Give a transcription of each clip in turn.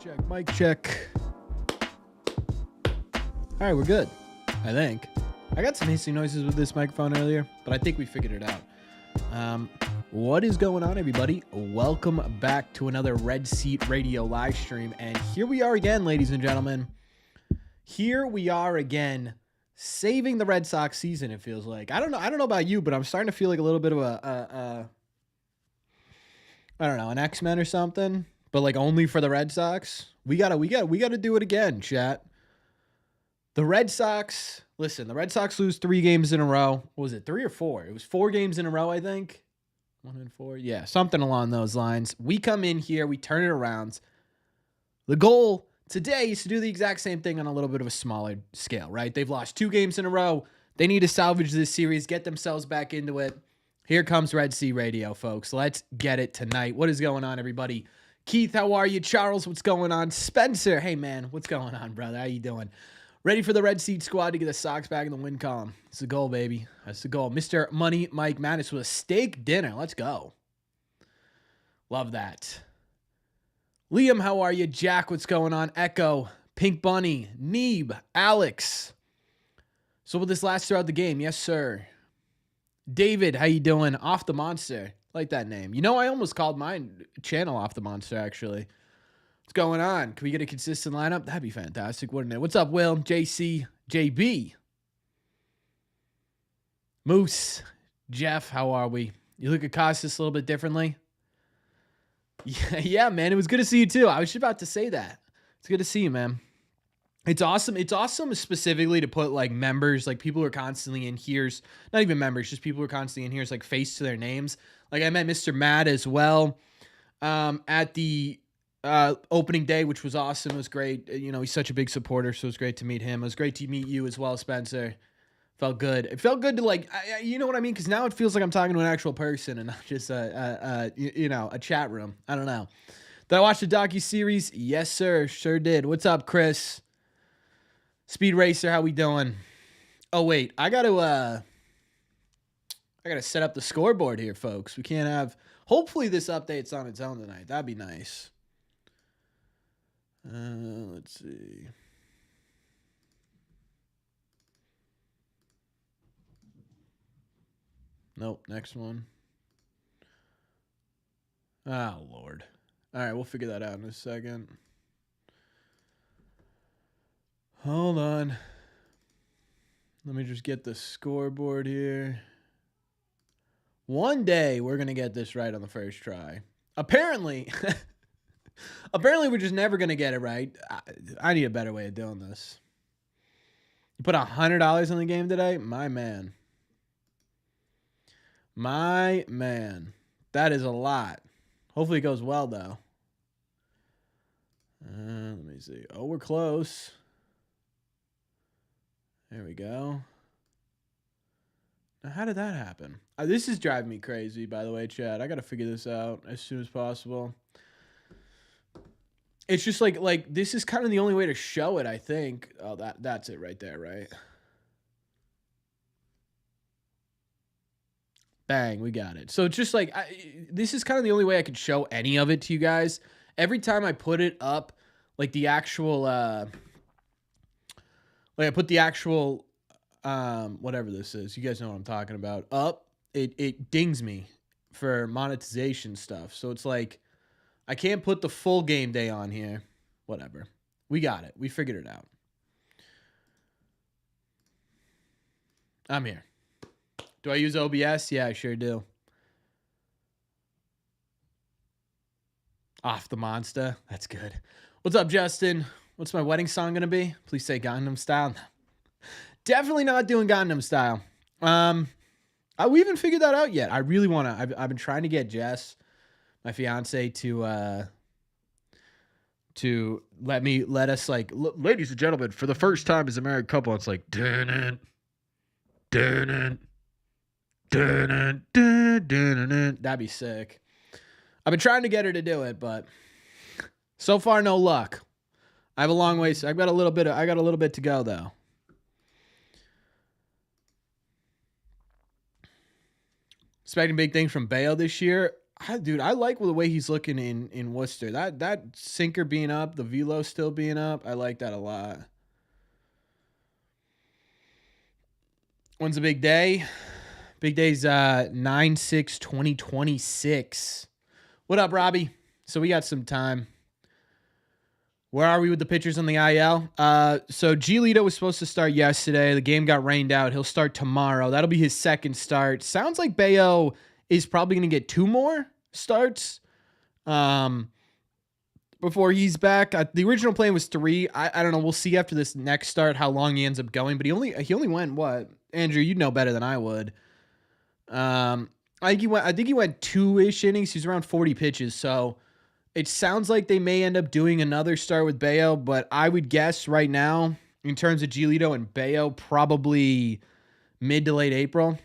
check, mic check. All right, we're good, I think. I got some hissing noises with this microphone earlier, but I think we figured it out. What is going on, everybody? Welcome back to another Red Seat Radio live stream, and here we are again, ladies and gentlemen. Here we are again, saving the Red Sox season, it feels like. I don't know about you, but I'm starting to feel like a little bit of an X-Men or something, but like only for the Red Sox. We gotta do it again, chat. The Red Sox, listen, the Red Sox lose 3 games in a row. What was it, 3 or 4? It was 4 games in a row, I think. 1 and 4. Yeah, something along those lines. We come in here, we turn it around. The goal today is to do the exact same thing on a little bit of a smaller scale, right? They've lost 2 games in a row. They need to salvage this series, get themselves back into it. Here comes Red Sea Radio, folks. Let's get it tonight. What is going on, everybody? Keith, how are you? Charles, what's going on? Spencer, hey, man, what's going on, brother? How you doing? Ready for the Red Seat squad to get the Sox back in the win column. That's the goal, baby. That's the goal. Mr. Money Mike Mattis with a steak dinner. Let's go. Love that. Liam, how are you? Jack, what's going on? Echo, Pink Bunny, Neeb, Alex. So will this last throughout the game? Yes, sir. David, how you doing? Off the Monster. Like that name. You know, I almost called my channel Off the Monster, actually. What's going on? Can we get a consistent lineup? That'd be fantastic, wouldn't it? What's up, Will? JC, JB. Moose, Jeff, how are we? You look at Costas a little bit differently? Yeah, man. It was good to see you, too. I was just about to say that. It's good to see you, man. It's awesome. It's awesome specifically to put, like, members, like, people who are constantly in here's, not even members, just people who are constantly in here's, like, face to their names. Like, I met Mr. Matt as well at the opening day, which was awesome. It was great. You know, he's such a big supporter, so it was great to meet him. It was great to meet you as well, Spencer. Felt good. It felt good to, like, you know what I mean? Because now it feels like I'm talking to an actual person and not just a chat room. I don't know. Did I watch the docuseries? Yes, sir. Sure did. What's up, Chris? Speed Racer, how we doing? Oh, wait. I gotta set up the scoreboard here, folks. We can't have... Hopefully this update's on its own tonight. That'd be nice. Let's see. Nope, next one. Oh, Lord. All right, we'll figure that out in a second. Hold on. Let me just get the scoreboard here. One day, we're going to get this right on the first try. Apparently, we're just never going to get it right. I need a better way of doing this. You put $100 on the game today? My man. My man. That is a lot. Hopefully it goes well, though. Let me see. Oh, we're close. There we go. Now, how did that happen? This is driving me crazy, by the way, Chad. I got to figure this out as soon as possible. It's just like this is kind of the only way to show it, I think. Oh, that's it right there, right? Bang, we got it. So it's just like, this is kind of the only way I could show any of it to you guys. Every time I put it up, like the actual, like I put the actual, whatever this is, you guys know what I'm talking about, up, it dings me for monetization stuff. So it's like, I can't put the full game day on here. Whatever. We got it. We figured it out. I'm here. Do I use OBS? Yeah, I sure do. Off the Monster. That's good. What's up, Justin? What's my wedding song going to be? Please say Gangnam Style. Definitely not doing Gangnam Style. We haven't figured that out yet. I really want to. I've been trying to get Jess, my fiance, to let us, like, ladies and gentlemen, for the first time as a married couple, it's like, that'd be sick. I've been trying to get her to do it, but so far no luck. I have a long ways. I got a little bit to go, though. Expecting big things from Bayo this year. Dude, I like the way he's looking in Worcester. That sinker being up, the velo still being up. I like that a lot. When's the big day? Big day's 9/6/2026. What up, Robbie? So we got some time. Where are we with the pitchers on the IL? So Giolito was supposed to start yesterday. The game got rained out. He'll start tomorrow. That'll be his second start. Sounds like Bayo is probably going to get 2 more starts before he's back. The original plan was 3. I don't know. We'll see after this next start how long he ends up going. But he only went what? Andrew, you'd know better than I would. I think he went 2-ish innings. He's around 40 pitches. So it sounds like they may end up doing another start with Bayo, but I would guess right now, in terms of Giolito and Bayo, probably mid to late April.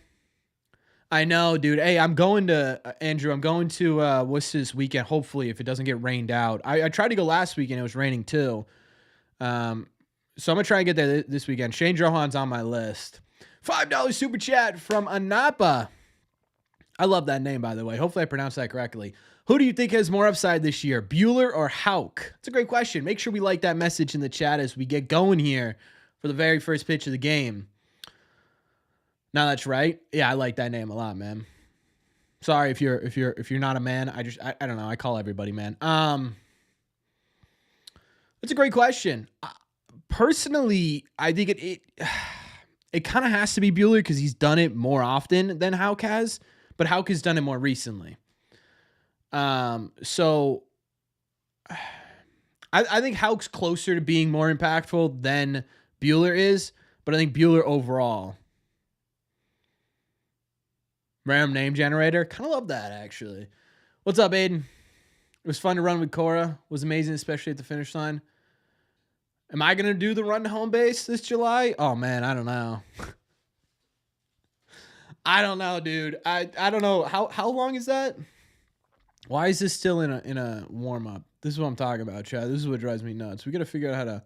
I know, dude. Hey, I'm going to what's this weekend, hopefully, if it doesn't get rained out. I tried to go last weekend. It was raining too. So I'm going to try and get there this weekend. Shane Drohan's on my list. $5 super chat from Anapa. I love that name, by the way. Hopefully I pronounced that correctly. Who do you think has more upside this year, Buehler or Houck? That's a great question. Make sure we like that message in the chat as we get going here for the very first pitch of the game. Now that's right. Yeah, I like that name a lot, man. Sorry if you're not a man. I don't know. I call everybody man. That's a great question. Personally, I think it kind of has to be Buehler because he's done it more often than Houck has, but Houck has done it more recently. So I think Houck's closer to being more impactful than Buehler is, but I think Buehler overall. Random name generator. Kind of love that, actually. What's up, Aiden? It was fun to run with Cora. It was amazing, especially at the finish line. Am I going to do the run to home base this July? Oh, man, I don't know. I don't know, dude. I don't know. How long is that? Why is this still in a warm-up? This is what I'm talking about, Chad. This is what drives me nuts. We got to figure out how to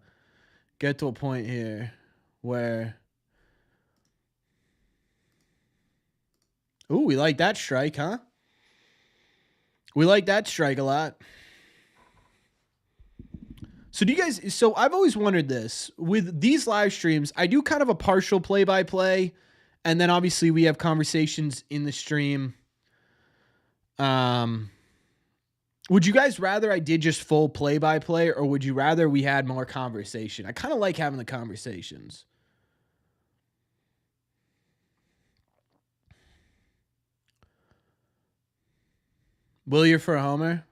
get to a point here where... Ooh, we like that strike, huh? We like that strike a lot. So do you guys... So I've always wondered this. With these live streams, I do kind of a partial play-by-play, and then obviously we have conversations in the stream. Would you guys rather I did just full play-by-play, or would you rather we had more conversation? I kind of like having the conversations. Will you for a homer?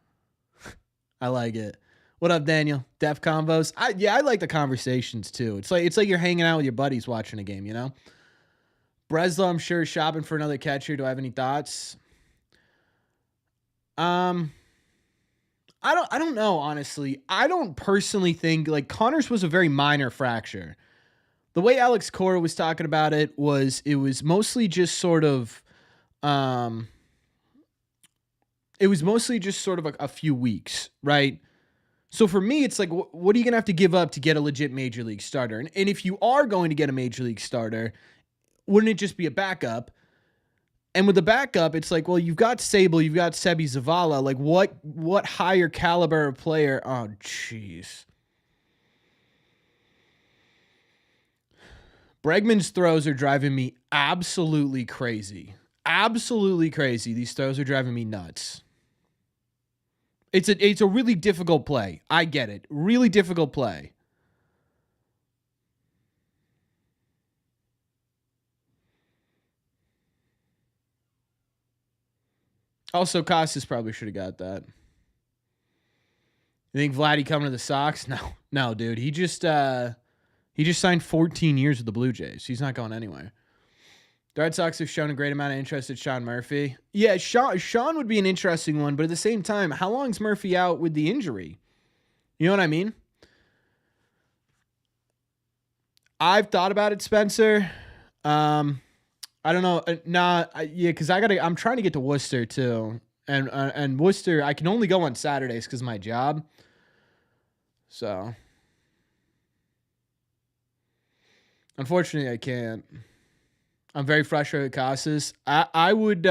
I like it. What up, Daniel? Def Convos. I like the conversations too. It's like you're hanging out with your buddies watching a game, you know? Breslow, I'm sure, is shopping for another catcher. Do I have any thoughts? I don't know, honestly. I don't personally think, like, Connors was a very minor fracture. The way Alex Cora was talking about it was mostly just sort of a few weeks, right? So for me, it's like, what are you going to have to give up to get a legit major league starter? And if you are going to get a major league starter, wouldn't it just be a backup? And with the backup, it's like, well, you've got Sable, you've got Sebi Zavala. Like, what higher caliber of player? Oh, jeez. Bregman's throws are driving me absolutely crazy. Absolutely crazy. These throws are driving me nuts. It's a really difficult play. I get it. Really difficult play. Also, Costas probably should have got that. You think Vladdy coming to the Sox? No, dude. He just signed 14 years with the Blue Jays. He's not going anywhere. The Red Sox have shown a great amount of interest in Sean Murphy. Yeah, Sean would be an interesting one, but at the same time, how long's Murphy out with the injury? You know what I mean? I've thought about it, Spencer. I don't know. Because I'm trying to get to Worcester too, and Worcester I can only go on Saturdays because of my job. So, unfortunately, I can't. I'm very frustrated with Casas. I would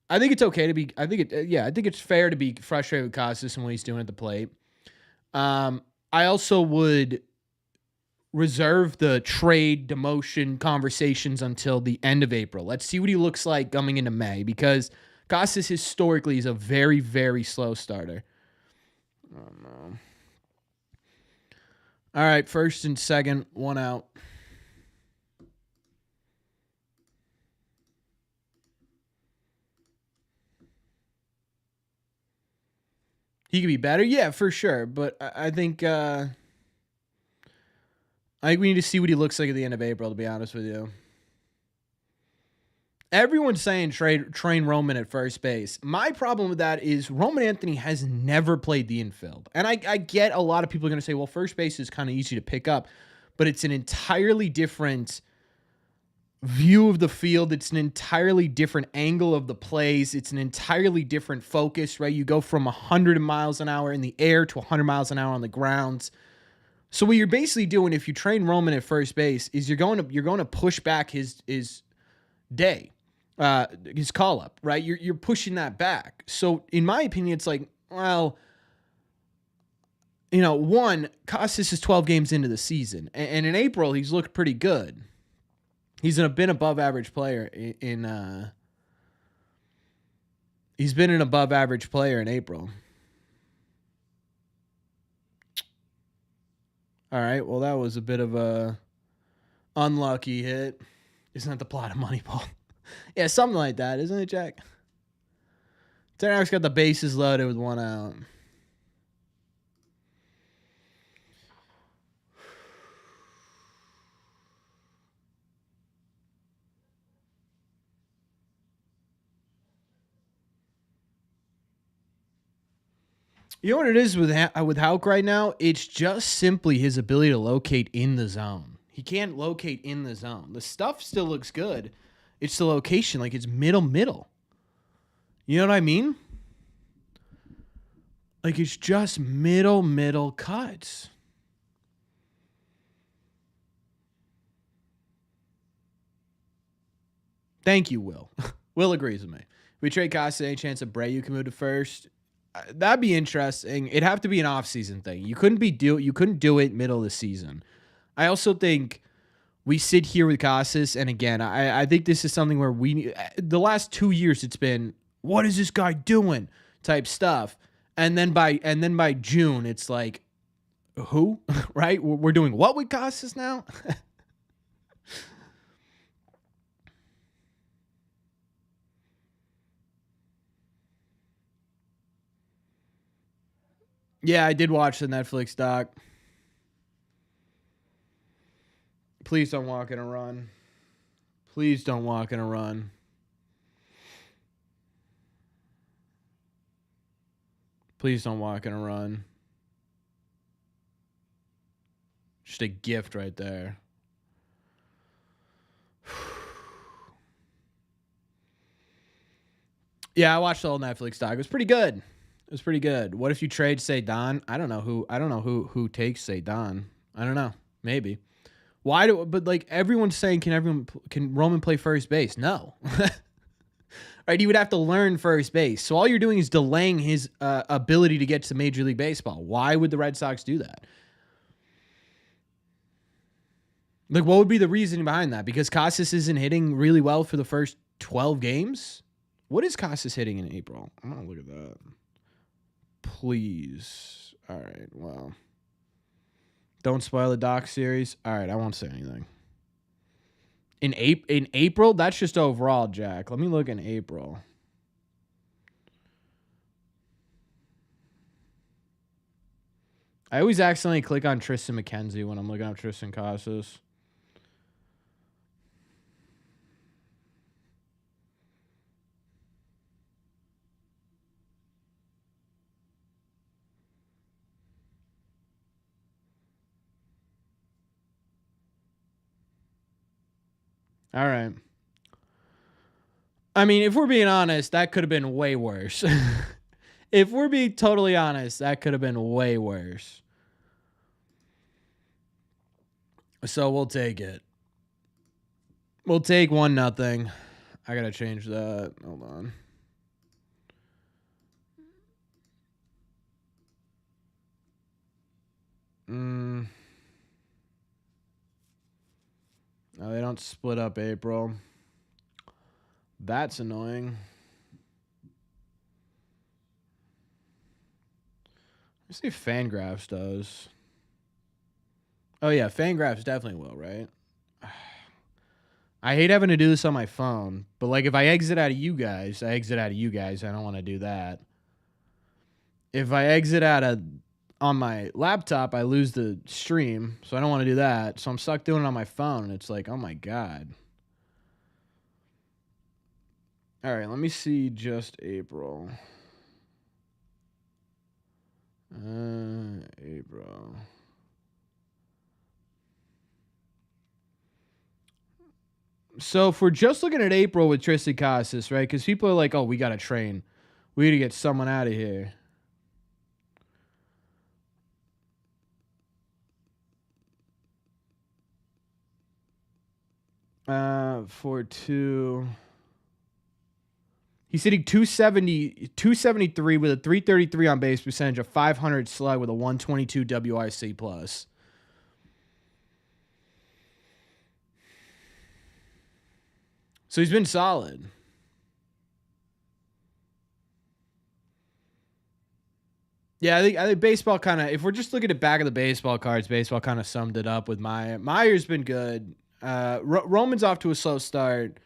I think it's okay to be. I think it's fair to be frustrated with Costas and what he's doing at the plate. I also would reserve the trade demotion conversations until the end of April. Let's see what he looks like coming into May, because Costas historically is a very, very slow starter. Oh, no. All right, first and second, one out. He could be better, yeah, for sure. But I think we need to see what he looks like at the end of April, to be honest with you. Everyone's saying train Roman at first base. My problem with that is Roman Anthony has never played the infield. And I get a lot of people are going to say, well, first base is kind of easy to pick up, but it's an entirely different view of the field. It's an entirely different angle of the plays. It's an entirely different focus, right? You go from 100 miles an hour in the air to 100 miles an hour on the grounds. So what you're basically doing if you train Roman at first base is you're going to push back his day, his call up, right? You're pushing that back. So in my opinion, it's like, well, one, Costas is 12 games into the season, and in April he's looked pretty good. He's been above average player he's been an above average player in April. All right, well, that was a bit of a unlucky hit. Isn't that the plot of Moneyball? Yeah, something like that, isn't it, Jack? Terran's got the bases loaded with one out. You know what it is with Houck right now? It's just simply his ability to locate in the zone. He can't locate in the zone. The stuff still looks good. It's the location, like it's middle. You know what I mean? Like it's just middle cuts. Thank you, Will. Will agrees with me. We trade Costa, any chance of Bray can move to first? That'd be interesting. It'd have to be an off-season thing. You couldn't do it middle of the season. I also think we sit here with Casas, and again, I think this is something where the last 2 years it's been, what is this guy doing type stuff, and then by June it's like, who? Right? We're doing what with Casas now? Yeah, I did watch the Netflix doc. Please don't walk in a run. Please don't walk in a run. Please don't walk in a run. Just a gift right there. Yeah, I watched the whole Netflix doc. It was pretty good. What if you trade Don? I don't know who takes Don. I don't know. Maybe. But like everyone's saying, can Roman play first base? No. Right? He would have to learn first base. So all you're doing is delaying his ability to get to Major League Baseball. Why would the Red Sox do that? Like, what would be the reason behind that? Because Casas isn't hitting really well for the first 12 games? What is Casas hitting in April? I'm going to look at that. Please. All right, well. Don't spoil the doc series. All right, I won't say anything. In April, that's just overall, Jack. Let me look in April. I always accidentally click on Tristan McKenzie when I'm looking up Tristan Casas. All right. I mean, if we're being honest, that could have been way worse. If we're being totally honest, that could have been way worse. So we'll take it. We'll take 1-0. I got to change that. Hold on. account split up April. That's annoying. Let's see if Fangraphs does. Oh, yeah, Fangraphs definitely will, right? I hate having to do this on my phone, but like if I exit out of you guys, I don't want to do that. If I exit out of on my laptop, I lose the stream, so I don't want to do that. So I'm stuck doing it on my phone, and it's like, oh my God. All right, let me see just April. April. So if we're just looking at April with Tristan Casas, right? Because people are like, oh, we got to train. We got to get someone out of here. For two. He's hitting 273 with a 333 on base percentage, a 500 slug with a 122 WRC plus. So he's been solid. Yeah, I think baseball kind of, if we're just looking at back of the baseball cards, baseball kind of summed it up with Meyer. Meyer's been good. Roman's off to a slow start,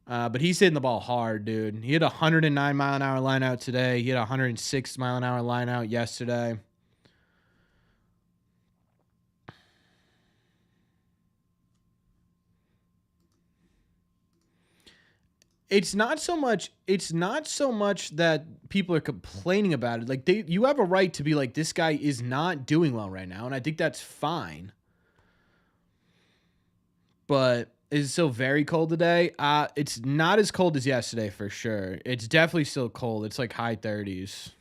but he's hitting the ball hard, dude. He hit a 109 mile an hour line out today. He hit a 106 mile an hour line out yesterday. It's not so much that people are complaining about it. Like you have a right to be like, this guy is not doing well right now, and I think that's fine. But is it still very cold today? It's not as cold as yesterday for sure. It's definitely still cold. It's like high 30s.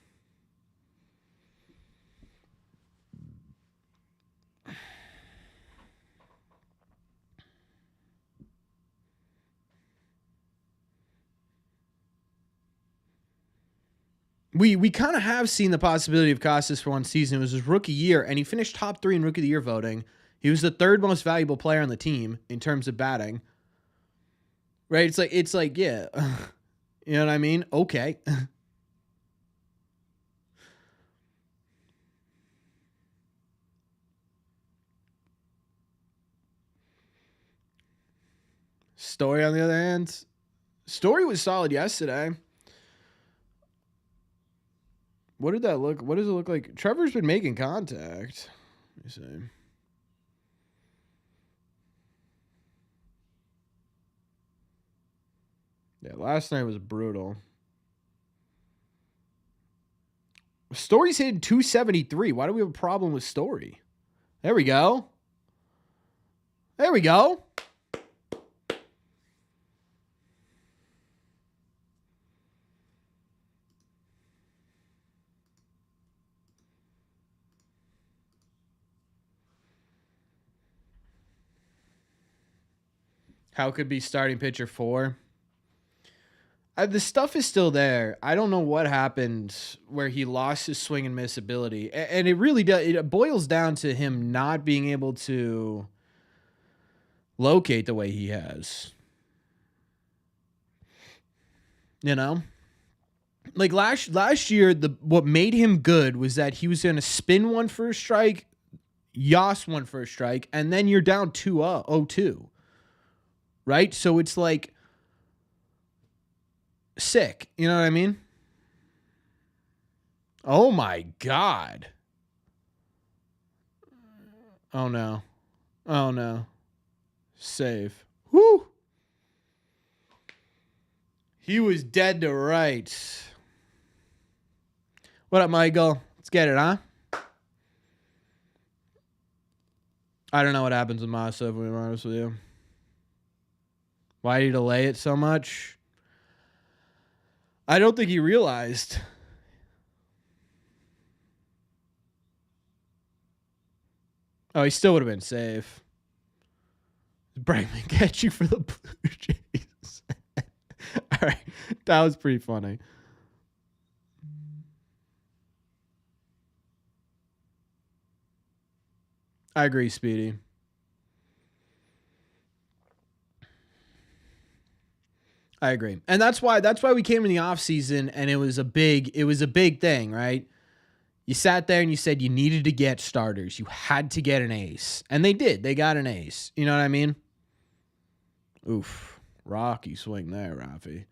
We kind of have seen the possibility of Casas for one season. It was his rookie year, and he finished top 3 in rookie of the year voting. He was the 3rd most valuable player on the team in terms of batting. Right? It's like, yeah. You know what I mean? Okay. Story, on the other hand, Story was solid yesterday. What did that look? What does it look like? Trevor's been making contact. Let me see. Yeah, last night was brutal. Story's hitting 273. Why do we have a problem with Story? There we go. There we go. How could be starting pitcher 4? The stuff is still there. I don't know what happened where he lost his swing and miss ability. And it really does. It boils down to him not being able to locate the way he has. You know? Like last year, what made him good was that he was going to spin one for a strike, Yas one for a strike, and then you're down 2-0-2. Right? So it's like sick. You know what I mean? Oh my God. Oh no. Oh no. Save. Whoo. He was dead to rights. What up, Michael? Let's get it, huh? I don't know what happens with Massa, if we're honest with you. Why did he delay it so much? I don't think he realized. Oh, he still would have been safe. Bregman catch you for the Blue Jays. All right. That was pretty funny. I agree, Speedy. I agree. And that's why we came in the offseason and it was a big thing, right? You sat there and you said you needed to get starters. You had to get an ace. And they did. They got an ace. You know what I mean? Oof. Rocky swing there, Rafi.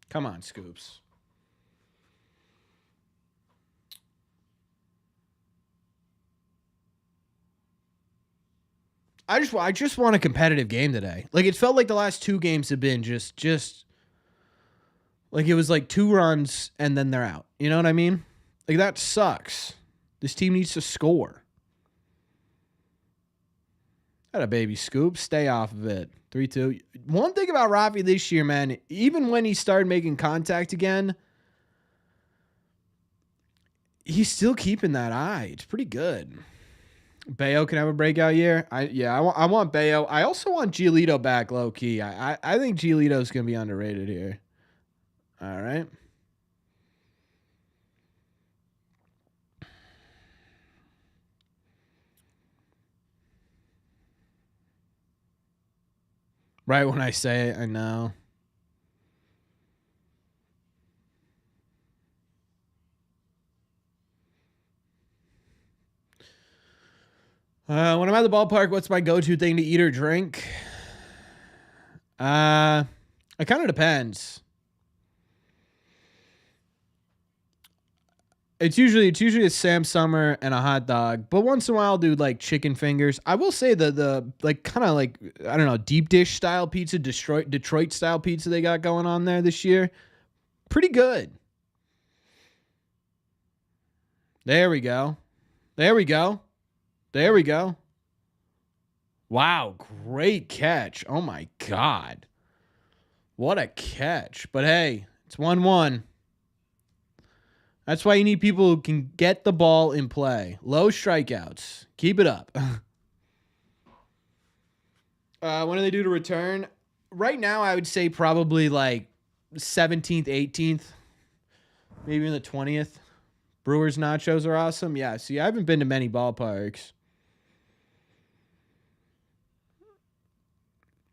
Come on, Scoops. I just want a competitive game today. Like it felt like the last two games have been just like it was like 2 runs and then they're out. You know what I mean? Like that sucks. This team needs to score. Had a baby Scoop. Stay off of it. 3-2. One thing about Rafi this year, man, even when he started making contact again, he's still keeping that eye. It's pretty good. Bayo can have a breakout year. I want Bayo. I also want Giolito back low key. I think Giolito's gonna be underrated here. All right. Right when I say it, I know. When I'm at the ballpark, what's my go-to thing to eat or drink? It kind of depends. It's usually a Sam Summer and a hot dog, but once in a while I'll do like chicken fingers. I will say the like kind of like I don't know deep dish style pizza, Detroit style pizza they got going on there this year, pretty good. There we go. There we go. There we go. Wow, great catch. Oh my God. What a catch. But hey, it's 1-1. That's why you need people who can get the ball in play. Low strikeouts. Keep it up. When do they do to return? Right now, I would say probably like 17th, 18th, maybe even the 20th. Brewers nachos are awesome. Yeah, see, I haven't been to many ballparks.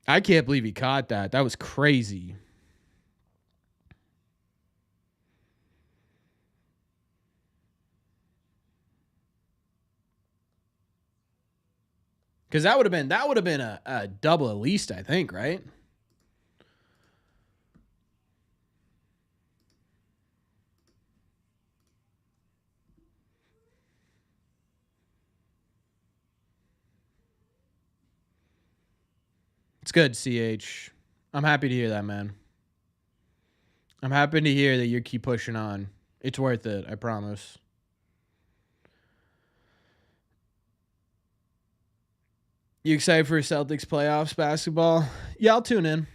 I can't believe he caught that. That was crazy. Because that would have been a double at least, I think, right? It's good, CH. I'm happy to hear that, man. I'm happy to hear that you keep pushing on. It's worth it, I promise. You excited for Celtics playoffs basketball? Yeah, I'll tune in.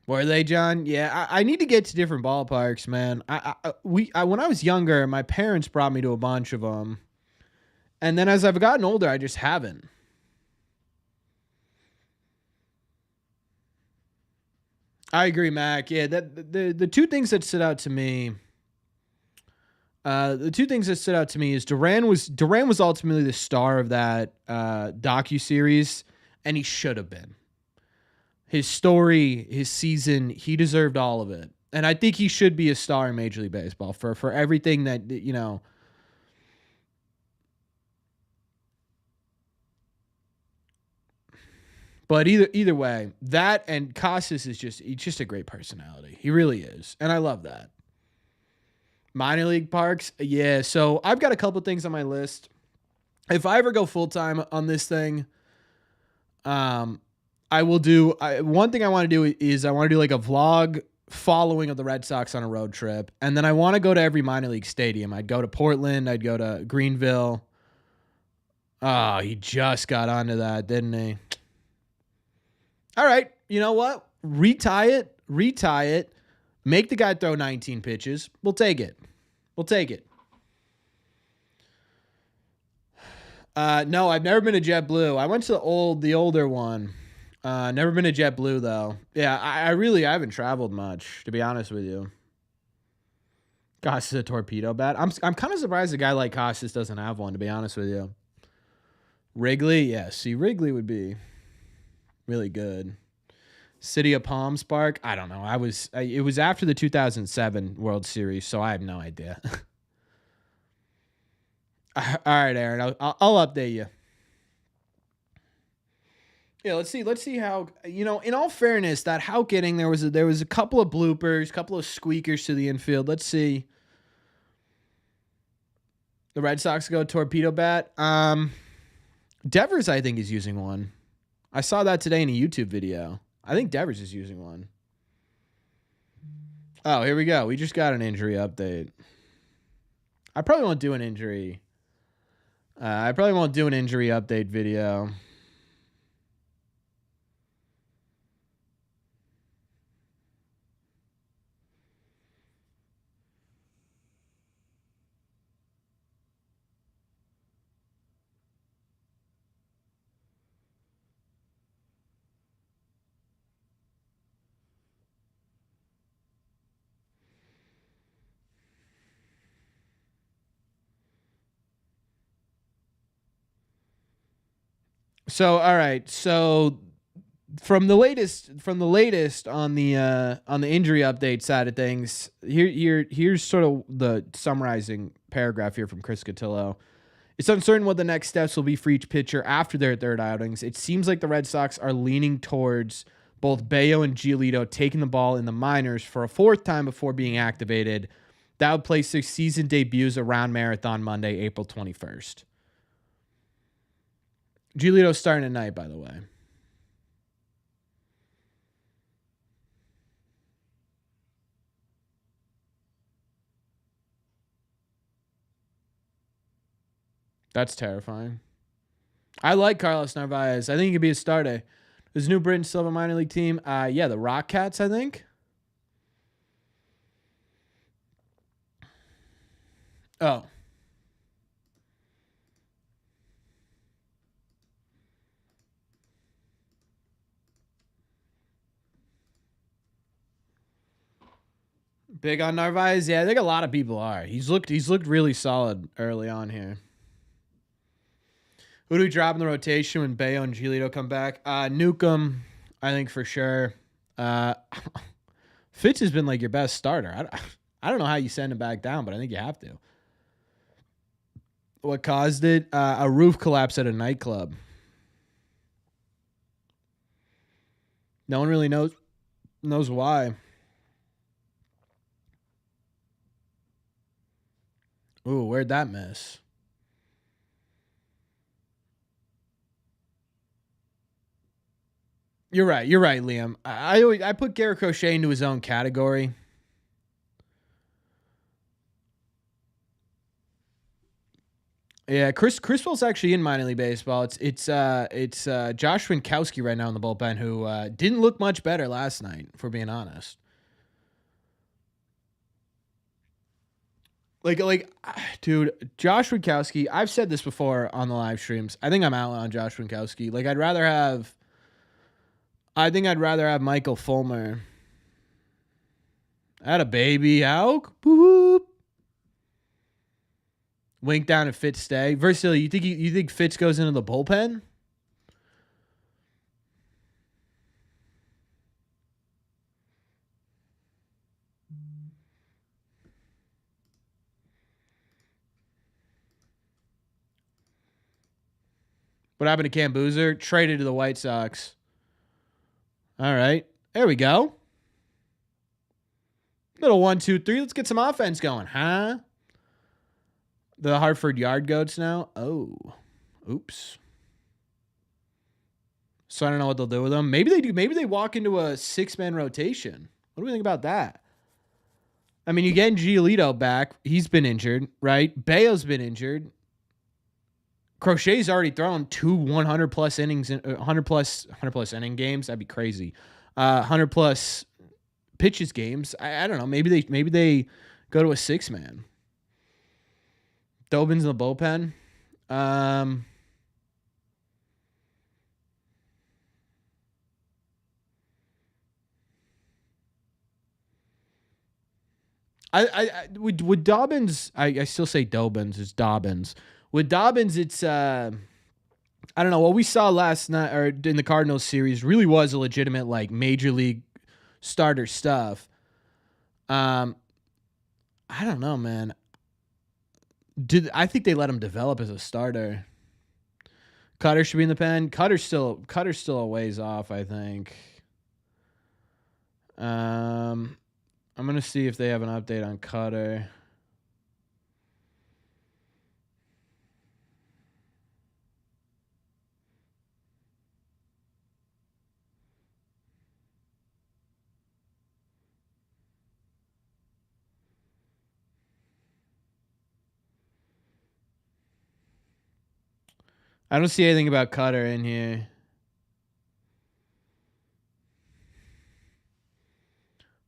Were they, John? Yeah, I need to get to different ballparks, man. When I was younger, my parents brought me to a bunch of them, and then as I've gotten older, I just haven't. I agree, Mac. Yeah, the two things that stood out to me. The two things that stood out to me is Duran was ultimately the star of that docu series, and he should have been. His story, his season, he deserved all of it. And I think he should be a star in Major League Baseball for everything that, you know. But either way, that and Casas is he's just a great personality. He really is. And I love that. Minor league parks, yeah. So I've got a couple things on my list. If I ever go full time on this thing, I will do. One thing I want to do is I want to do like a vlog following of the Red Sox on a road trip, and then I want to go to every minor league stadium. I'd go to Portland. I'd go to Greenville. Oh, he just got onto that, didn't he? All right, you know what? Retie it. Make the guy throw 19 pitches. We'll take it. No, I've never been to JetBlue. I went to the older one. Never been to JetBlue though. Yeah, I haven't traveled much, to be honest with you. Gosh, is a torpedo bat. I'm kind of surprised a guy like Costas doesn't have one, to be honest with you. Wrigley, yeah. See, Wrigley would be really good. City of Palms Park. I don't know. It was after the 2007 World Series, so I have no idea. All right, Aaron. I'll update you. Yeah, let's see how, in all fairness, that Houck inning, there was a couple of bloopers, couple of squeakers to the infield. Let's see. The Red Sox go torpedo bat. Devers, I think, is using one. I saw that today in a YouTube video. I think Devers is using one. Oh, here we go. We just got an injury update. I probably won't do an injury. I probably won't do an injury update video. So, all right. So from the latest on the injury update side of things, here's sort of the summarizing paragraph here from Chris Cotillo. It's uncertain what the next steps will be for each pitcher after their third outings. It seems like the Red Sox are leaning towards both Bayo and Giolito taking the ball in the minors for a fourth time before being activated. That would place their season debuts around Marathon Monday, April 21st. Giolito's starting tonight, by the way. That's terrifying. I like Carlos Narvaez. I think he could be a starter. His New Britain Silver minor league team. Yeah, the Rock Cats, I think. Oh. Big on Narvaez? Yeah, I think a lot of people are. He's looked really solid early on here. Who do we drop in the rotation when Bayo and Giolito come back? Newcomb, I think for sure. Fitz has been like your best starter. I don't know how you send him back down, but I think you have to. What caused it? A roof collapse at a nightclub. No one really knows why. Ooh, where'd that miss? You're right, Liam. I put Garrett Crochet into his own category. Yeah, Chris Paul's actually in minor league baseball. It's Josh Winkowski right now in the bullpen, who didn't look much better last night, for being honest. Like, dude, Josh Winkowski. I've said this before on the live streams. I think I'm out on Josh Winkowski. Like, I think I'd rather have Michael Fulmer. Had a baby. How? Boop. Wink down and Fitz stay. Versili, you think Fitz goes into the bullpen? What happened to Cam Boozer? Traded to the White Sox. All right. There we go. Little 1, 2, 3. Let's get some offense going, huh? The Hartford Yard Goats now. Oh. Oops. So I don't know what they'll do with them. Maybe they do. Maybe they walk into a 6-man rotation. What do we think about that? I mean, you get Giolito back. He's been injured, right? Bayo's been injured. Crochet's already thrown 2 100+ innings, 100+ inning games. That'd be crazy. 100+ pitches games. I don't know. Maybe they go to a 6-man. Dobin's in the bullpen. With Dobbins, I still say Dobbins. It's Dobbins. With Dobbins, it's I don't know. What we saw last night or in the Cardinals series really was a legitimate like major league starter stuff. I don't know, man. I think they let him develop as a starter? Cutter should be in the pen. Cutter's still a ways off, I think. I'm gonna see if they have an update on Cutter. I don't see anything about Cutter in here.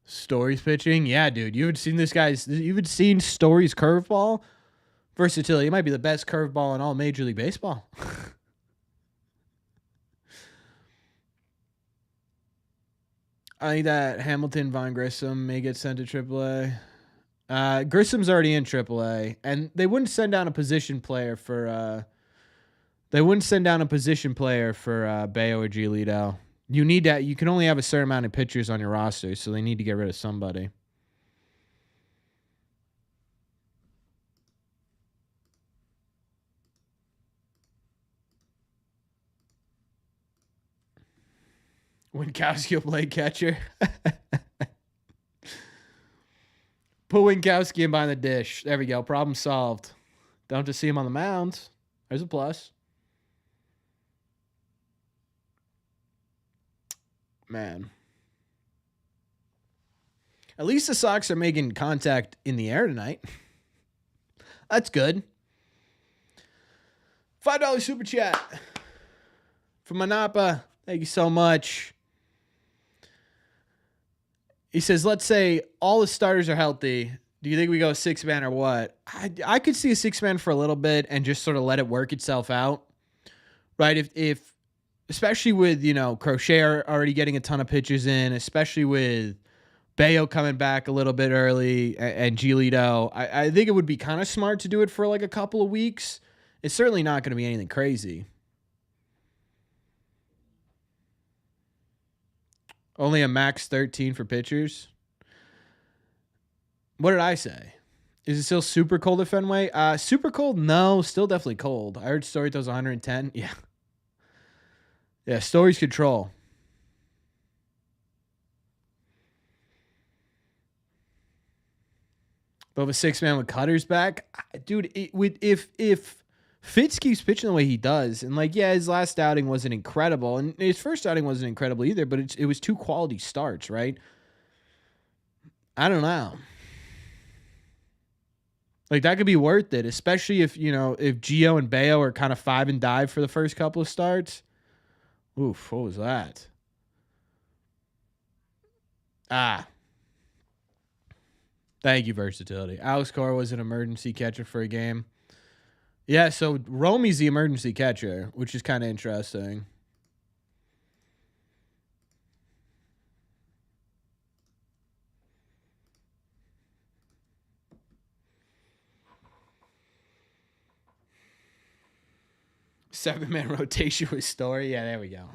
Story's pitching? Yeah, dude. You haven't seen this guy's. You haven't seen Story's curveball? Versatility. It might be the best curveball in all Major League Baseball. I think that Hamilton Von Grissom may get sent to AAA. Grissom's already in AAA, and they wouldn't send down a position player for. They wouldn't send down a position player for Bayo or Giolito. You need that. You can only have a certain amount of pitchers on your roster, so they need to get rid of somebody. Winkowski will play catcher. Put Winkowski in behind the dish. There we go. Problem solved. Don't just see him on the mound. There's a plus. Man. At least the Sox are making contact in the air tonight. That's good. $5 super chat from Manapa. Thank you so much. He says, let's say all the starters are healthy. Do you think we go 6-man or what? I could see a 6-man for a little bit and just sort of let it work itself out. Right? If especially with, Crochet already getting a ton of pitches in, especially with Bayo coming back a little bit early and Giolito, I think it would be kind of smart to do it for like a couple of weeks. It's certainly not going to be anything crazy. Only a max 13 for pitchers. What did I say? Is it still super cold at Fenway? Super cold? No, still definitely cold. I heard Story throws 110. Yeah. Yeah, Story's control. But with a 6-man with Cutters back, dude, if Fitz keeps pitching the way he does, and his last outing wasn't incredible, and his first outing wasn't incredible either, but it was 2 quality starts, right? I don't know. That could be worth it, especially if Gio and Bayo are kind of 5 and dive for the first couple of starts. Oof, what was that? Thank you, versatility. Alex Cora was an emergency catcher for a game. Yeah, so Romy's the emergency catcher, which is kind of interesting. Seven-man rotation with Story. Yeah, there we go.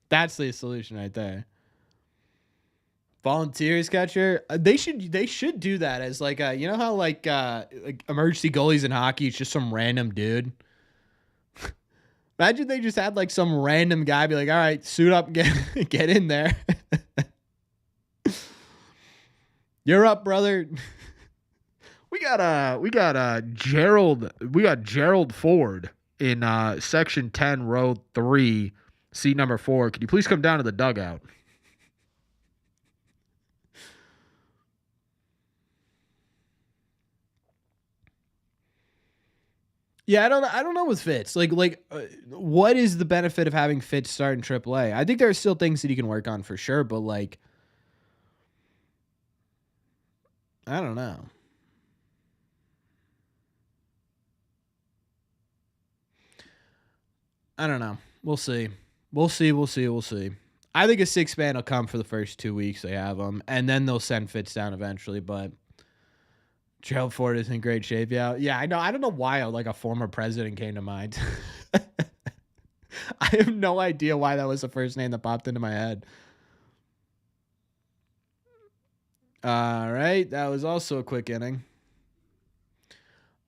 That's the solution right there. Volunteers catcher. They should do that as how emergency goalies in hockey, it's just some random dude. Imagine they just had some random guy be like, all right, suit up, get in there. You're up, brother. We got Gerald Ford in section 10, row 3, seat number 4. Could you please come down to the dugout? Yeah, I don't know with Fitz. What is the benefit of having Fitz start in AAA? I think there are still things that he can work on for sure, but I don't know. I don't know. We'll see. We'll see. I think a 6-man will come for the first 2 weeks they have him, and then they'll send Fitz down eventually, but Gerald Ford is in great shape. Yeah. Yeah, I know. I don't know why like a former president came to mind. I have no idea why that was the first name that popped into my head. All right. That was also a quick inning.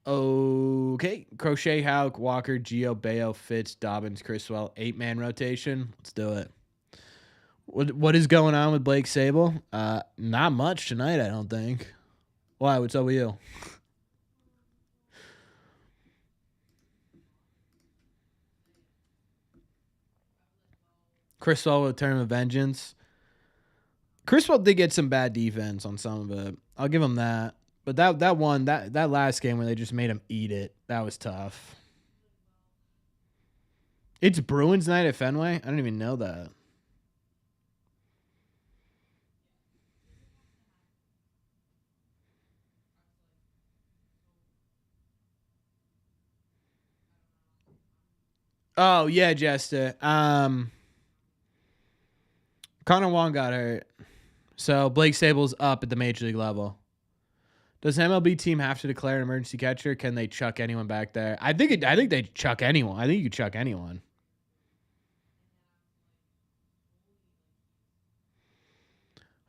Okay. Crochet, Houck, Walker, Gio, Bayo, Fitz, Dobbins, Criswell. 8-man rotation. Let's do it. What is going on with Blake Sable? Not much tonight, I don't think. Why? What's up with you? Criswell with Term of Vengeance. Criswell did get some bad defense on some of it. I'll give him that. But that last game where they just made him eat it, that was tough. It's Bruins night at Fenway? I don't even know that. Oh, yeah, Jester. Connor Wong got hurt. So Blake Sable's up at the major league level. Does the MLB team have to declare an emergency catcher? Can they chuck anyone back there? I think they chuck anyone. I think you could chuck anyone.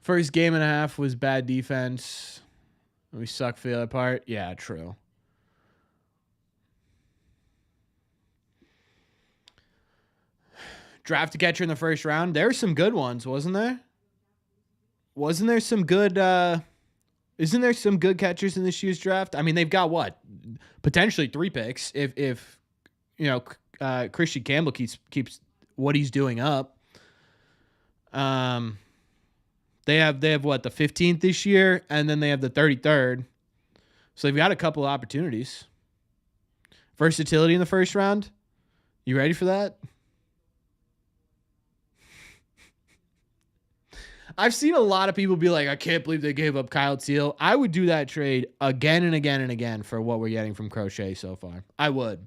First game and a half was bad defense. We suck for the other part. Yeah, true. Draft a catcher in the first round. There were some good ones, wasn't there? Wasn't there some good isn't there some good catchers in this year's draft? I mean, they've got what? Potentially 3 picks if you know Christian Campbell keeps what he's doing up. They have what, the 15th this year, and then they have the 33rd. So they've got a couple of opportunities. Versatility in the first round. You ready for that? I've seen a lot of people be like, I can't believe they gave up Kyle Teal. I would do that trade again and again and again for what we're getting from Crochet so far. I would.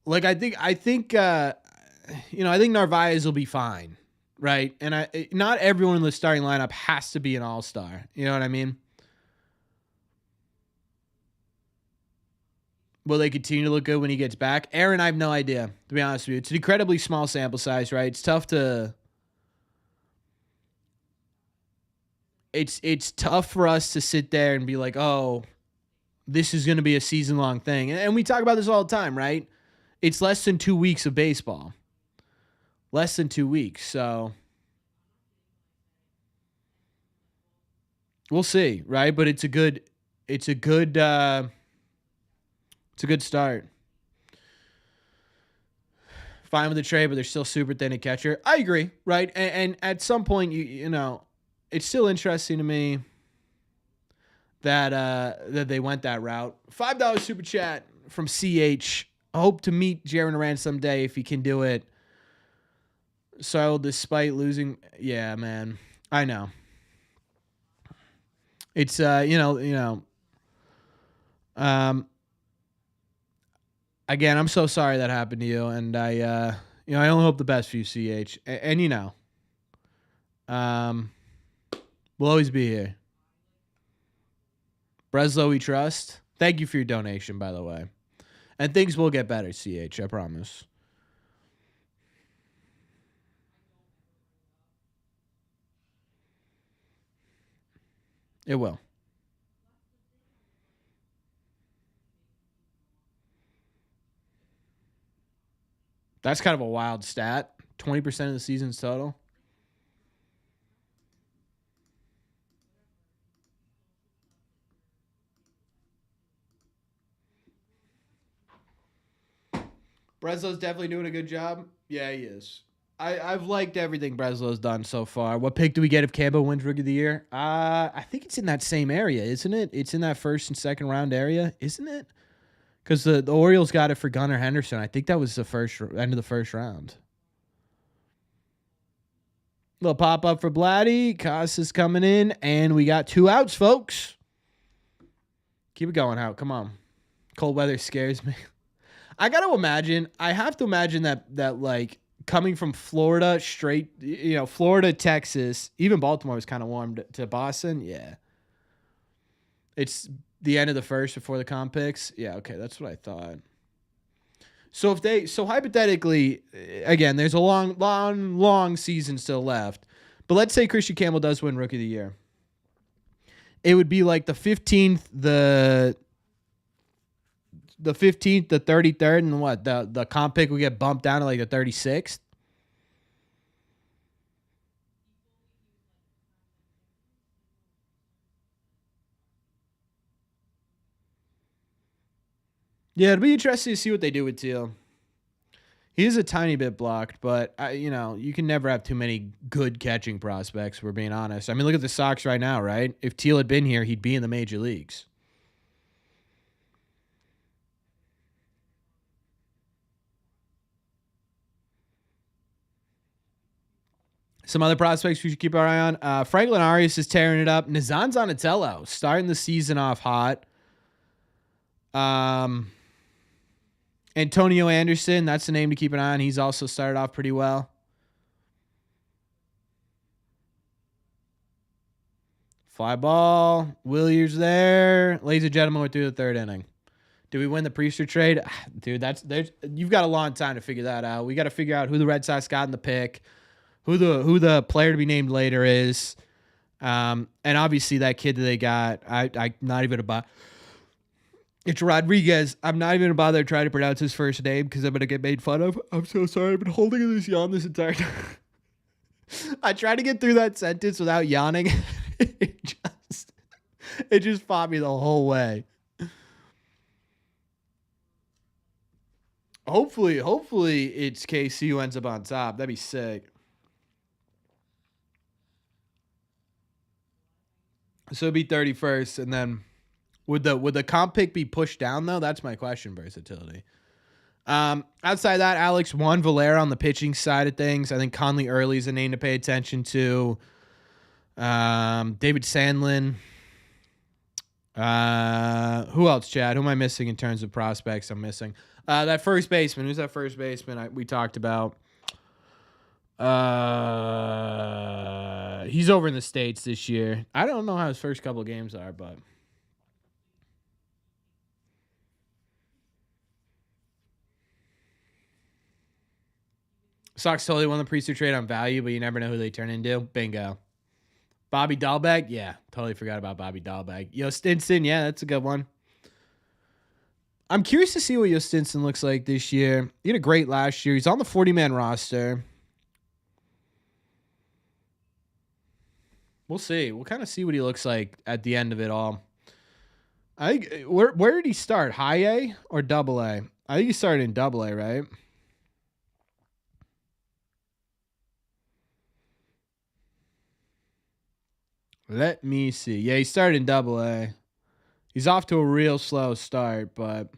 Like, I think Narvaez will be fine, right? And not everyone in the starting lineup has to be an all-star. You know what I mean? Will they continue to look good when he gets back? Aaron, I have no idea, to be honest with you. It's an incredibly small sample size, right? It's tough to... It's tough for us to sit there and be like, oh, this is going to be a season-long thing. And we talk about this all the time, right? It's less than 2 weeks of baseball. Less than 2 weeks, so... We'll see, right? But it's a good start. Fine with the trade, but they're still super thin at catcher. I agree, right? And at some point, you know, it's still interesting to me that they went that route. $5 super chat from CH. I hope to meet Jaron Duran someday if he can do it. So despite losing, yeah, man, I know. It's again, I'm so sorry that happened to you, and I only hope the best for you, CH. And we'll always be here. Breslow, we trust. Thank you for your donation, by the way. And things will get better, CH, I promise. It will. That's kind of a wild stat. 20% of the season's total. Breslow's definitely doing a good job. Yeah, he is. I've liked everything Breslow's done so far. What pick do we get if Campbell wins Rookie of the Year? I think it's in that same area, isn't it? It's in that first and second round area, isn't it? Because the Orioles got it for Gunnar Henderson. I think that was the end of the first round. Little pop up for Blatty. Cos is coming in, and we got 2 outs, folks. Keep it going, out. Come on. Cold weather scares me. I have to imagine that like coming from Florida straight, Florida, Texas, even Baltimore was kind of warm to Boston. Yeah. It's the end of the first before the comp picks. Yeah, okay, that's what I thought. So hypothetically, again, there's a long season still left. But let's say Christian Campbell does win Rookie of the Year. It would be like the 15th, the 15th, the 33rd, and what? The comp pick would get bumped down to like the 36th. Yeah, it'll be interesting to see what they do with Teal. He is a tiny bit blocked, but you can never have too many good catching prospects. If we're being honest. I mean, look at the Sox right now, right? If Teal had been here, he'd be in the major leagues. Some other prospects we should keep our eye on. Franklin Arias is tearing it up. Nazan Zanatello starting the season off hot. Antonio Anderson, that's the name to keep an eye on. He's also started off pretty well. Fly ball. Williers there. Ladies and gentlemen, we're through the third inning. Do we win the Priester trade? Dude, you've got a long time to figure that out. We got to figure out who the Red Sox got in the pick, who the player to be named later is. And obviously that kid that they got, I not even about. It's Rodriguez. I'm not even going to bother trying to pronounce his first name because I'm going to get made fun of. I'm so sorry. I've been holding this yawn this entire time. I tried to get through that sentence without yawning. It just fought me the whole way. Hopefully it's KC who ends up on top. That'd be sick. So it'd be 31st, and then would the comp pick be pushed down though? That's my question. Versatility. Outside of that, Alex Valera on the pitching side of things. I think Conley Early is a name to pay attention to. David Sandlin. Who else, Chad? Who am I missing in terms of prospects? I'm missing that first baseman. Who's that first baseman we talked about? He's over in the States this year. I don't know how his first couple of games are, but Sox totally won the Priester trade on value, but you never know who they turn into. Bingo. Bobby Dahlbeck? Yeah, totally forgot about Bobby Dahlbeck. Yo Stinson, yeah, that's a good one. I'm curious to see what Yo Stinson looks like this year. He had a great last year. He's on the 40-man roster. We'll see. We'll kind of see what he looks like at the end of it all. Where did he start? High A or double A? I think he started in double A, right? Let me see. Yeah, he started in double A. He's off to a real slow start, but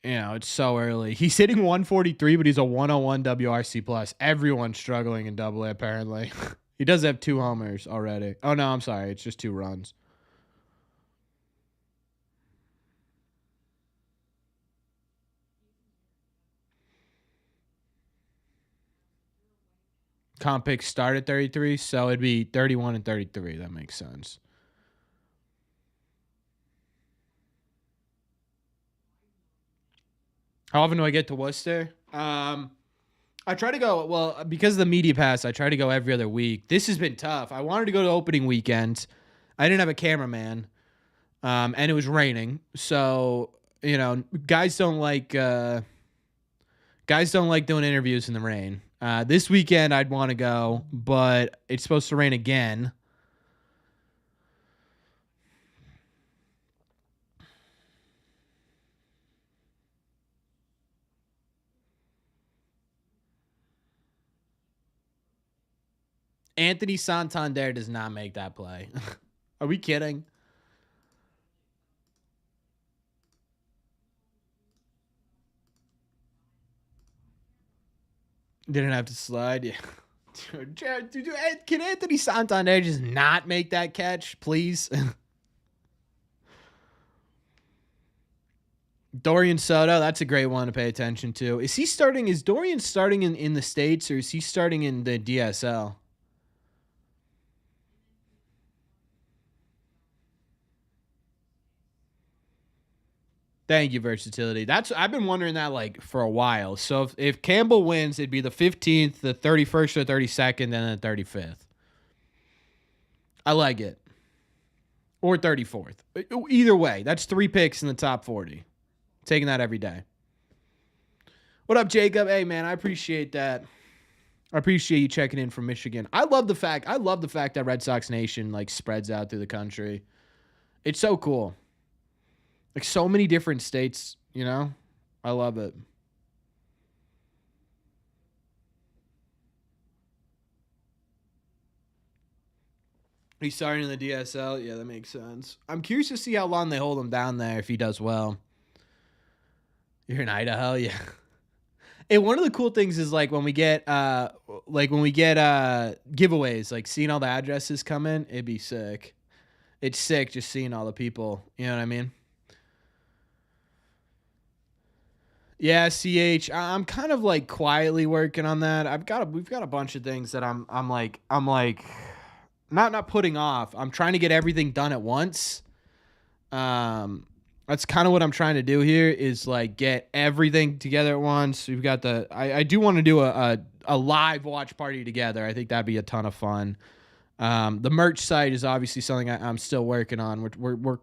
it's so early. He's hitting 143, but he's a 101 WRC plus. Everyone's struggling in double A apparently. He does have 2 homers already. Oh no, I'm sorry. It's just 2 runs. Comp pick start at 33, so it'd be 31 and 33. That makes sense. How often do I get to Worcester? I try to go, because of the media pass, I try to go every other week. This has been tough. I wanted to go to opening weekend. I didn't have a cameraman, and it was raining. So, guys don't like doing interviews in the rain. This weekend I'd want to go, but it's supposed to rain again. Anthony Santander does not make that play. Are we kidding? Didn't have to slide. Yeah. Dude, can Anthony Santander just not make that catch, please? Dorian Soto, that's a great one to pay attention to. Is Dorian starting in the States, or is he starting in the DSL? Thank you, versatility. I've been wondering that like for a while. So if Campbell wins, it'd be the 15th, the 31st or 32nd, and the 35th. I like it. Or 34th. Either way, that's 3 picks in the top 40. Taking that every day. What up, Jacob? Hey man, I appreciate that. I appreciate you checking in from Michigan. I love the fact that Red Sox Nation like spreads out through the country. It's so cool. Like so many different states, you know? I love it. He's starting in the DSL. Yeah, that makes sense. I'm curious to see how long they hold him down there if he does well. You're in Idaho, yeah. And one of the cool things is like when we get giveaways, like seeing all the addresses come in, it'd be sick. It's sick just seeing all the people. You know what I mean? Yeah, I'm kind of like quietly working on that. We've got a bunch of things that I'm like not putting off. I'm trying to get everything done at once. That's kind of what I'm trying to do here is like get everything together at once. We've got I do want to do a live watch party together. I think that'd be a ton of fun. The merch site is obviously something I'm still working on. We're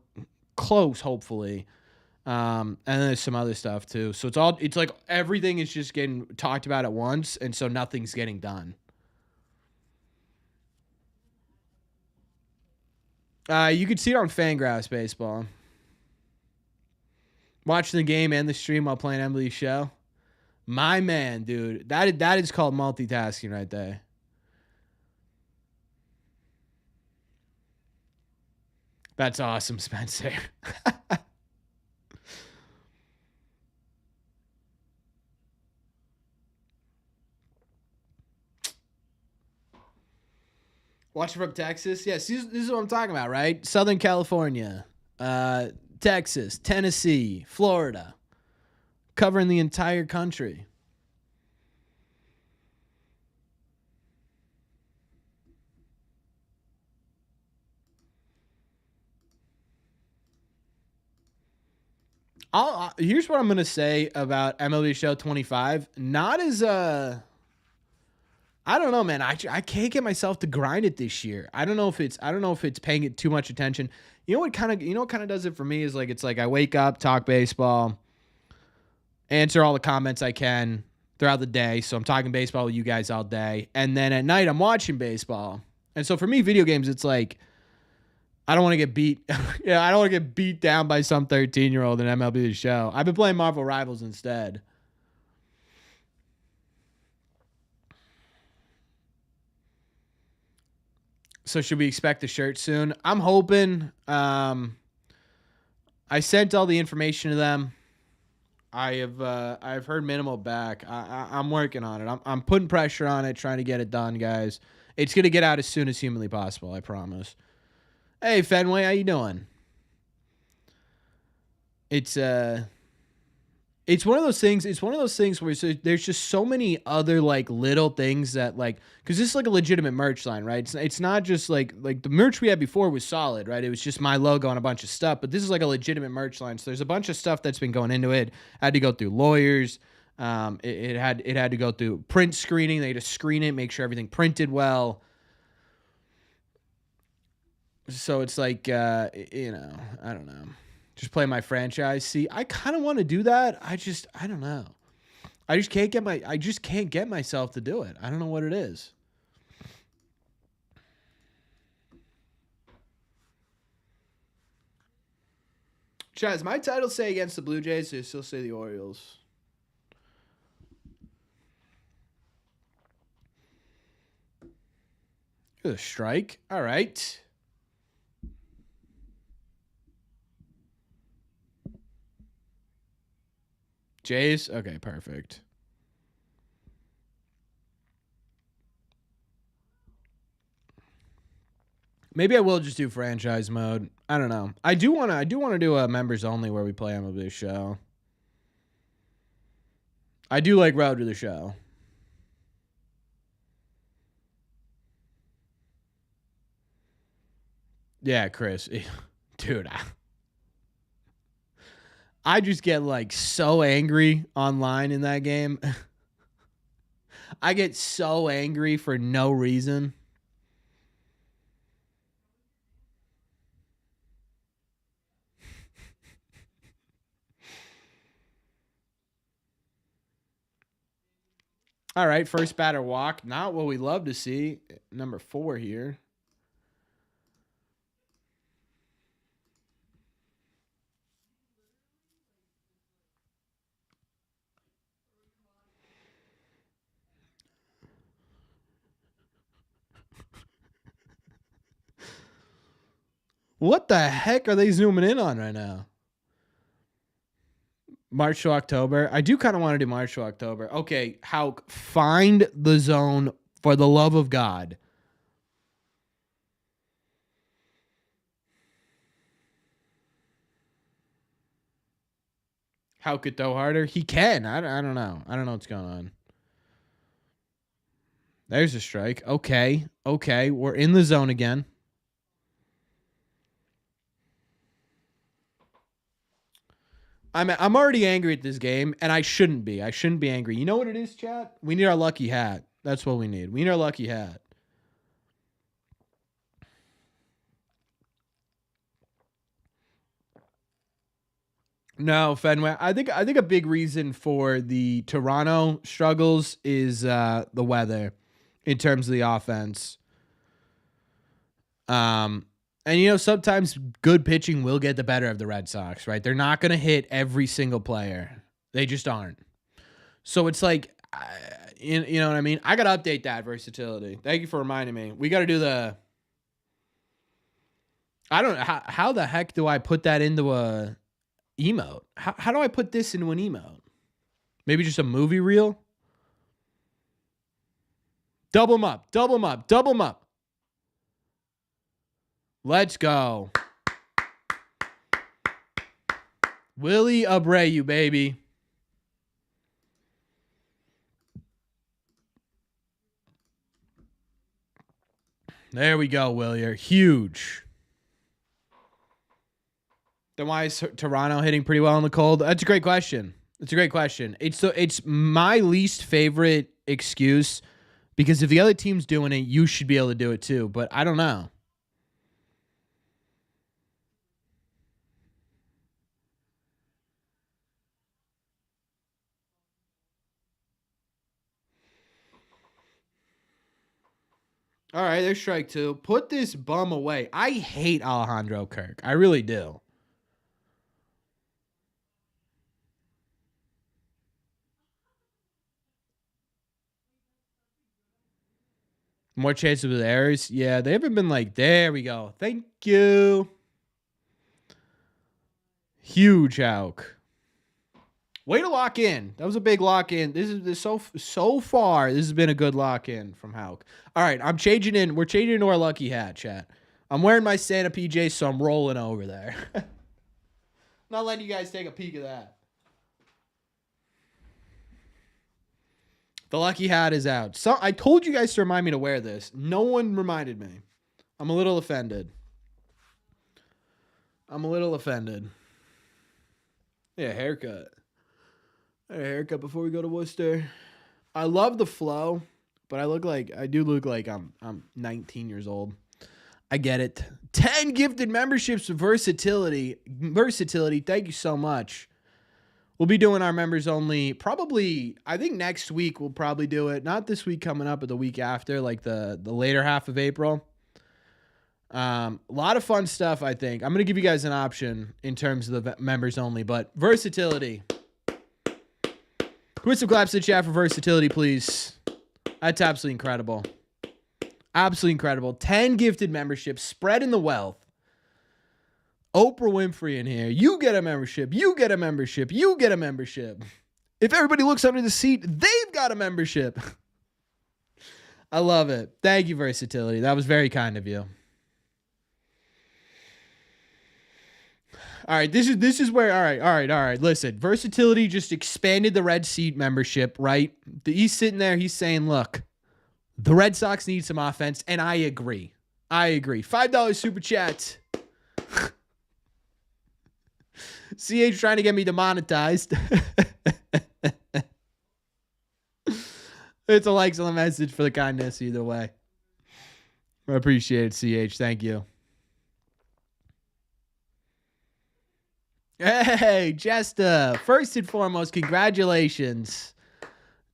close, hopefully. And then there's some other stuff too. So it's like everything is just getting talked about at once, and so nothing's getting done. You could see it on Fangraphs Baseball. Watching the game and the stream while playing Emily's show. My man, dude. That is called multitasking right there. That's awesome, Spencer. Watching from Texas. Yes, this is what I'm talking about, right? Southern California, Texas, Tennessee, Florida. Covering the entire country. Here's what I'm gonna say about MLB Show 25. Not as I don't know, man. I can't get myself to grind it this year. I don't know if it's paying it too much attention. You know what kind of does it for me is like it's like I wake up, talk baseball, answer all the comments I can throughout the day. So I'm talking baseball with you guys all day, and then at night I'm watching baseball. And so for me, video games, it's like I don't want to get beat. Yeah, I don't want to get beat down by some 13-year-old in MLB The Show. I've been playing Marvel Rivals instead. So should we expect the shirt soon? I'm hoping. I sent all the information to them. I've heard minimal back. I'm working on it. I'm putting pressure on it, trying to get it done, guys. It's gonna get out as soon as humanly possible. I promise. Hey Fenway, how you doing? It's it's one of those things. It's one of those things where there's just so many other like little things that like because this is like a legitimate merch line, right? It's not just like the merch we had before was solid, right? It was just my logo and a bunch of stuff, but this is like a legitimate merch line. So there's a bunch of stuff that's been going into it. I had to go through lawyers. It had to go through print screening. They had to screen it, make sure everything printed well. So it's like I don't know. Just play my franchise. See, I kind of want to do that. I don't know. I just can't get myself to do it. I don't know what it is. Chaz, my title say against the Blue Jays, they still say the Orioles. A strike. All right. Jays? Okay, perfect. Maybe I will just do franchise mode. I don't know. I do want to do a members only where we play MLB Show. I do like Road to the Show. Yeah, Chris. Dude, I just get like so angry online in that game. I get so angry for no reason. All right, first batter walk. Not what we love to see. Number 4 here. What the heck are they zooming in on right now? March to October. I do kind of want to do March to October. Okay, Hauk, find the zone for the love of God. Hauk could throw harder. He can. I don't know. I don't know what's going on. There's a strike. Okay. We're in the zone again. I'm already angry at this game, and I shouldn't be. I shouldn't be angry. You know what it is, chat? We need our lucky hat. That's what we need. We need our lucky hat. No, Fenway. I think a big reason for the Toronto struggles is the weather in terms of the offense. And you know, sometimes good pitching will get the better of the Red Sox, right? They're not going to hit every single player. They just aren't. So it's like, you know what I mean? I got to update that versatility. Thank you for reminding me. We got to do the, I don't know, how the heck do I put that into a emote? How do I put this into an emote? Maybe just a movie reel? Double them up. Double them up. Double them up. Let's go. Willie Abreu, baby. There we go, Willier. Huge. Then why is Toronto hitting pretty well in the cold? That's a great question. It's my least favorite excuse because if the other team's doing it, you should be able to do it too. But I don't know. All right, there's strike 2. Put this bum away. I hate Alejandro Kirk. I really do. More chances with errors. Yeah, they haven't been like, there we go. Thank you. Huge Hauk. Way to lock in. That was a big lock in. This is so far. This has been a good lock in from Hauk. All right, I'm changing in. We're changing into our lucky hat, chat. I'm wearing my Santa PJ, so I'm rolling over there. Not letting you guys take a peek of that. The lucky hat is out. So I told you guys to remind me to wear this. No one reminded me. I'm a little offended. Yeah, haircut. A haircut before we go to Worcester. I love the flow, but I do look like I'm 19 years old. I get it. 10 gifted memberships of versatility. Thank you so much. We'll be doing our members only probably, I think next week we'll probably do it. Not this week coming up, but the week after, like the later half of April. A lot of fun stuff, I think. I'm going to give you guys an option in terms of the members only, but versatility. Put some claps in the chat for versatility, please. That's absolutely incredible. 10 gifted memberships, spreading the wealth. Oprah Winfrey in here. You get a membership. If everybody looks under the seat, they've got a membership. I love it. Thank you, versatility. That was very kind of you. All right, this is where all right. Listen, versatility just expanded the Red Seat membership, right? He's sitting there, he's saying, look, the Red Sox need some offense, and I agree. $5 super chat. CH trying to get me demonetized. It's a likes on the message for the kindness either way. I appreciate it, CH. Thank you. Hey, Jesta. First and foremost, congratulations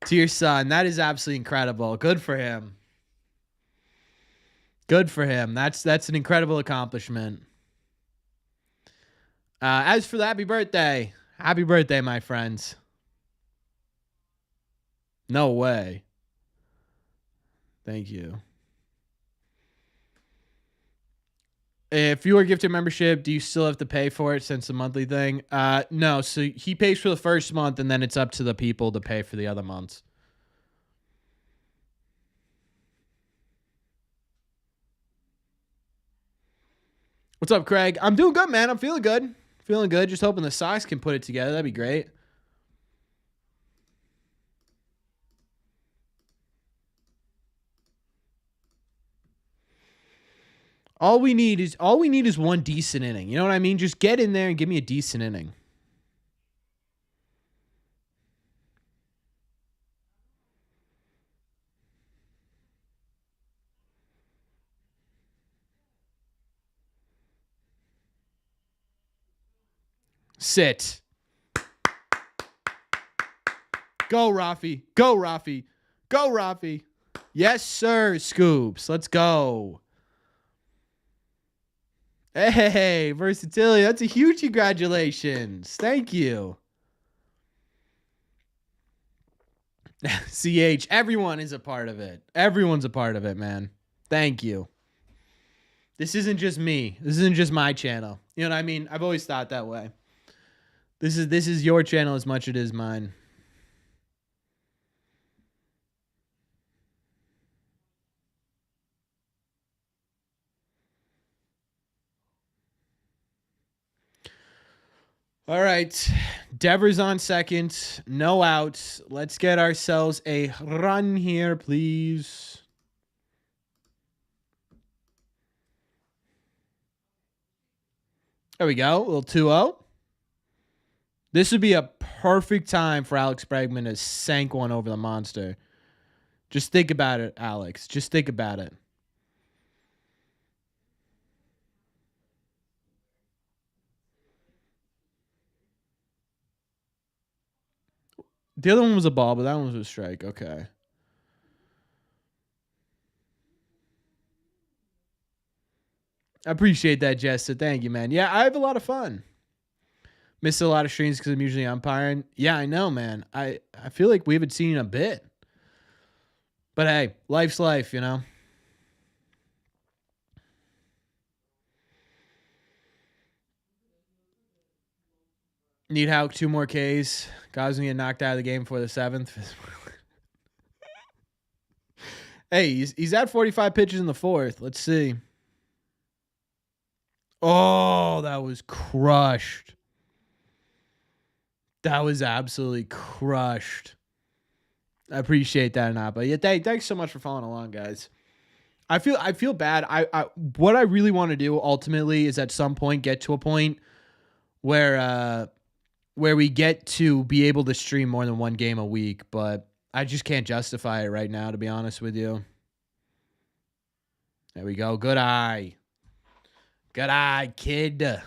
to your son. That is absolutely incredible. Good for him. Good for him. That's an incredible accomplishment. As for the happy birthday, my friends. No way. Thank you. If you were gifted membership, do you still have to pay for it since the monthly thing? No. So he pays for the first month, and then it's up to the people to pay for the other months. What's up, Craig? I'm doing good, man. I'm feeling good. Just hoping the Sox can put it together. That'd be great. All we need is one decent inning. You know what I mean? Just get in there and give me a decent inning. Sit. Go, Rafi. Go, Rafi. Go, Rafi. Yes, sir, Scoops. Let's go. Hey, versatility. That's a huge congratulations. Thank you. CH, everyone is a part of it. Everyone's a part of it, man. Thank you. This isn't just me. This isn't just my channel. You know what I mean? I've always thought that way. This is your channel as much as it is mine. All right. Devers on second. No outs. Let's get ourselves a run here, please. There we go. A little 2-0. This would be a perfect time for Alex Bregman to sank one over the monster. Just think about it, Alex. Just think about it. The other one was a ball, but that one was a strike. Okay. I appreciate that, Jessa. Thank you, man. Yeah, I have a lot of fun. Miss a lot of streams because I'm usually umpiring. Yeah, I know, man. I feel like we haven't seen a bit. But hey, life's life, you know? Need Houck 2 more Ks. Guys gonna get knocked out of the game before the 7th. Hey, he's at 45 pitches in the 4th. Let's see. Oh, that was crushed. That was absolutely crushed. I appreciate that, Napa. Yeah, thanks so much for following along, guys. I feel bad. What I really want to do ultimately is at some point get to a point where we get to be able to stream more than one game a week, but I just can't justify it right now, to be honest with you. There we go. Good eye. Good eye, kid.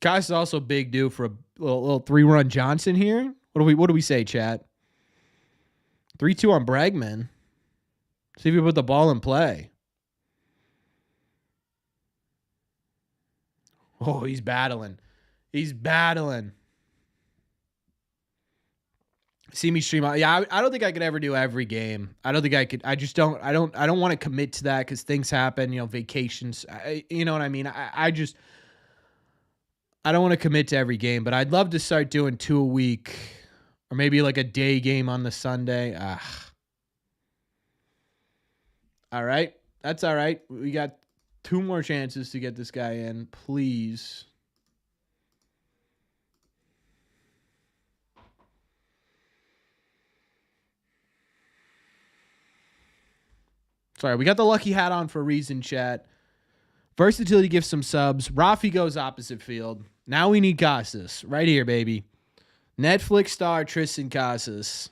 Kyle is also big due for a little 3-run Johnson here. What do we say, chat? 3-2 on Bregman. See if we put the ball in play. Oh, he's battling. He's battling. See me stream. Yeah, I don't think I could ever do every game. I don't think I could. I just don't. I don't want to commit to that because things happen. You know, vacations. You know what I mean. I don't want to commit to every game, but I'd love to start doing 2 a week, or maybe like a day game on the Sunday. All right, that's all right. We got 2 more chances to get this guy in, please. Sorry, we got the lucky hat on for a reason, chat. Versatility gives some subs. Rafi goes opposite field. Now we need Casas. Right here, baby. Netflix star Tristan Casas.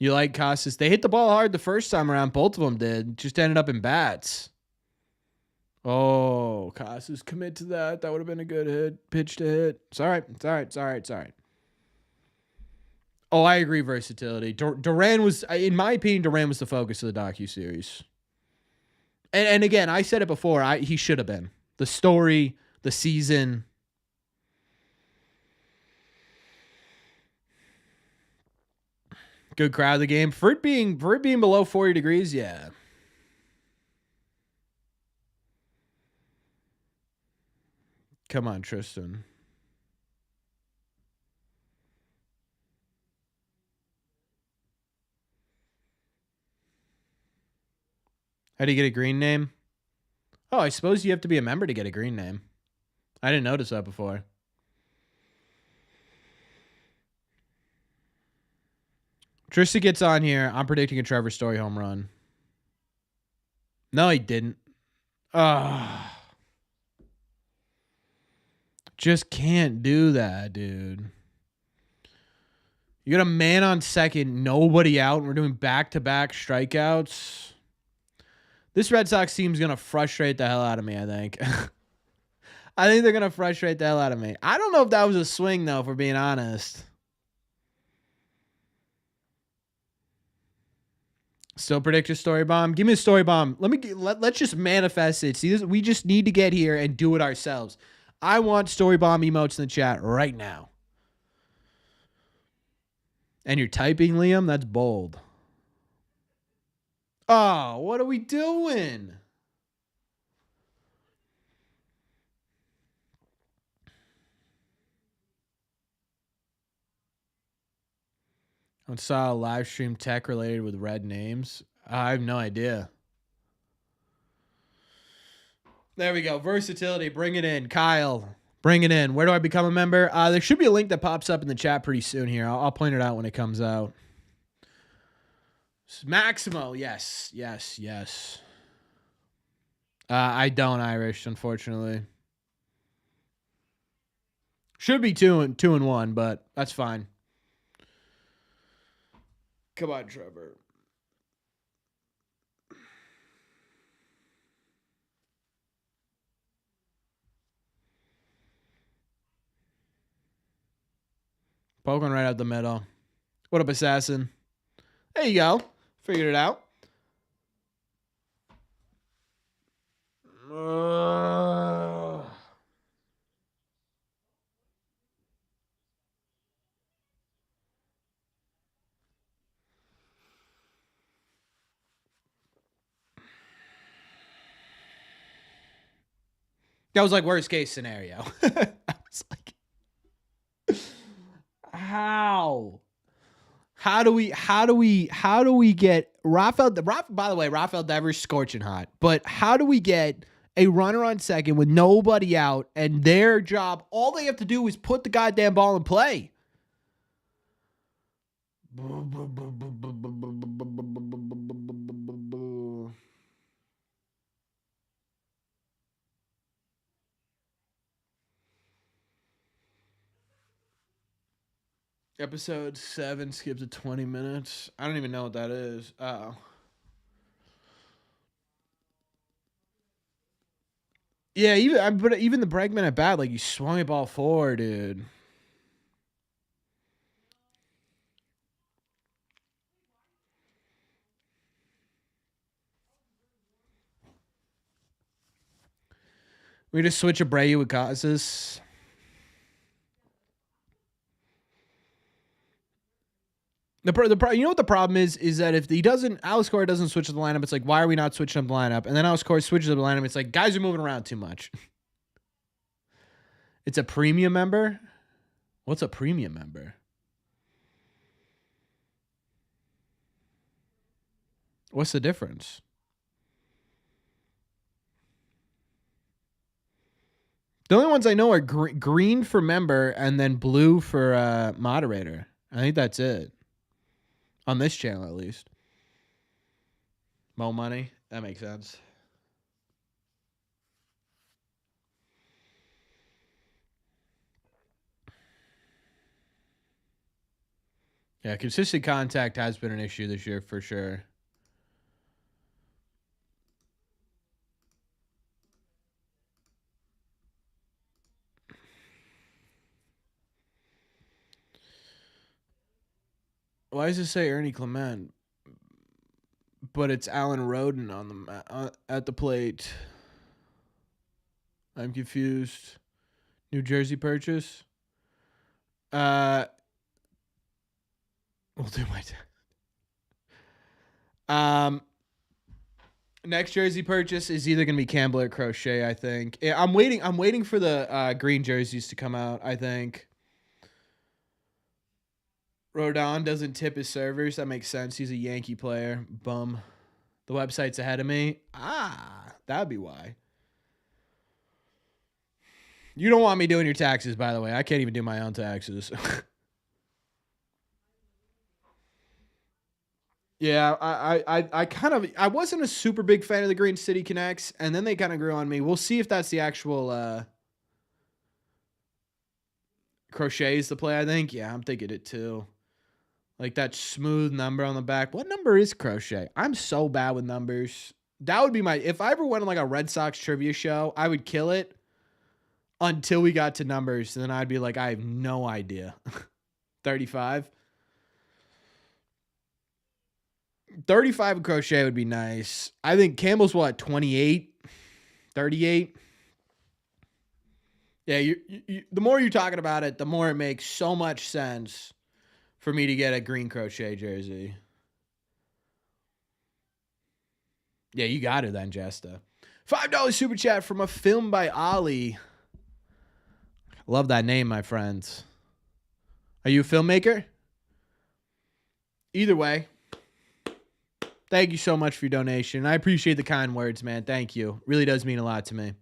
You like Casas? They hit the ball hard the first time around. Both of them did. Just ended up in bats. Oh, Casas, commit to that. That would have been a good hit. Pitch to hit. It's all right. It's all right. It's all right. It's all right. Oh, I agree. Versatility. Duran was, in my opinion, Duran was the focus of the docuseries. And again, I said it before. He should have been. The story, the season. Good crowd of the game. For it being below 40 degrees, yeah. Come on, Tristan. How do you get a green name? Oh, I suppose you have to be a member to get a green name. I didn't notice that before. Tristan gets on here. I'm predicting a Trevor Story home run. No, he didn't. Just can't do that, dude. You got a man on second, nobody out, and we're doing back-to-back strikeouts. This Red Sox team is going to frustrate the hell out of me, I think. I think they're going to frustrate the hell out of me. I don't know if that was a swing, though, if we're being honest. Still predict a story bomb? Give me a story bomb. Let's just manifest it. See, we just need to get here and do it ourselves. I want story bomb emotes in the chat right now. And you're typing, Liam? That's bold. Oh, what are we doing? I saw a live stream tech related with red names. I have no idea. There we go. Versatility. Bring it in. Kyle. Bring it in. Where do I become a member? There should be a link that pops up in the chat pretty soon here. I'll point it out when it comes out. Maximo. Yes. Yes. Yes. I don't Irish, unfortunately. Should be 2-1, but that's fine. Come on, Trevor. Poking right out the middle. What up, Assassin? There you go. Figured it out. That was like worst case scenario. I was like, how? How do we get Rafael? By the way, Rafael Devers scorching hot. But how do we get a runner on second with nobody out and their job? All they have to do is put the goddamn ball in play. Episode 7 skips to 20 minutes. I don't even know what that is. Oh. Yeah, even the Bregman at bat, like he swung a ball forward, dude. We just switch Abreu with Casas. You know what the problem is that if he doesn't, Alex Cora doesn't switch to the lineup, it's like, why are we not switching up the lineup? And then Alex Cora switches to the lineup, it's like, guys are moving around too much. It's a premium member? What's a premium member? What's the difference? The only ones I know are green for member and then blue for moderator. I think that's it. On this channel, at least. Mo money. That makes sense. Yeah, consistent contact has been an issue this year for sure. Why does it say Ernie Clement? But it's Alan Roden on the at the plate. I'm confused. New Jersey purchase. We'll do my next jersey purchase is either gonna be Campbell or Crochet. I think. I'm waiting for the green jerseys to come out. I think. Rodon doesn't tip his servers. That makes sense. He's a Yankee player. Bum. The website's ahead of me. That'd be why. You don't want me doing your taxes, by the way. I can't even do my own taxes. Yeah, I wasn't a super big fan of the Green City Connects, and then they kind of grew on me. We'll see if that's the actual Crochet is the play, I think. Yeah, I'm thinking it too. Like that smooth number on the back. What number is Crochet? I'm so bad with numbers. That would be if I ever went on like a Red Sox trivia show, I would kill it until we got to numbers. And then I'd be like, I have no idea. 35. 35 Crochet would be nice. I think Campbell's what, 28? 38? Yeah, the more you're talking about it, the more it makes so much sense for me to get a green Crochet jersey. Yeah, you got it then, Jesta. $5 super chat from a film by Ollie. Love that name, my friends. Are you a filmmaker? Either way, thank you so much for your donation. I appreciate the kind words, man. Thank you. Really does mean a lot to me.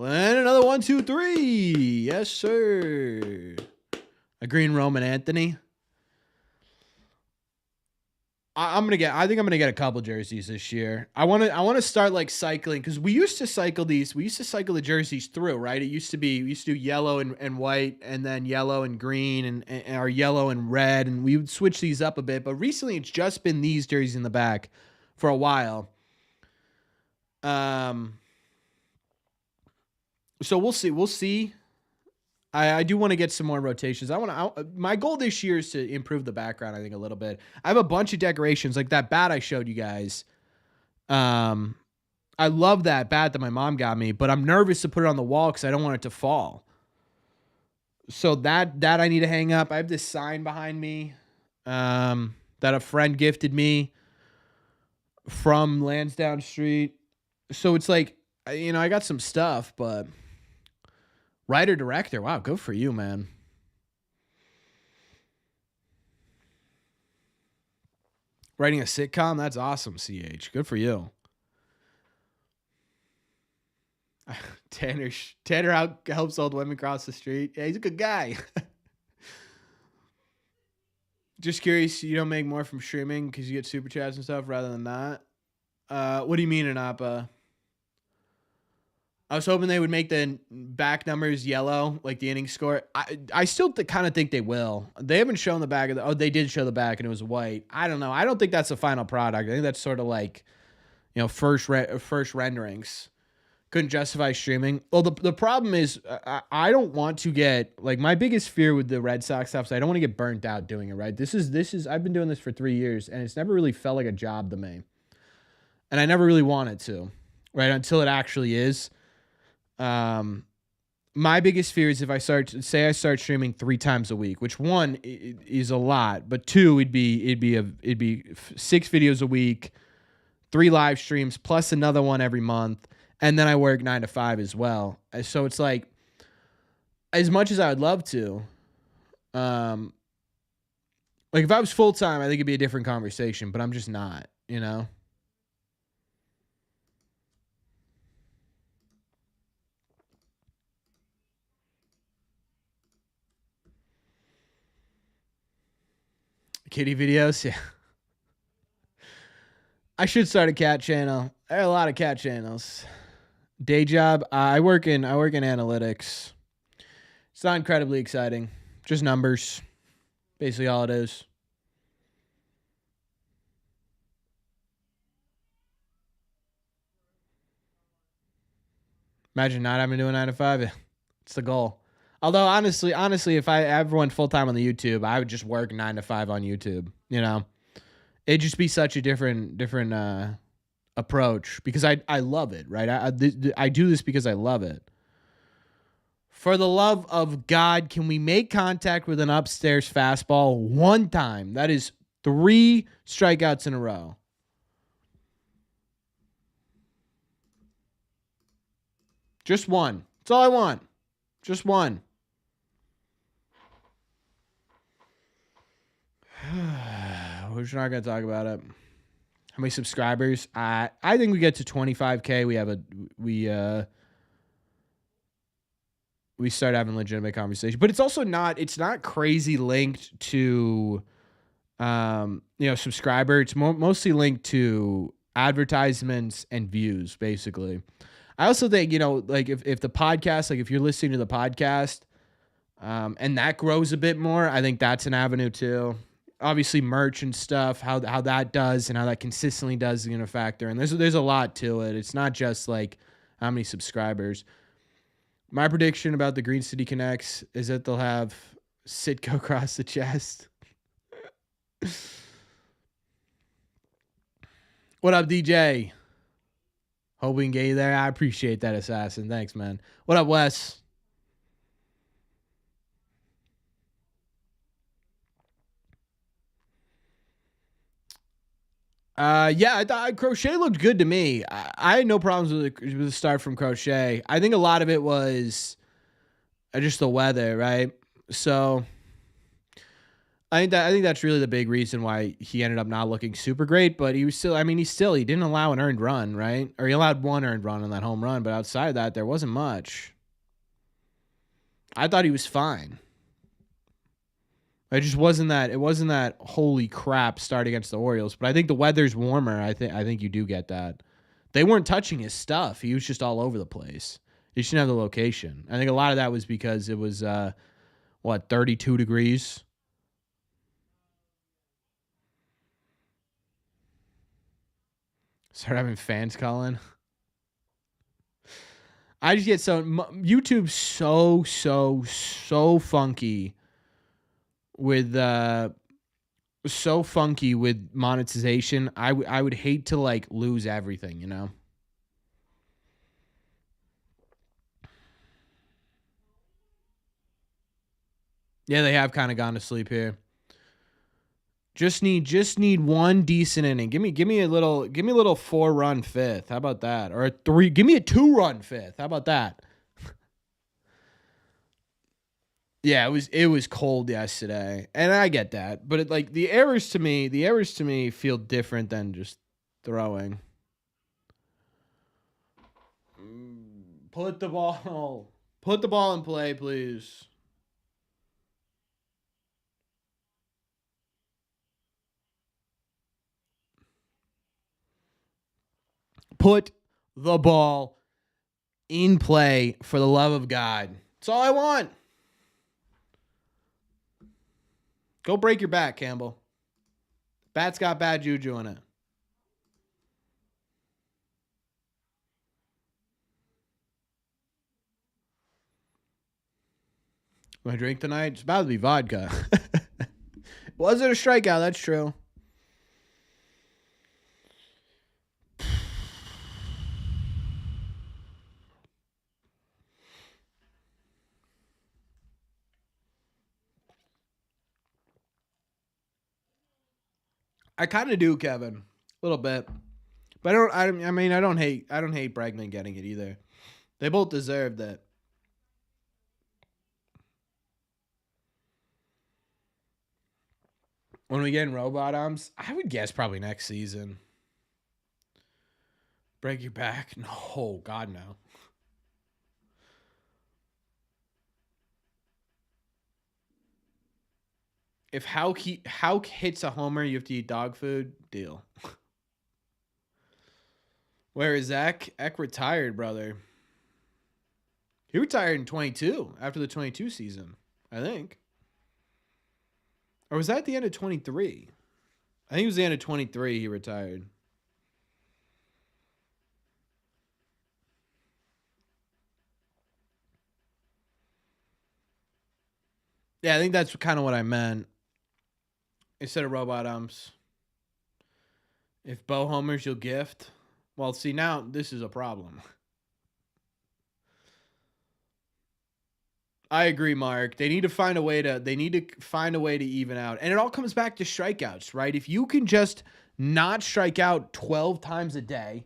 And another 1, 2, 3. Yes, sir. A green Roman Anthony. I think I'm gonna get a couple jerseys this year. I want to start like cycling because we used to cycle these. We used to cycle the jerseys through, right? We used to do yellow and white, and then yellow and green, and or yellow and red, and we would switch these up a bit. But recently, it's just been these jerseys in the back for a while. So we'll see. We'll see. I do want to get some more rotations. My goal this year is to improve the background, I think, a little bit. I have a bunch of decorations, like that bat I showed you guys. I love that bat that my mom got me, but I'm nervous to put it on the wall because I don't want it to fall. So that I need to hang up. I have this sign behind me that a friend gifted me from Lansdowne Street. So it's like, I got some stuff, but writer director, wow, good for you, man. Writing a sitcom, that's awesome, CH. Good for you. Tanner helps old women cross the street. Yeah, he's a good guy. Just curious, you don't make more from streaming because you get super chats and stuff rather than that? What do you mean, Anapa? I was hoping they would make the back numbers yellow, like the inning score. I still kind of think they will. They haven't shown the back of they did show the back and it was white. I don't know. I don't think that's the final product. I think that's sort of like, first renderings. Couldn't justify streaming. Well, the problem is I don't want to get, like, my biggest fear with the Red Sox stuff is I don't want to get burnt out doing it, right? This is I've been doing this for 3 years and it's never really felt like a job to me. And I never really wanted to, right? Until it actually is. My biggest fear is if I start streaming 3 times a week, which one is a lot, but 2 it'd be 6 videos a week, 3 live streams plus another one every month. And then I work 9 to 5 as well. So it's like, as much as I would love to, like if I was full time, I think it'd be a different conversation, but I'm just not, you know? Kitty videos, yeah. I should start a cat channel. There are a lot of cat channels. Day job, I work in analytics. It's not incredibly exciting. Just numbers. Basically all it is. Imagine not having to do a 9 to 5. It's the goal. Although honestly, if I ever went full time on the YouTube, I would just work 9 to 5 on YouTube. You know, it'd just be such a different approach because I love it. Right, I do this because I love it. For the love of God, can we make contact with an upstairs fastball one time? That is 3 strikeouts in a row. Just one. That's all I want. Just one. We're just not going to talk about it. How many subscribers? I think we get to 25K. We start having legitimate conversation. But it's also not crazy linked to subscriber. It's mostly linked to advertisements and views, basically. I also think, like if the podcast, like if you're listening to the podcast, and that grows a bit more, I think that's an avenue too. Obviously merch and stuff, how that does and how that consistently does is going to factor. And there's a lot to it. It's not just like how many subscribers. My prediction about the Green City Connects is that they'll have Sitco across the chest. What up, DJ? Hope we can get you there. I appreciate that, Assassin. Thanks, man. What up, Wes? Yeah, I thought Crochet looked good to me. I had no problems with the start from Crochet. I think a lot of it was just the weather, right? So I think that's really the big reason why he ended up not looking super great. But he was still, he didn't allow an earned run, right? Or he allowed 1 earned run on that home run, but outside of that, there wasn't much. I thought he was fine. It just wasn't that. It wasn't that holy crap start against the Orioles. But I think the weather's warmer. I think you do get that. They weren't touching his stuff. He was just all over the place. He shouldn't have the location. I think a lot of that was because it was 32 degrees. Start having fans calling. I just get YouTube's so funky with monetization. I would hate to like lose everything, you know. Yeah, they have kind of gone to sleep here. Just need one decent inning. Give me a little 4-run fifth. How about that? Or a 3. Give me a 2-run fifth. How about that? Yeah, it was cold yesterday, and I get that, but the errors to me feel different than just throwing. Put the ball in play, please. Put the ball in play for the love of God. That's all I want. Go break your back, Campbell. Bat's got bad juju in it. Want to drink tonight? It's about to be vodka. Was it a strikeout? That's true. I kind of do, Kevin. A little bit. But I don't hate Bregman getting it either. They both deserve that. When we get in robot arms, I would guess probably next season. Break your back? No, God no. If Hauk hits a homer, you have to eat dog food. Deal. Where is Eck? Eck retired, brother. He retired in 22 after the 22 season, I think. Or was that the end of 23? I think it was the end of 23 he retired. Yeah, I think that's kind of what I meant. Instead of robot umps. If Bo homers, you'll gift. Well, see, now this is a problem. I agree, Mark. They need to find a way to even out. And it all comes back to strikeouts, right? If you can just not strike out 12 times a day,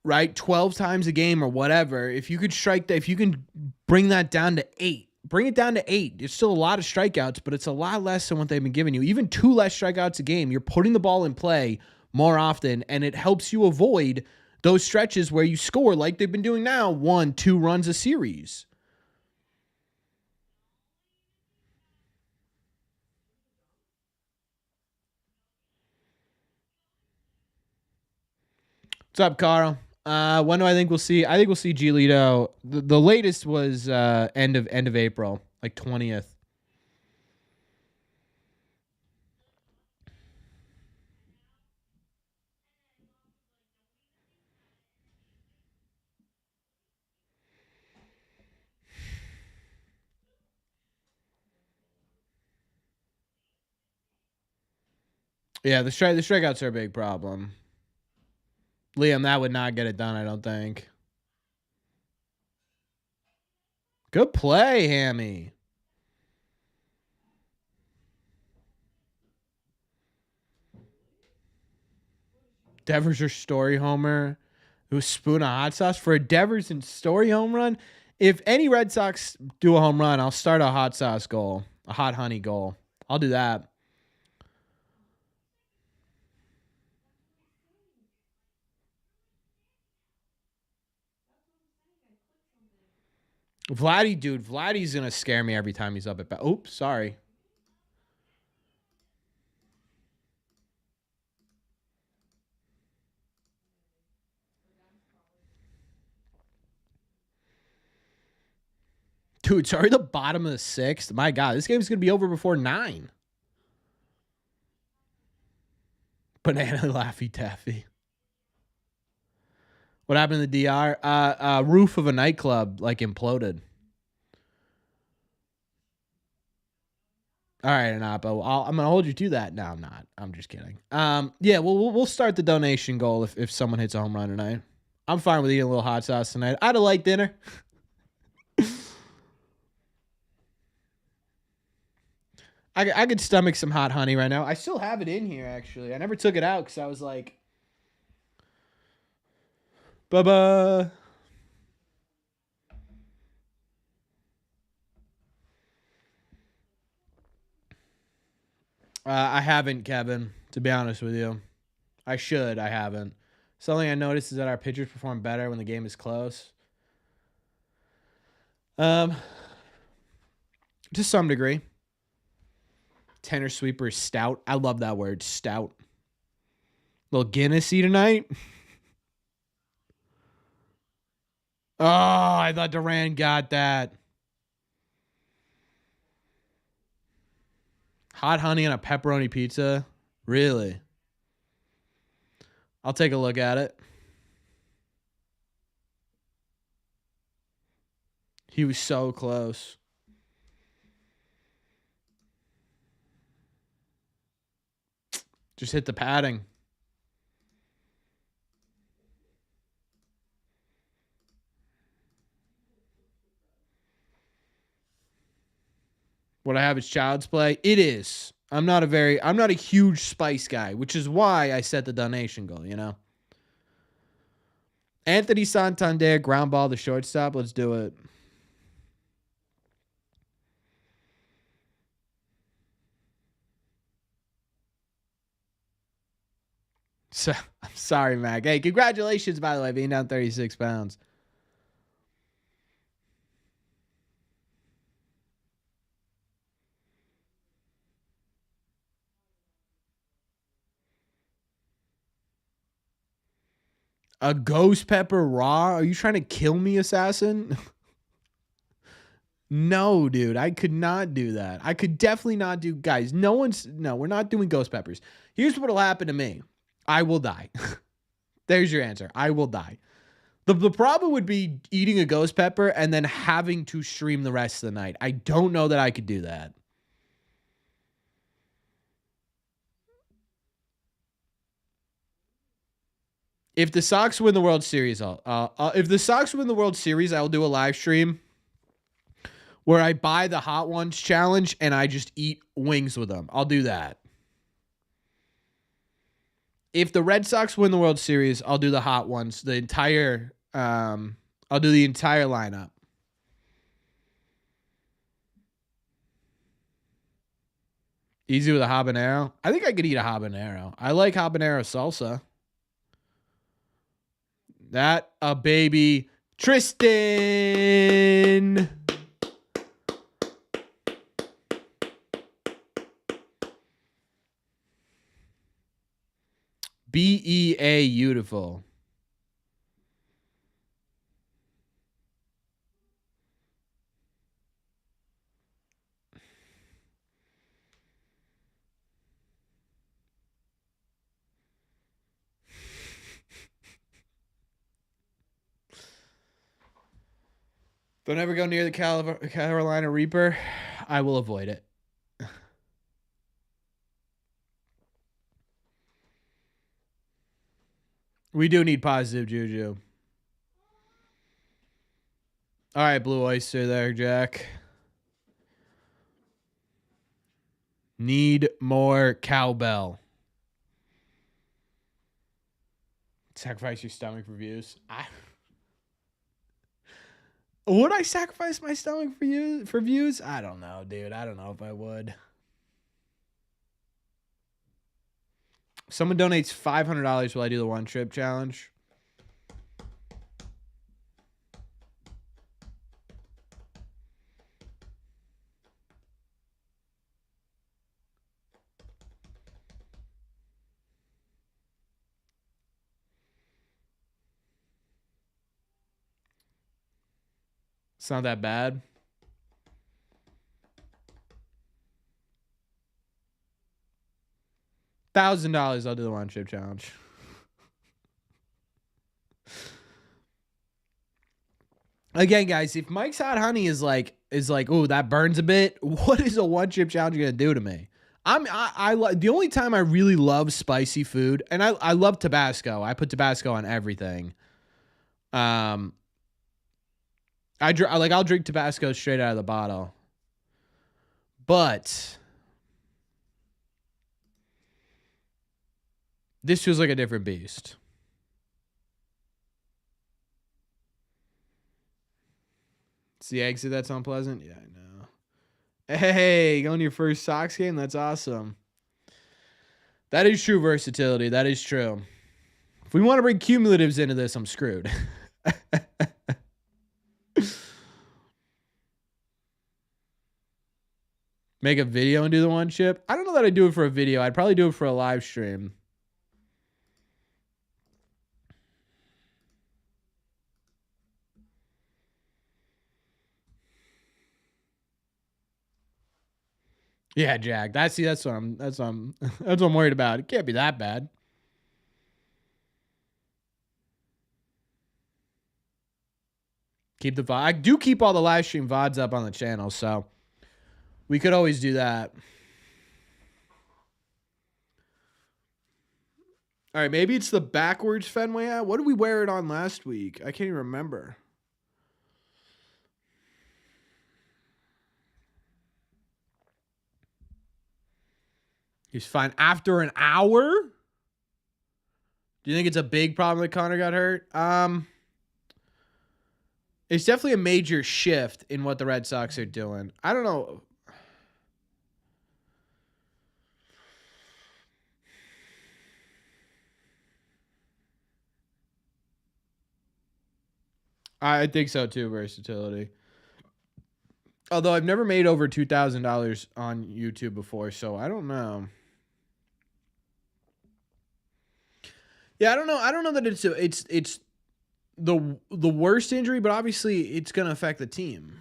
right? 12 times a game or whatever, if you can bring that down to 8. Bring it down to 8. It's still a lot of strikeouts, but it's a lot less than what they've been giving you. Even 2 less strikeouts a game, you're putting the ball in play more often, and it helps you avoid those stretches where you score like they've been doing now, 1-2 runs a series. What's up, Carl? When do I think we'll see? I think we'll see Giolito. The latest was end of April, like 20th. Yeah, the strikeouts are a big problem. Liam, that would not get it done, I don't think. Good play, Hammy. Devers or Story homer. It was spoon of hot sauce for a Devers and Story home run. If any Red Sox do a home run, I'll start a hot sauce goal, a hot honey goal. I'll do that. Vladdy's gonna scare me every time he's up at bat. Oops, sorry. Dude, sorry, the bottom of the 6th. My God, this game's gonna be over before 9. Banana Laffy Taffy. What happened to the DR? Roof of a nightclub like imploded. All right, Anapo. I'm gonna hold you to that. No, I'm not. I'm just kidding. Yeah, we'll start the donation goal if someone hits a home run tonight. I'm fine with eating a little hot sauce tonight. I had a light dinner. I could stomach some hot honey right now. I still have it in here, actually. I never took it out because I was like, Bubba. I haven't, Kevin, to be honest with you. I should. I haven't. Something I noticed is that our pitchers perform better when the game is close. To some degree. Tenor sweeper is stout. I love that word, stout. Little Guinnessy tonight. Oh, I thought Duran got that. Hot honey on a pepperoni pizza? Really? I'll take a look at it. He was so close. Just hit the padding. What I have is child's play. It is. I'm not a huge spice guy, which is why I set the donation goal, you know? Anthony Santander, ground ball to shortstop. Let's do it. So, I'm sorry, Mac. Hey, congratulations, by the way, being down 36 pounds. A ghost pepper raw? Are you trying to kill me, assassin? No, dude, I could not do that. I could definitely not do, guys. No, we're not doing ghost peppers. Here's what'll happen to me. I will die. There's your answer. I will die. The problem would be eating a ghost pepper and then having to stream the rest of the night. I don't know that I could do that. If the Sox win the World Series, if the Sox win the World Series, I'll do a live stream where I buy the Hot Ones challenge and I just eat wings with them. I'll do that. If the Red Sox win the World Series, I'll do the Hot Ones, I'll do the entire lineup. Easy with a habanero. I think I could eat a habanero. I like habanero salsa. That a baby Tristan. BEA beautiful. Don't ever go near the Carolina Reaper. I will avoid it. We do need positive juju. All right, Blue Oyster there, Jack. Need more cowbell. Sacrifice your stomach for views. Would I sacrifice my stomach for views? I don't know, dude. I don't know if I would. If someone donates $500, will I do the one trip challenge? It's not that bad. $1,000, I'll do the one trip challenge. Again, guys, if Mike's Hot Honey is like, oh, that burns a bit, what is a one chip challenge gonna do to me? The only time I really love spicy food, and I love Tabasco. I put Tabasco on everything. I'll drink Tabasco straight out of the bottle. But this feels like a different beast. It's the exit that's unpleasant. Yeah, I know. Hey, going to your first Sox game? That's awesome. That is true versatility. That is true. If we want to bring cumulatives into this, I'm screwed. Make a video and do the one chip? I don't know that I'd do it for a video. I'd probably do it for a live stream. Yeah, Jack. That's what I'm worried about. It can't be that bad. Keep the VOD. I do keep all the live stream VODs up on the channel, so we could always do that. All right, maybe it's the backwards Fenway hat. What did we wear it on last week? I can't even remember. He's fine after an hour. Do you think it's a big problem that Connor got hurt? It's definitely a major shift in what the Red Sox are doing. I don't know. I think so too, versatility. Although I've never made over $2,000 on YouTube before, so I don't know. Yeah, I don't know. I don't know that it's the worst injury, but obviously it's going to affect the team.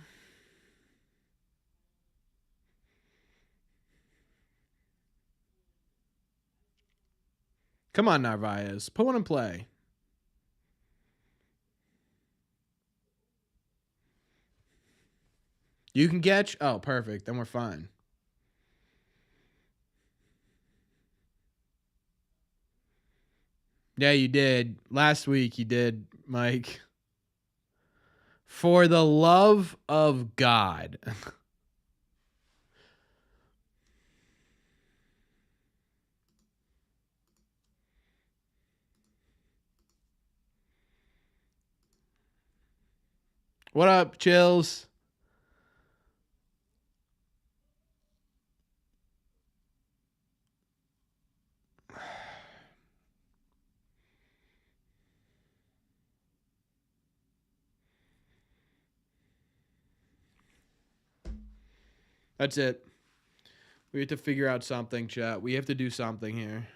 Come on, Narvaez. Put one in play. You can catch? Oh, perfect. Then we're fine. Yeah, you did. Last week you did, Mike. For the love of God. What up, Chills? That's it. We have to figure out something, chat. We have to do something here.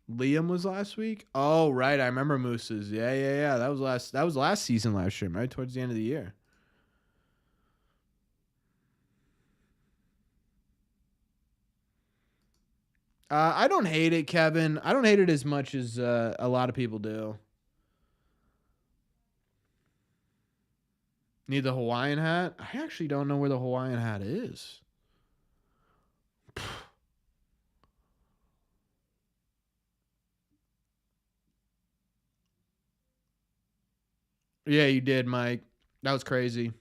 Liam was last week? Oh, right. I remember Moose's. Yeah. That was last season last year, right? Towards the end of the year. I don't hate it, Kevin. I don't hate it as much as a lot of people do. Need the Hawaiian hat? I actually don't know where the Hawaiian hat is. Yeah, you did, Mike. That was crazy.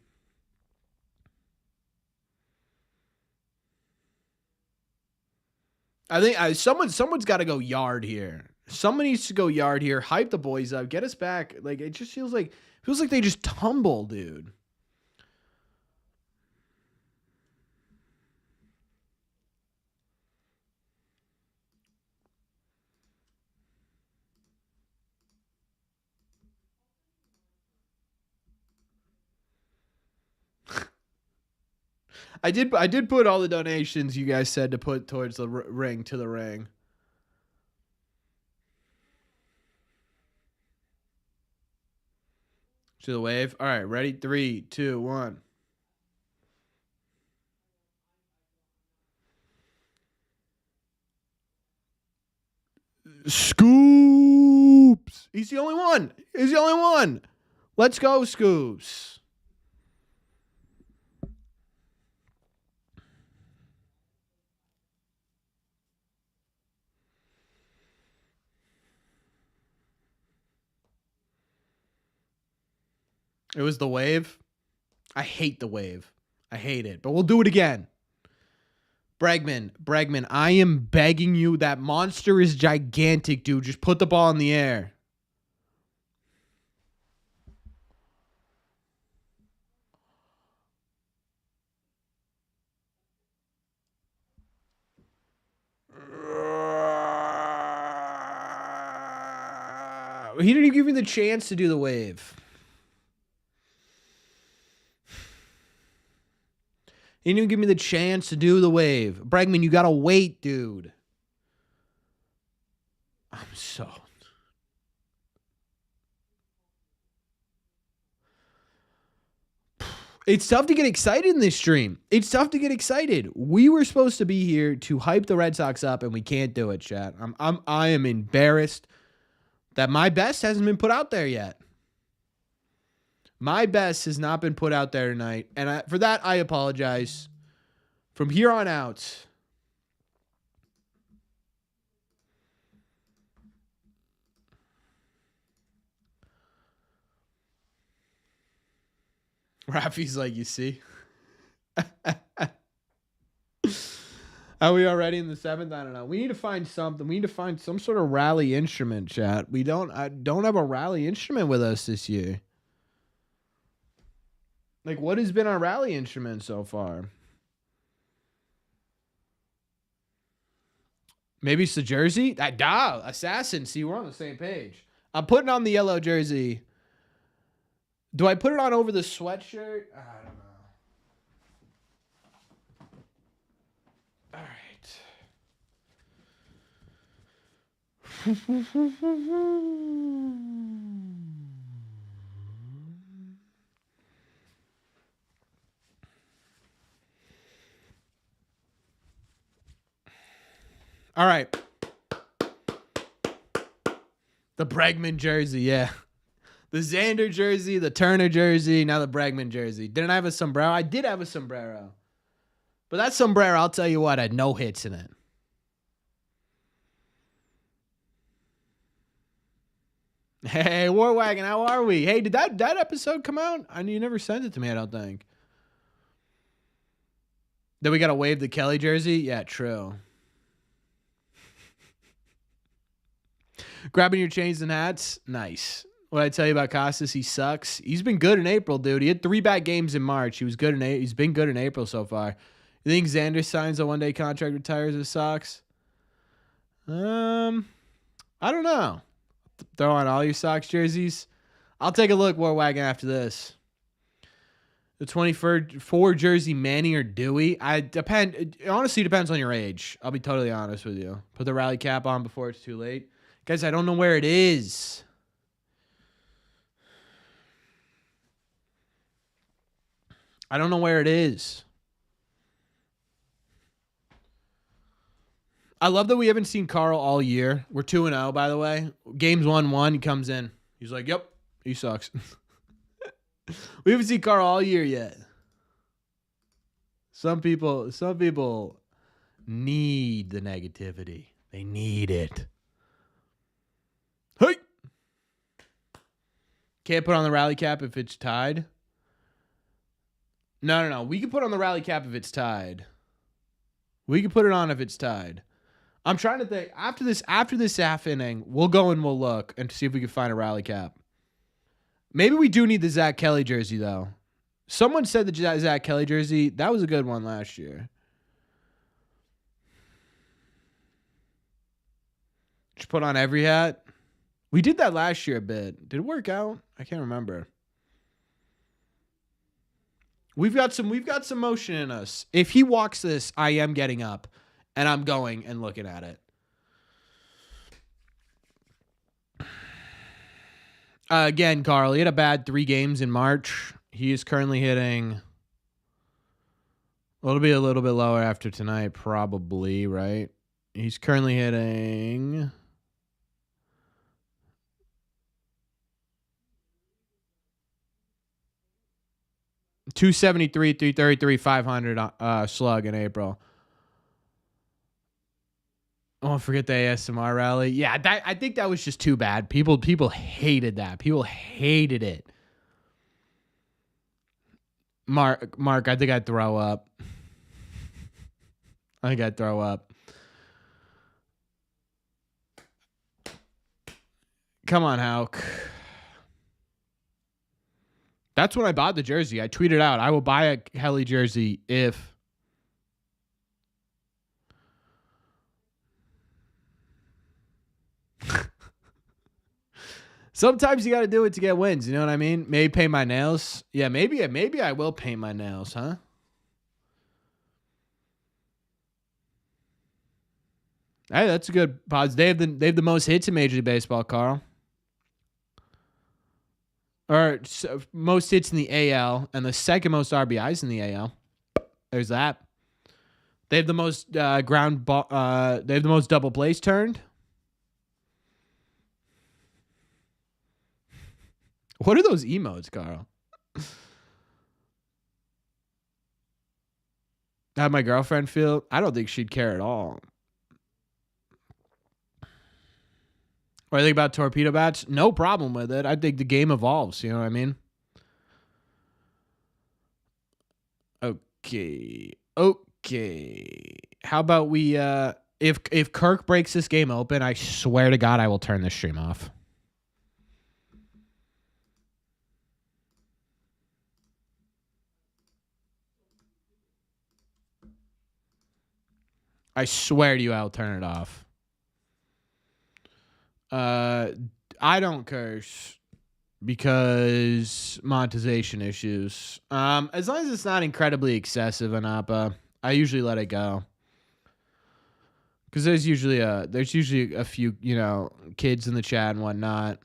I think someone's got to go yard here. Someone needs to go yard here. Hype the boys up. Get us back. Like it just feels like they just tumble, dude. I did put all the donations you guys said to put towards the ring to the ring. To the wave. All right, ready? 3, 2, 1. Scoops. He's the only one. Let's go, Scoops. It was the wave. I hate the wave. I hate it, but we'll do it again. Bregman, I am begging you. That monster is gigantic, dude. Just put the ball in the air. He didn't even give me the chance to do the wave. He didn't even give me the chance to do the wave. Bregman, you got to wait, dude. I'm so... It's tough to get excited in this stream. It's tough to get excited. We were supposed to be here to hype the Red Sox up, and we can't do it, chat. I am embarrassed that my best hasn't been put out there yet. My best has not been put out there tonight, and for that, I apologize. From here on out, Rafi's like, you see? Are we already in the 7th? I don't know. We need to find something. We need to find some sort of rally instrument, chat. I don't have a rally instrument with us this year. Like, what has been our rally instrument so far? Maybe it's the jersey? Assassin. See, we're on the same page. I'm putting on the yellow jersey. Do I put it on over the sweatshirt? I don't know. All right. All right. The Bregman jersey, yeah. The Xander jersey, the Turner jersey, now the Bregman jersey. Didn't I have a sombrero? I did have a sombrero. But that sombrero, I'll tell you what, had no hits in it. Hey, War Wagon, how are we? Hey, did that episode come out? You never sent it to me, I don't think. Then we got to wave the Kelly jersey? Yeah, true. Grabbing your chains and hats? Nice. What I tell you about Costas, he sucks. He's been good in April, dude. He had 3 bad games in March. He's been good in April so far. You think Xander signs a one-day contract, retires with Sox? I don't know. Throw on all your Sox jerseys. I'll take a look, War Wagon, after this. The 24 jersey, Manny or Dewey. It honestly depends on your age. I'll be totally honest with you. Put the rally cap on before it's too late. Guys, I don't know where it is. I don't know where it is. I love that we haven't seen Carl all year. We're 2-0, by the way. Game's 1-1. He comes in. He's like, yep, he sucks. We haven't seen Carl all year yet. Some people need the negativity. They need it. Hey! Can't put on the rally cap if it's tied. No. We can put on the rally cap if it's tied. We can put it on if it's tied. I'm trying to think. After this half inning, we'll go and we'll look and see if we can find a rally cap. Maybe we do need the Zach Kelly jersey, though. Someone said the Zach Kelly jersey, that was a good one last year. Just put on every hat. We did that last year a bit. Did it work out? I can't remember. We've got some motion in us. If he walks this, I am getting up and I'm going and looking at it. Again, Carl, he had a bad 3 games in March. He is currently hitting. Well, it'll be a little bit lower after tonight, probably, right? He's currently hitting. .273, .333, .500 slug in April. Oh, forget the ASMR rally. Yeah, I think that was just too bad. People hated that. People hated it. Mark, I think I'd throw up. Come on, Houck. That's when I bought the jersey. I tweeted out, I will buy a Kelly jersey if. Sometimes you got to do it to get wins. You know what I mean? Maybe paint my nails. Yeah, maybe I will paint my nails, huh? Hey, that's a good pause. They have the most hits in Major League Baseball, Carl. Or most hits in the AL and the second most RBIs in the AL. There's that. They have the most they have the most double plays turned. What are those emotes, Carl? How'd my girlfriend feel? I don't think she'd care at all. What do you think about torpedo bats? No problem with it. I think the game evolves. You know what I mean? Okay. How about we if Kirk breaks this game open, I swear to God I will turn this stream off. I swear to you I'll turn it off. I don't curse because monetization issues. As long as it's not incredibly excessive, Anapa, I usually let it go. Because there's usually a few, kids in the chat and whatnot.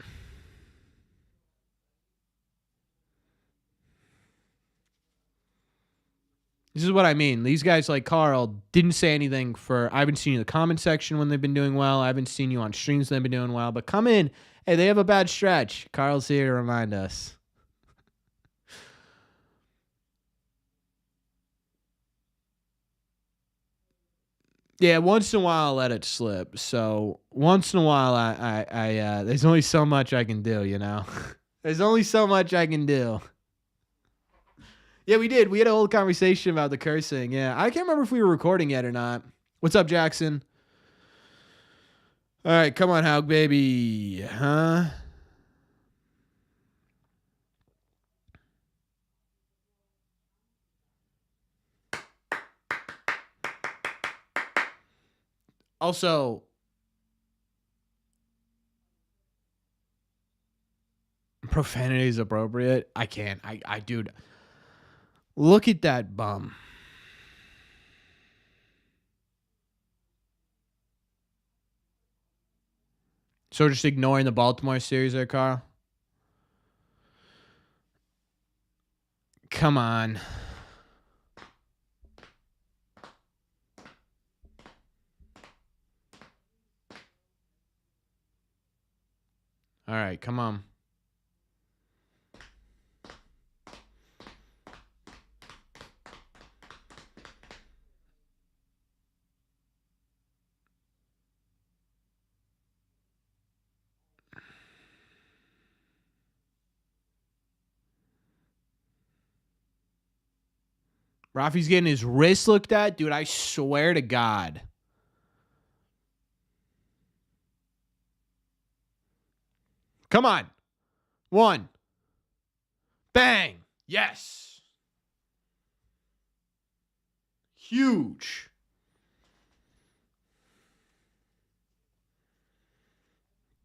This is what I mean. These guys like Carl didn't say anything I haven't seen you in the comment section when they've been doing well. I haven't seen you on streams when they've been doing well. But come in. Hey, they have a bad stretch. Carl's here to remind us. Yeah, once in a while I'll let it slip. So once in a while I there's only so much I can do, There's only so much I can do. Yeah, we did. We had a whole conversation about the cursing. Yeah, I can't remember if we were recording yet or not. What's up, Jackson? All right, come on, Haug, baby. Huh? Also, profanity is appropriate. I can't. Dude, look at that bum. So just ignoring the Baltimore series there, Carl? Come on. All right, come on. Rafi's getting his wrist looked at. Dude, I swear to God. Come on. 1. Bang. Yes. Huge.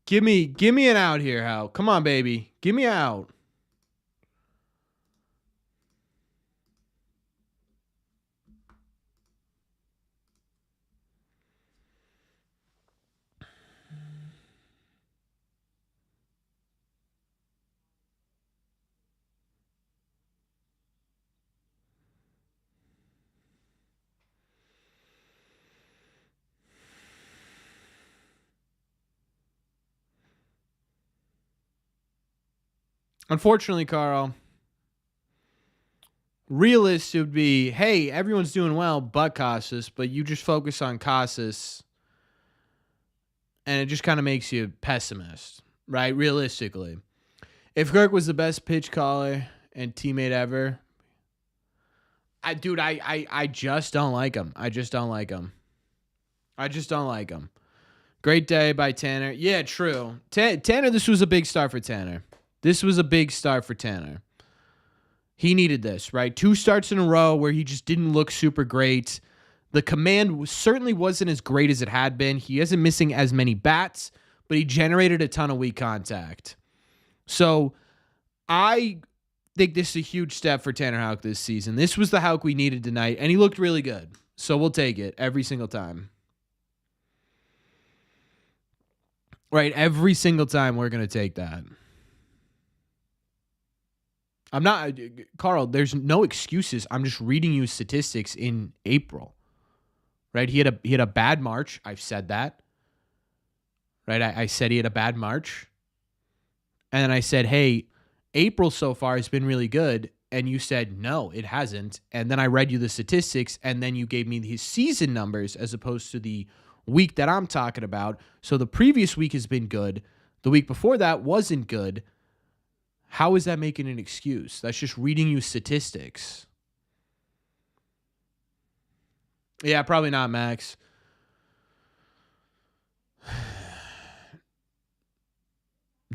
Give me an out here, Hal. Come on, baby. Give me out. Unfortunately, Carl, realist would be, hey, everyone's doing well but Casas, but you just focus on Casas, and it just kind of makes you pessimist, right? Realistically. If Kirk was the best pitch caller and teammate ever, I just don't like him. I just don't like him. Great day by Tanner. Yeah, true. Tanner, this was a big start for Tanner. He needed this, right? 2 starts in a row where he just didn't look super great. The command certainly wasn't as great as it had been. He isn't missing as many bats, but he generated a ton of weak contact. So I think this is a huge step for Tanner Houck this season. This was the Houck we needed tonight, and he looked really good. So we'll take it every single time. Right, every single time we're going to take that. I'm not, Carl, there's no excuses. I'm just reading you statistics in April. Right? He had a bad March. I've said that. Right? I said he had a bad March. And then I said, hey, April so far has been really good. And you said, no, it hasn't. And then I read you the statistics, and then you gave me his season numbers as opposed to the week that I'm talking about. So the previous week has been good. The week before that wasn't good. How is that making an excuse? That's just reading you statistics. Yeah, probably not Max.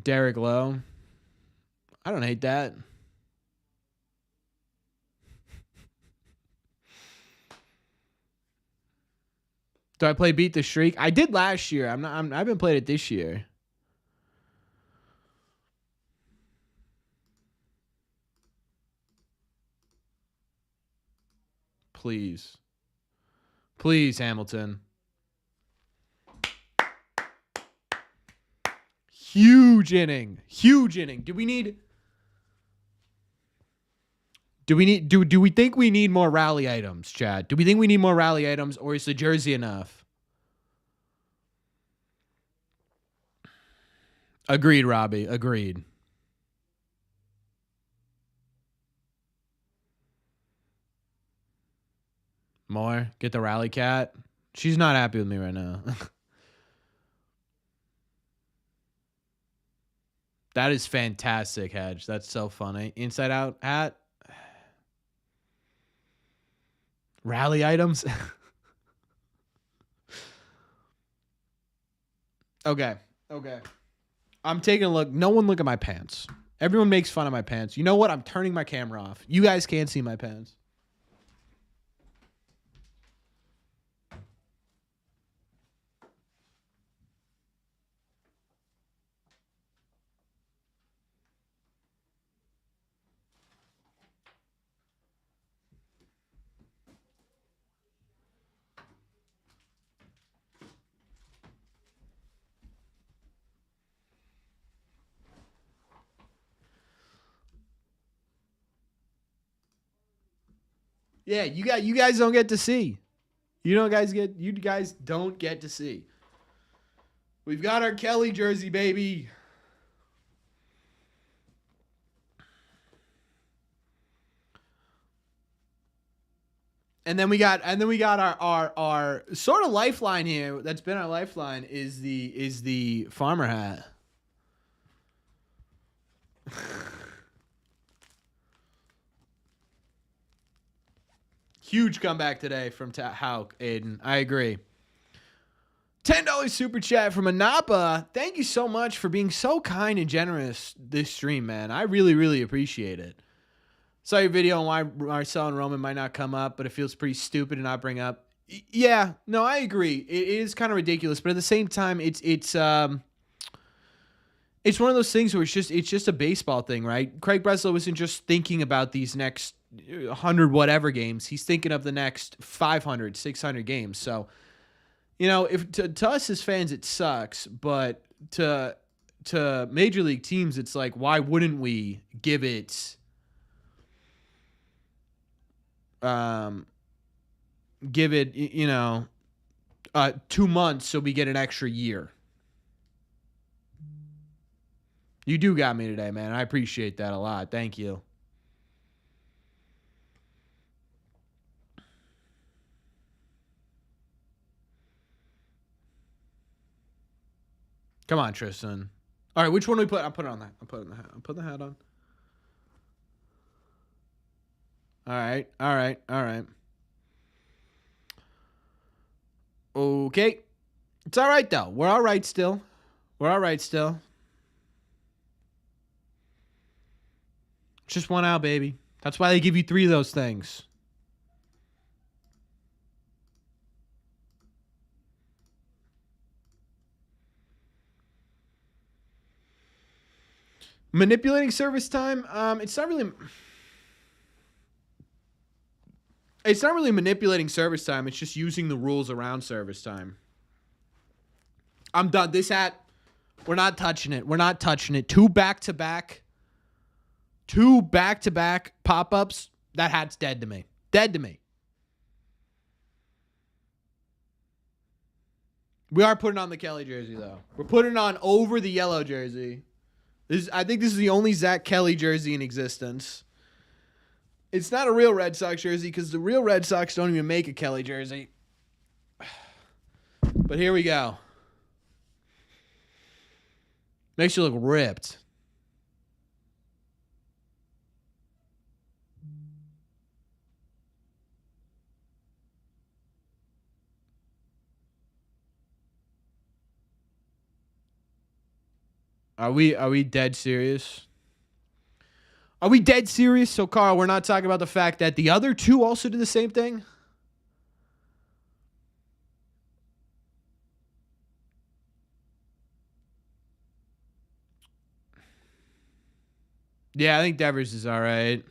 Derek Lowe. I don't hate that. Do I play Beat the Streak? I did last year. I haven't played it this year. Please. Please, Hamilton. Huge inning. Huge inning. Do we think we need more rally items, Chad? Do we think we need more rally items, or is the jersey enough? Agreed, Robbie. Agreed. More. Get the rally cat. She's not happy with me right now. That is fantastic, Hedge. That's so funny. Inside out hat. Rally items. Okay. I'm taking a look. No one look at my pants. Everyone makes fun of my pants. You know what? I'm turning my camera off. You guys can't see my pants. Yeah, you guys don't get to see. You guys don't get to see. We've got our Kelly jersey, baby. And then we got our sort of lifeline here. That's been our lifeline is the farmer hat. Huge comeback today from Hauk, Aiden. I agree. $10 super chat from Anapa. Thank you so much for being so kind and generous this stream, man. I really, really appreciate it. Saw your video on why Marcel and Roman might not come up, but it feels pretty stupid to not bring up. Yeah, no, I agree. It is kind of ridiculous, but at the same time, it's one of those things where it's just a baseball thing, right? Craig Breslow isn't just thinking about these next 100 whatever games. He's thinking of the next 500, 600 games. So, you know, if to us as fans it sucks, but to major league teams it's like, why wouldn't we give it 2 months so we get an extra year? You do got me today, man. I appreciate that a lot. Thank you. Come on, Tristan. All right, which one do we put? I'll put it on that. I'll put the hat on. All right. Okay. It's all right, though. We're all right still. Just one out, baby. That's why they give you 3 of those things. Manipulating service time. It's not really manipulating service time. It's just using the rules around service time. I'm done. This hat, we're not touching it. 2 back-to-back pop-ups. That hat's dead to me. We are putting on the Kelly jersey, though. We're putting it on over the yellow jersey. I think this is the only Zach Kelly jersey in existence. It's not a real Red Sox jersey because the real Red Sox don't even make a Kelly jersey. But here we go. Makes you look ripped. Are we dead serious? Are we dead serious? So, Carl, we're not talking about the fact that the other two also did the same thing? Yeah, I think Devers is all right.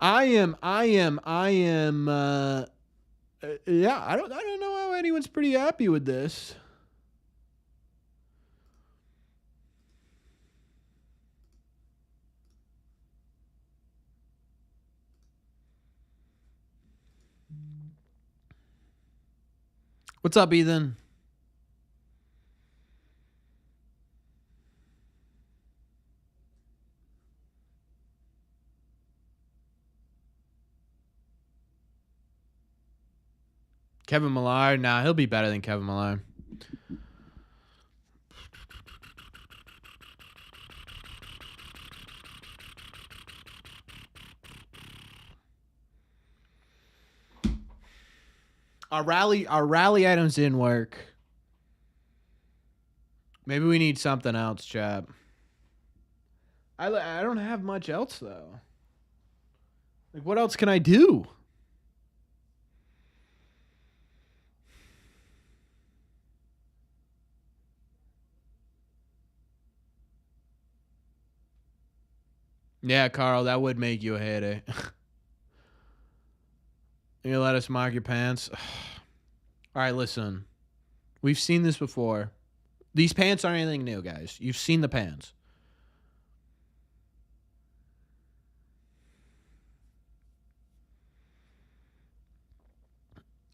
I am. Yeah, I don't know how anyone's pretty happy with this. What's up, Ethan? Kevin Millar? Nah, he'll be better than Kevin Millar. Our rally items didn't work. Maybe we need something else, chap. I don't have much else though. Like, what else can I do? Yeah, Carl, that would make you a headache. You let us mark your pants. All right, listen. We've seen this before. These pants aren't anything new, guys. You've seen the pants.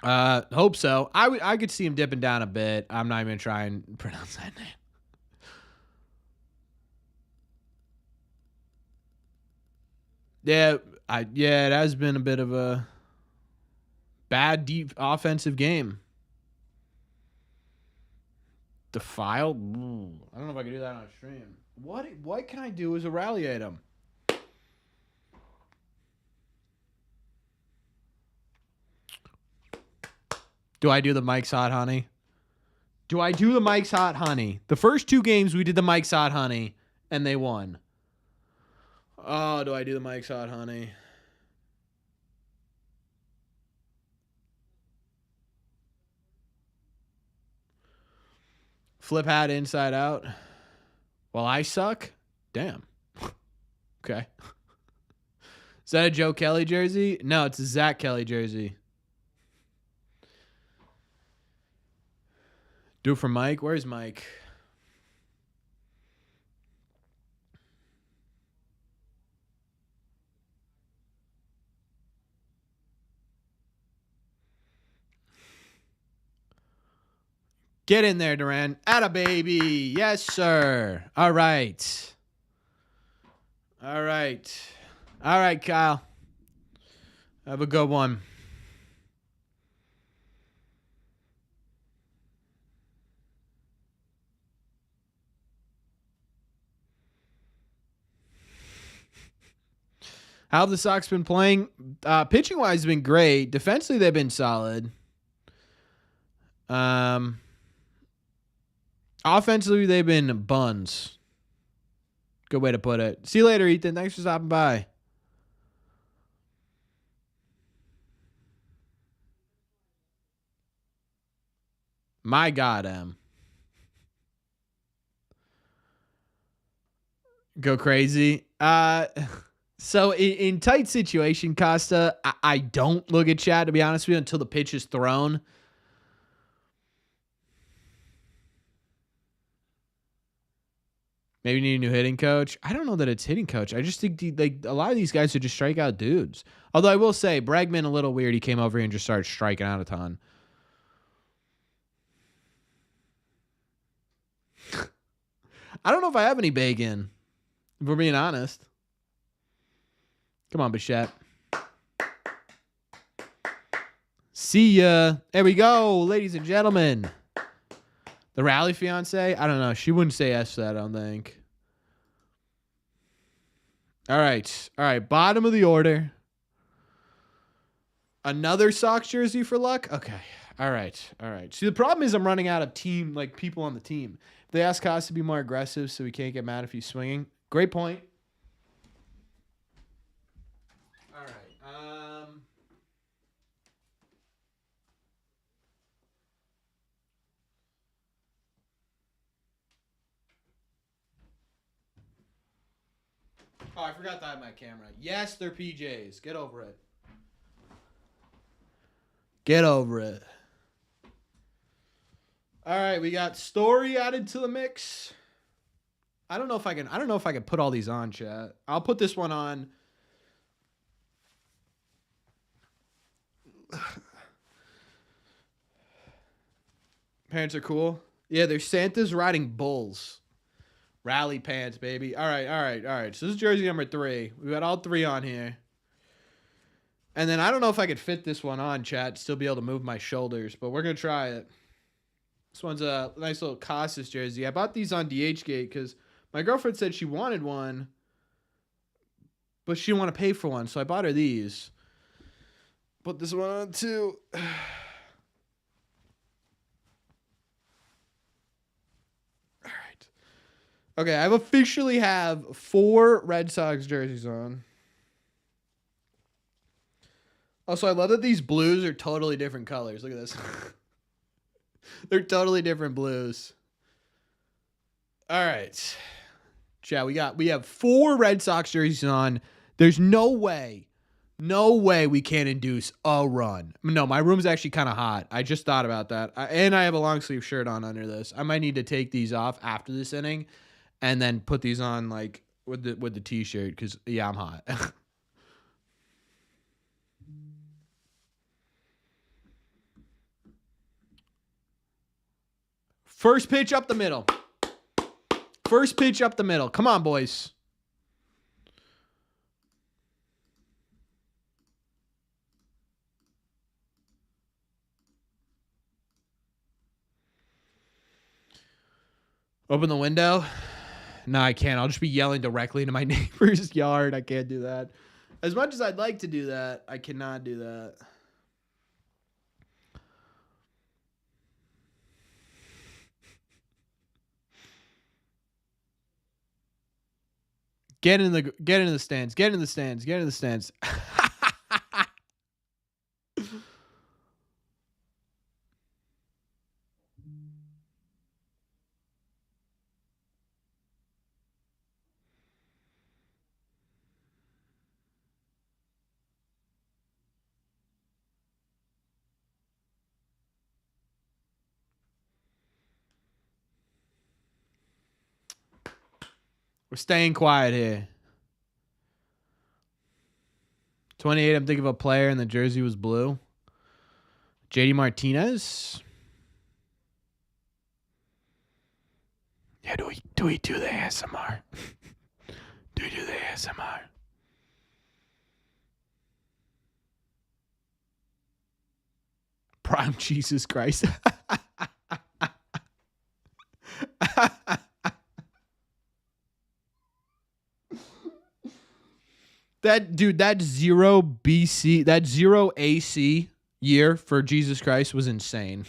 Hope so. I could see him dipping down a bit. I'm not even gonna try and pronounce that name. Yeah, it has been a bit of a bad deep offensive game. Defile? Ooh, I don't know if I can do that on a stream. What can I do as a rally item? Do I do the Mike's Hot Honey? Do I do the Mike's Hot Honey? The first two games we did the Mike's Hot Honey and they won. Oh, do I do the Mike's Hot Honey? Flip hat inside out. Well, I suck? Damn. Okay. Is that a Joe Kelly jersey? No, it's a Zach Kelly jersey. Do it for Mike. Where's Mike? Get in there, Duran. Atta baby. Yes, sir. All right. All right. All right, Kyle. Have a good one. How have the Sox been playing? Pitching wise, been great. Defensively, they've been solid. Offensively, they've been buns. Good way to put it. See you later, Ethan. Thanks for stopping by. My God, go crazy. So in tight situation, Costa, I don't look at chat, to be honest with you, until the pitch is thrown. Maybe need a new hitting coach. I don't know that it's hitting coach. I just think a lot of these guys are just strikeout dudes. Although I will say, Bregman, a little weird. He came over here and just started striking out a ton. I don't know if I have any bacon, if we're being honest. Come on, Bichette. See ya. There we go, ladies and gentlemen. The rally fiance? I don't know. She wouldn't say yes to that, I don't think. All right. Bottom of the order. Another Sox jersey for luck? Okay. All right. All right. See, the problem is I'm running out of team, like people on the team. They ask Haas to be more aggressive so he can't get mad if he's swinging. Great point. All right. Oh, I forgot to have my camera. Yes, they're PJs. Get over it. Get over it. All right, we got Story added to the mix. I don't know if I can put all these on, chat. I'll put this one on. Pants are cool. Yeah, there's Santa's riding bulls. Rally pants, baby. All right. So this is jersey number 3. We got all 3 on here. And then I don't know if I could fit this one on, chat, still be able to move my shoulders, but we're going to try it. This one's a nice little Casas jersey. I bought these on DHgate because my girlfriend said she wanted one, but she didn't want to pay for one, so I bought her these. Put this one on too. All right. Okay, I officially have 4 Red Sox jerseys on. Also, I love that these blues are totally different colors. Look at this. They're totally different blues. All right. Chat, we have 4 Red Sox jerseys on. There's no way we can't induce a run. No, my room's actually kind of hot. I just thought about that. And I have a long sleeve shirt on under this. I might need to take these off after this inning and then put these on like with the t-shirt because yeah, I'm hot. First pitch up the middle. First pitch up the middle. Come on, boys. Open the window. No, I can't. I'll just be yelling directly into my neighbor's yard. I can't do that. As much as I'd like to do that, I cannot do that. Get in the stands. Get in the stands. Get in the stands. We're staying quiet here. 28, I'm thinking of a player and the jersey was blue. JD Martinez. Yeah, do we do the ASMR? Do we do the ASMR? Prime Jesus Christ. That 0 BC, that 0 AC year for Jesus Christ was insane.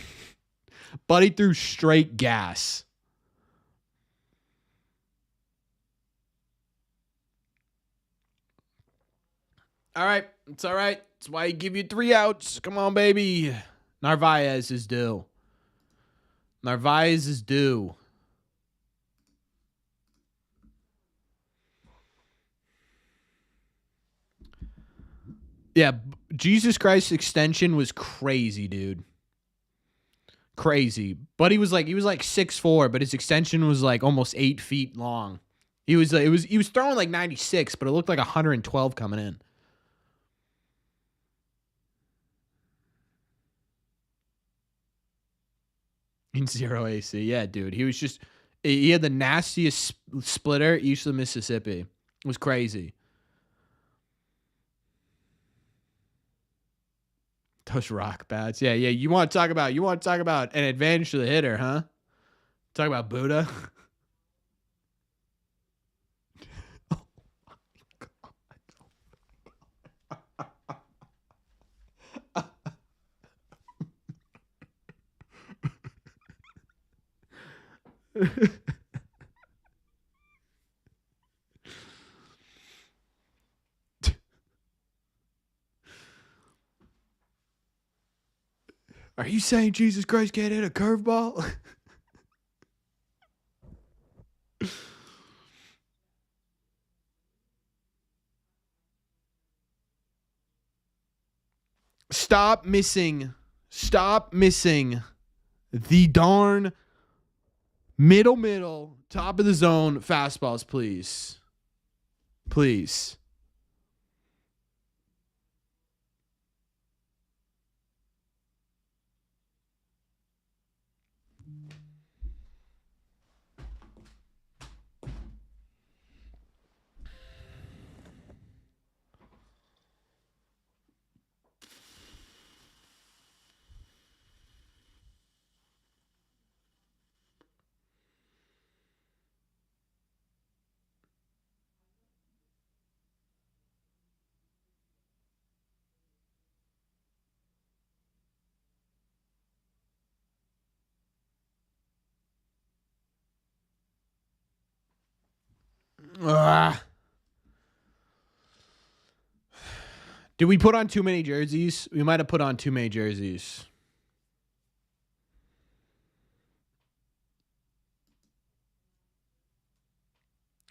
Buddy threw straight gas. All right. It's all right. That's why he give you 3 outs. Come on, baby. Narvaez is due. Narvaez is due. Yeah, Jesus Christ's extension was crazy, dude. Crazy. But he was like 6'4", but his extension was like almost 8 feet long. He was throwing like 96, but it looked like 112 coming in. In 0 AC. Yeah, dude. He had the nastiest splitter east of Mississippi. It was crazy. Those rock bats. Yeah. You want to talk about an advantage to the hitter, huh? Talk about Buddha. Are you saying Jesus Christ can't hit a curveball? Stop missing the darn middle, top of the zone fastballs, please. Please. Ah. Did we put on too many jerseys? We might have put on too many jerseys.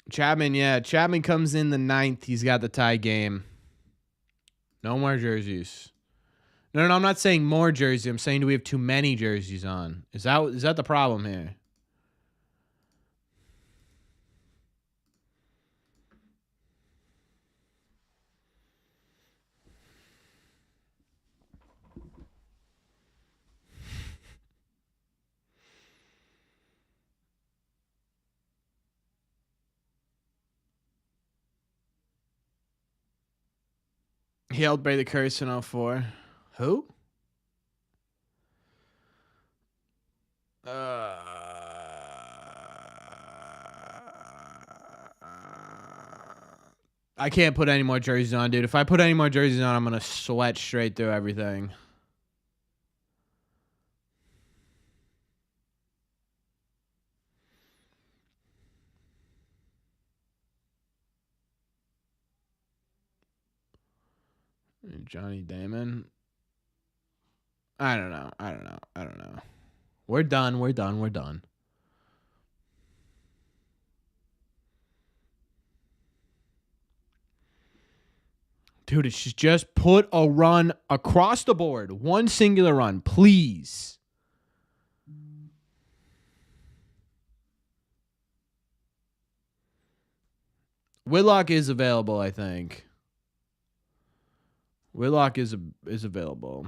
Chapman, yeah. Chapman comes in the 9th. He's got the tie game. No more jerseys. No, I'm not saying more jerseys. I'm saying do we have too many jerseys on? Is that the problem here? He helped break the curse in 04. Who? I can't put any more jerseys on, dude. If I put any more jerseys on, I'm going to sweat straight through everything. Johnny Damon. I don't know. We're done. Dude, it's just put a run across the board. One singular run, please. Whitlock is available, I think. Whitlock is available.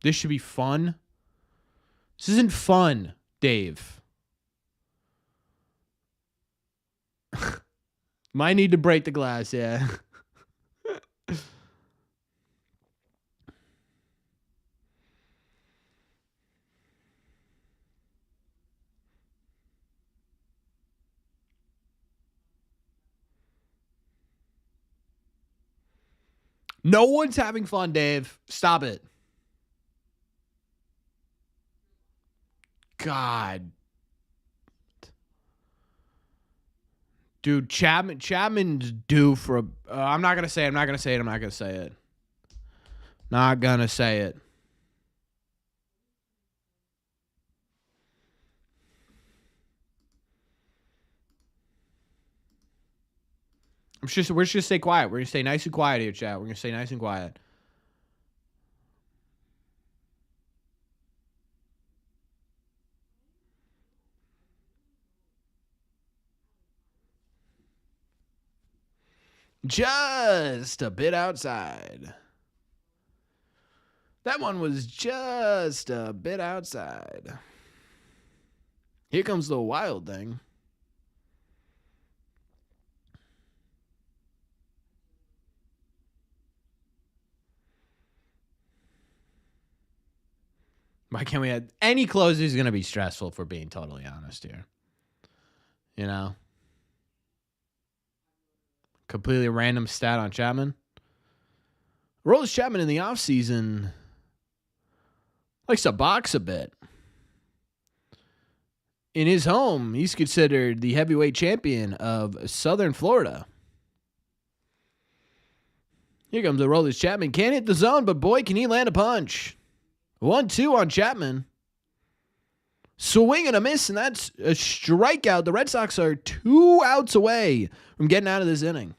This should be fun. This isn't fun, Dave. Might need to break the glass, yeah. No one's having fun, Dave. Stop it. God. Dude, Chapman's due for a... I'm not going to say it. Not going to say it. We're just going to stay quiet. We're going to stay nice and quiet here, chat. We're going to stay nice and quiet. Just a bit outside. That one was just a bit outside. Here comes the wild thing. Why can't we have any closer is going to be stressful, if we're being totally honest here. You know? Completely random stat on Chapman. Aroldis Chapman in the offseason likes to box a bit. In his home, he's considered the heavyweight champion of Southern Florida. Here comes Aroldis Chapman. Can't hit the zone, but boy, can he land a punch. 1-2 on Chapman. Swing and a miss, and that's a strikeout. The Red Sox are 2 outs away from getting out of this inning.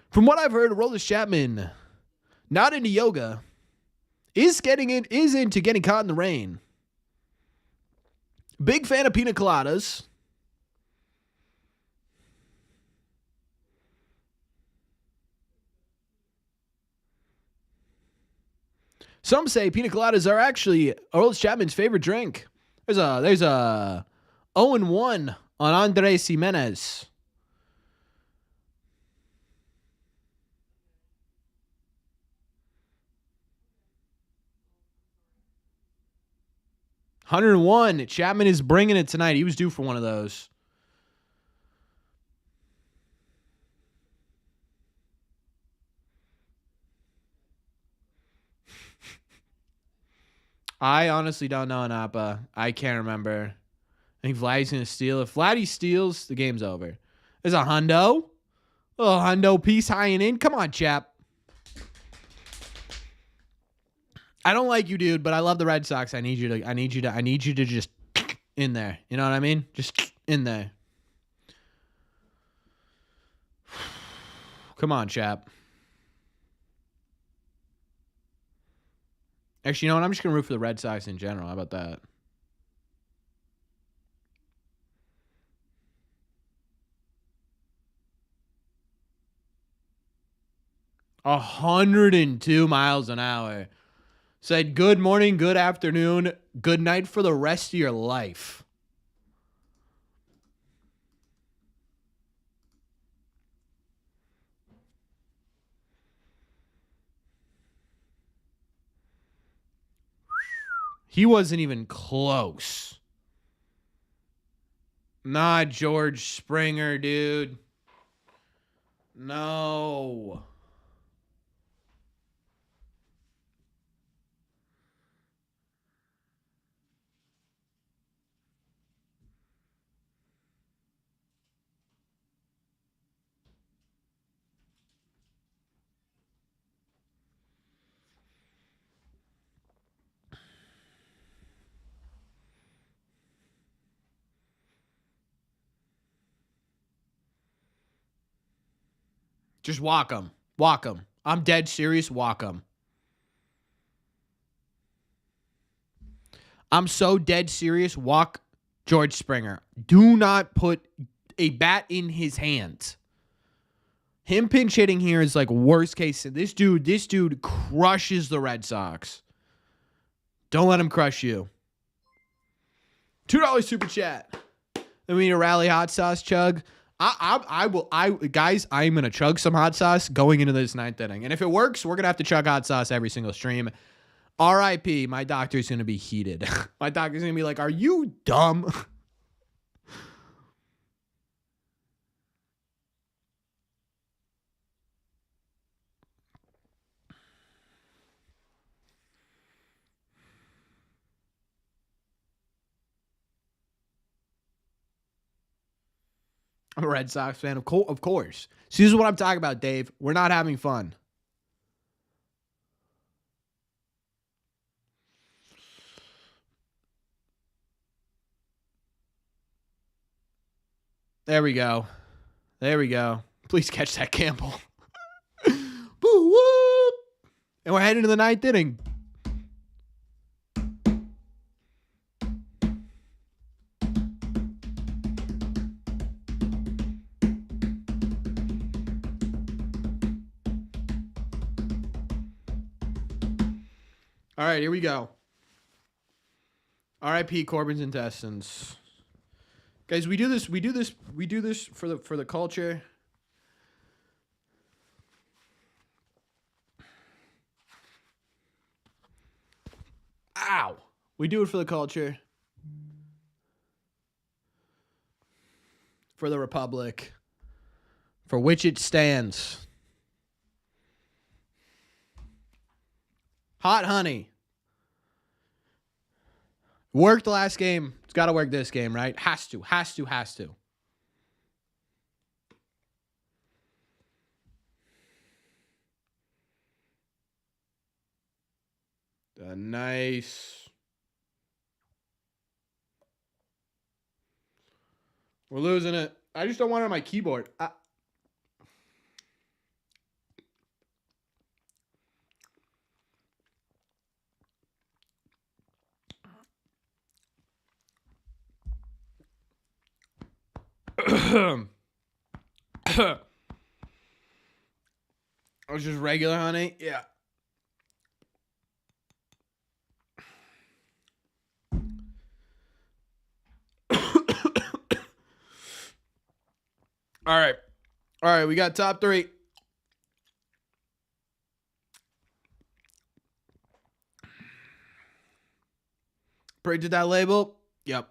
From what I've heard, Aroldis Chapman, not into yoga, is into getting caught in the rain. Big fan of pina coladas. Some say pina coladas are actually Aroldis Chapman's favorite drink. There's a 0-1 on Andres Jimenez. $101. Chapman is bringing it tonight. He was due for one of those. I honestly don't know, Napa. I can't remember. I think Vladdy's going to steal. If Vladdy steals, the game's over. There's a hundo. Oh, hundo piece high and in. Come on, chap. I don't like you, dude, but I love the Red Sox. I need you to just in there. You know what I mean? Just in there. Come on, chap. Actually, you know what? I'm just going to root for the Red Sox in general. How about that? A 102 miles an hour. Said good morning, good afternoon, good night for the rest of your life. He wasn't even close. Not George Springer, dude. No. Just walk him. Walk him. I'm dead serious. Walk him. I'm so dead serious. Walk George Springer. Do not put a bat in his hands. Him pinch hitting here is like worst case. This dude crushes the Red Sox. Don't let him crush you. $2 super chat. Then we need a rally hot sauce chug. Guys, I'm gonna chug some hot sauce going into this 9th inning, and if it works, we're gonna have to chug hot sauce every single stream. R.I.P. My doctor's gonna be heated. My doctor's gonna be like, "Are you dumb?" I'm a Red Sox fan, of course. So this is what I'm talking about, Dave. We're not having fun. There we go. Please catch that Campbell. Boo whoop. And we're heading to the 9th inning. All right, here we go. R.I.P. Corbin's intestines. Guys, we do this for the culture. We do it for the culture. For the Republic. For which it stands. Hot honey. Worked the last game. It's got to work this game, right? Has to. Nice. We're losing it. I just don't want it on my keyboard. Oh, just regular honey? Yeah. All right, we got top 3. Printed that label? Yep.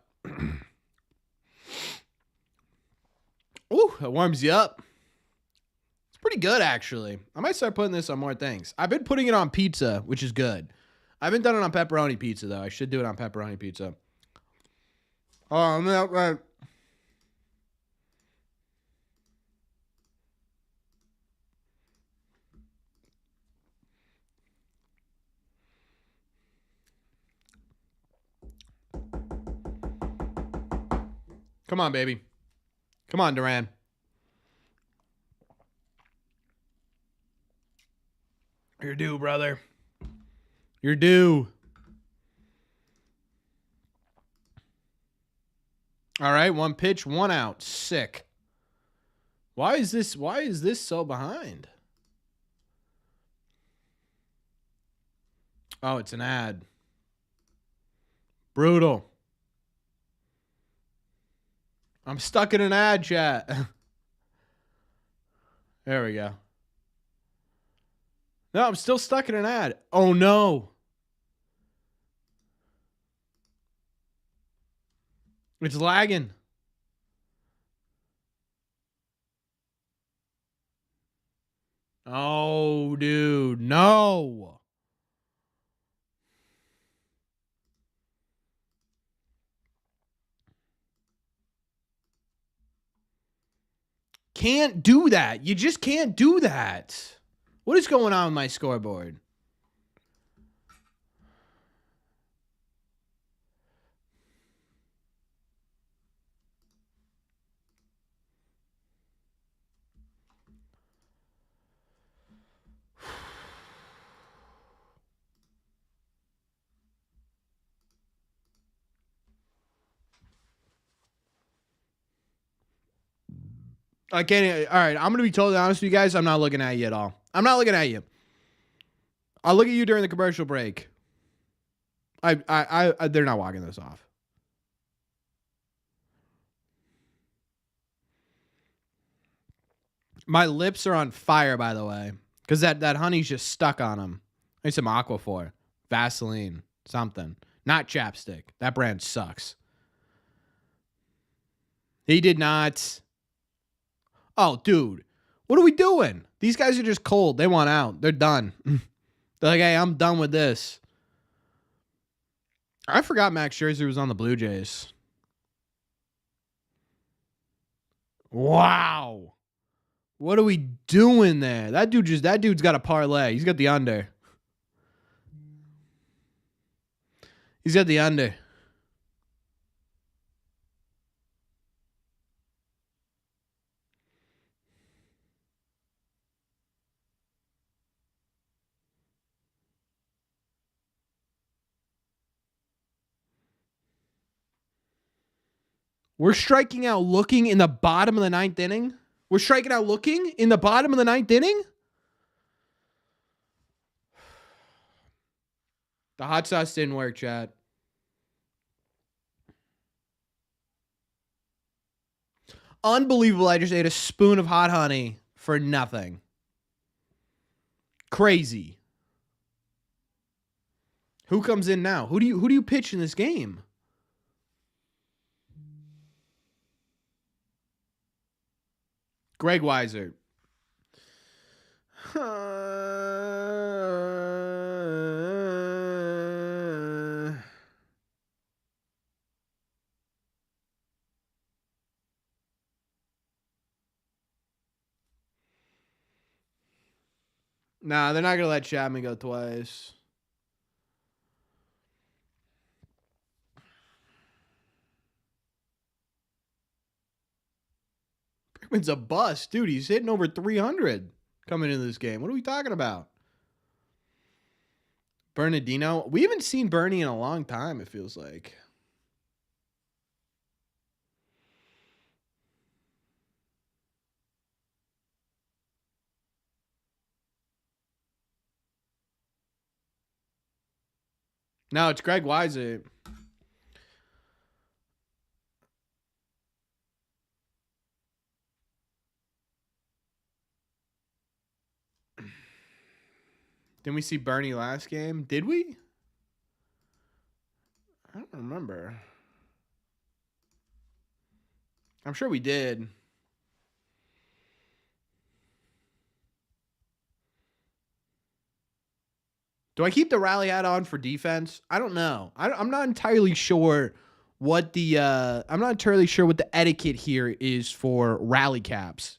Ooh, that warms you up. It's pretty good, actually. I might start putting this on more things. I've been putting it on pizza, which is good. I haven't done it on pepperoni pizza, though. I should do it on pepperoni pizza. Oh, man. Come on, baby. Come on, Duran. You're due, brother. You're due. All right, 1 pitch, 1 out. Sick. Why is this so behind? Oh, it's an ad. Brutal. I'm stuck in an ad, chat. There we go. No, I'm still stuck in an ad. Oh, no. It's lagging. Oh, dude. No. Can't do that. You just can't do that. What is going on with my scoreboard? I can't. All right, I'm going to be totally honest with you guys. I'm not looking at you at all. I'm not looking at you. I'll look at you during the commercial break. They're not walking this off. My lips are on fire, by the way, because that honey's just stuck on them. I need some Aquaphor, Vaseline, something. Not chapstick. That brand sucks. He did not. Oh, dude. What are we doing? These guys are just cold. They want out. They're done. They're like, hey, I'm done with this. I forgot Max Scherzer was on the Blue Jays. Wow. What are we doing there? That dude's got a parlay. He's got the under. He's got the under. We're striking out looking in the bottom of the 9th inning. We're striking out looking in the bottom of the 9th inning. The hot sauce didn't work, chat. Unbelievable. I just ate a spoon of hot honey for nothing. Crazy. Who comes in now? Who do you pitch in this game? Greg Weiser. Nah, they're not going to let Chapman go twice. Brickman's a bust. Dude, he's hitting over 300 coming into this game. What are we talking about? Bernardino. We haven't seen Bernie in a long time, it feels like. No, it's Greg Weiser. Didn't we see Bernie last game? Did we? I don't remember. I'm sure we did. Do I keep the rally hat on for defense? I don't know. I'm not entirely sure what the etiquette here is for rally caps.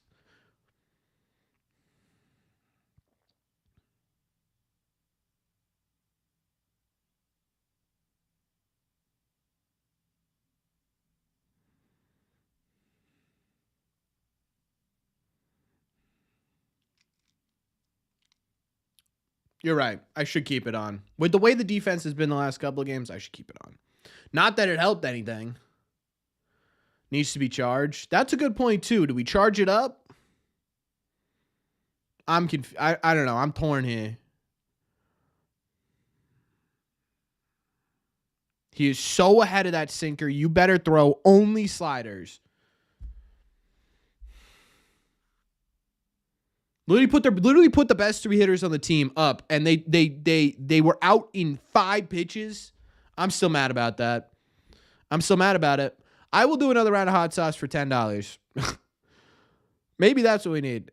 You're right. I should keep it on. With the way the defense has been the last couple of games, I should keep it on. Not that it helped anything. Needs to be charged. That's a good point, too. Do we charge it up? I'm confused. I don't know. I'm torn here. He is so ahead of that sinker. You better throw only sliders. Literally put the best three hitters on the team up, and they were out in 5 pitches. I'm still mad about that. I'm still mad about it. I will do another round of hot sauce for $10. Maybe that's what we need.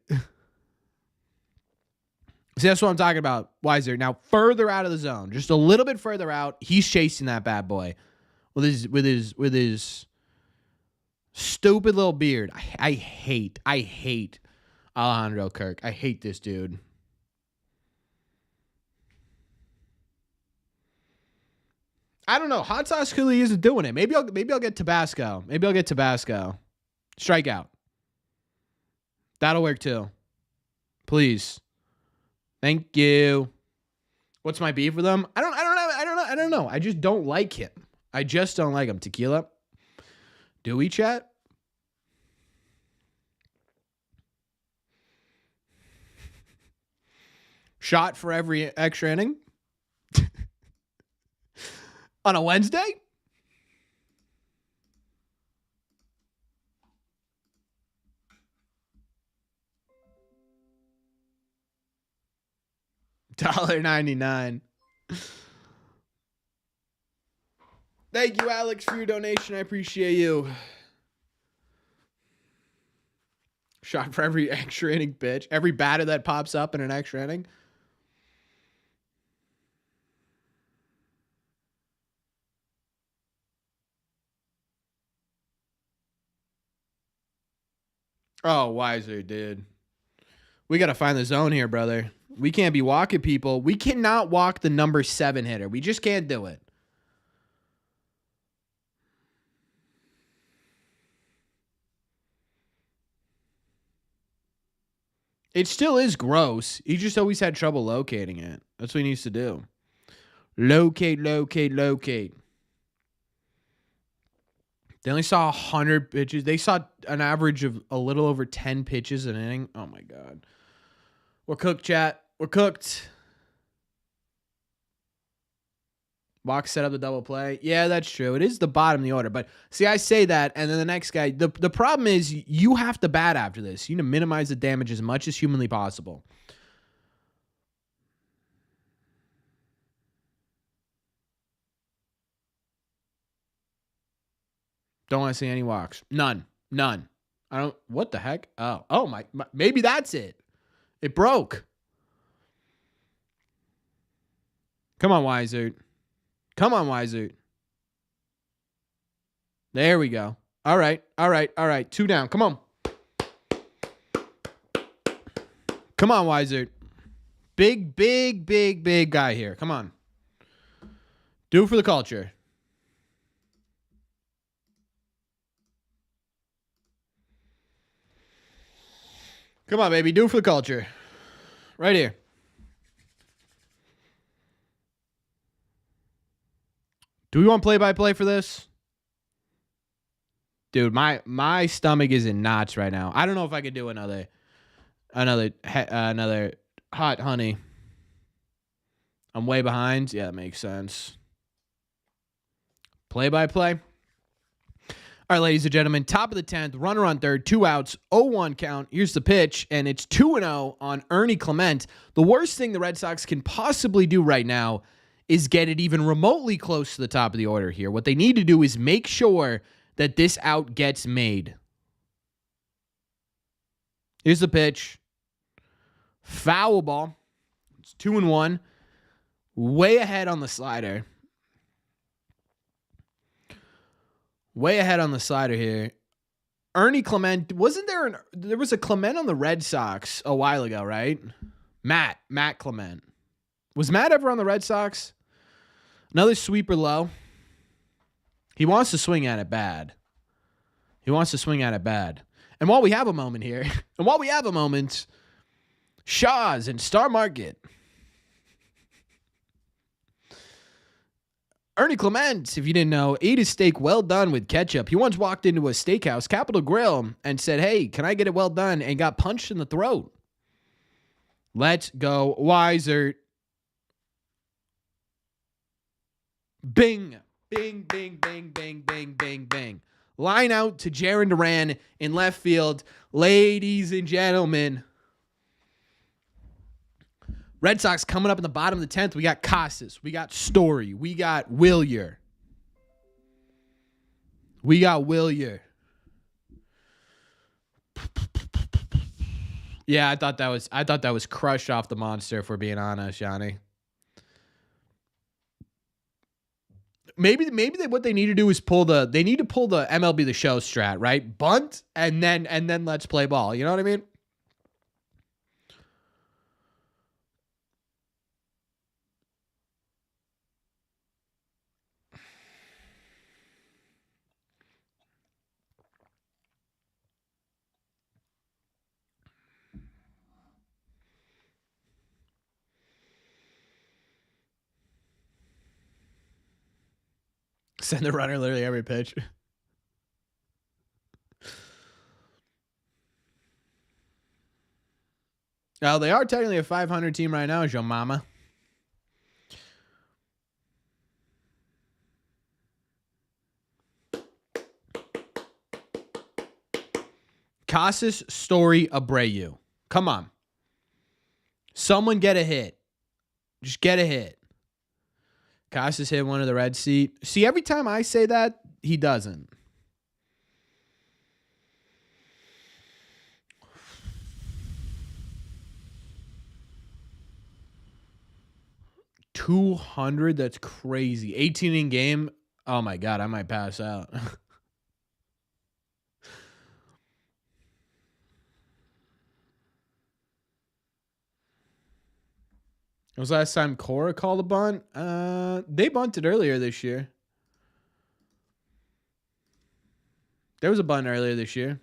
See, that's what I'm talking about. Weiser now further out of the zone, just a little bit further out. He's chasing that bad boy with his stupid little beard. I hate Alejandro Kirk. I hate this dude. I don't know. Hot sauce clearly isn't doing it. Maybe I'll get Tabasco. Strikeout. That'll work too. Please. Thank you. What's my beef with him? I don't know. I just don't like him. Tequila. Do we, chat? Shot for every extra inning? On a Wednesday? $1.99. Thank you, Alex, for your donation. I appreciate you. Shot for every extra inning pitch. Every batter that pops up in an extra inning. Oh, Weiser, dude. We got to find the zone here, brother. We can't be walking people. We cannot walk the number 7 hitter. We just can't do it. It still is gross. He just always had trouble locating it. That's what he needs to do. Locate. They only saw 100 pitches. They saw an average of a little over 10 pitches an inning. Oh, my God. We're cooked, chat. We're cooked. Box set up the double play. Yeah, that's true. It is the bottom of the order. But, see, I say that, and then the next guy. The problem is you have to bat after this. You need to minimize the damage as much as humanly possible. Don't want to see any walks. None. I don't. What the heck? Oh my. Maybe that's it. It broke. Come on, Weissert. There we go. All right. 2 down. Come on. Come on, Weissert. Big guy here. Come on. Do it for the culture. Come on, baby. Do it for the culture. Right here. Do we want play-by-play for this? Dude, my stomach is in knots right now. I don't know if I could do another hot honey. I'm way behind. Yeah, that makes sense. Play-by-play. All right, ladies and gentlemen, top of the 10th, runner on third, 2 outs, 0-1 count. Here's the pitch, and it's 2-0 on Ernie Clement. The worst thing the Red Sox can possibly do right now is get it even remotely close to the top of the order here. What they need to do is make sure that this out gets made. Here's the pitch. Foul ball. It's 2-1. Way ahead on the slider. Here. Ernie Clement. Wasn't there was a Clement on the Red Sox a while ago, right? Matt Clement. Was Matt ever on the Red Sox? Another sweeper low. He wants to swing at it bad. And while we have a moment here, Shaw's and Star Market. Ernie Clement, if you didn't know, ate his steak well done with ketchup. He once walked into a steakhouse, Capitol Grill, and said, "Hey, can I get it well done?" and got punched in the throat. Let's go, Weissert. Bing. Bing, bing, bing, bing, bing, bing, bing. Line out to Jarren Duran in left field. Ladies and gentlemen, Red Sox coming up in the bottom of the 10th. We got Casas. We got Story. We got Willier. Yeah, I thought that was crushed off the monster, if we're being honest, Johnny. Maybe what they need to do is pull the MLB The Show strat, right? Bunt and then let's play ball. You know what I mean? Send the runner literally every pitch. Now, they are technically a 500 team right now, Joe Mama. Casas, Story, Abreu. Come on. Someone get a hit. Just get a hit. Casas hit one of the red seat. See, every time I say that, he doesn't. $200. That's crazy. 18 in game. Oh my God, I might pass out. It was last time Cora called a bunt. They bunted earlier this year. There was a bunt earlier this year.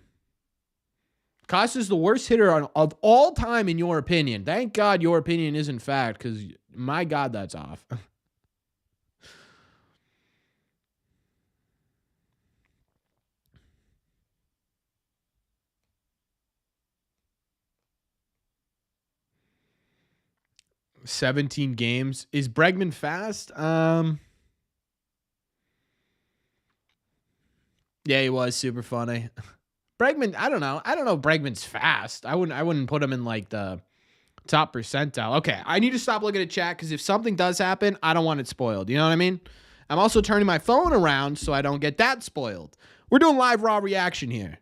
Casas is the worst hitter of all time, in your opinion. Thank God your opinion isn't fact, because my God, that's off. $17 games. Is Bregman fast? Yeah, he was super funny. Bregman, I don't know if Bregman's fast. I wouldn't put him in like the top percentile. Okay, I need to stop looking at chat, because if something does happen, I don't want it spoiled. You know what I mean? I'm also turning my phone around so I don't get that spoiled. We're doing live raw reaction here.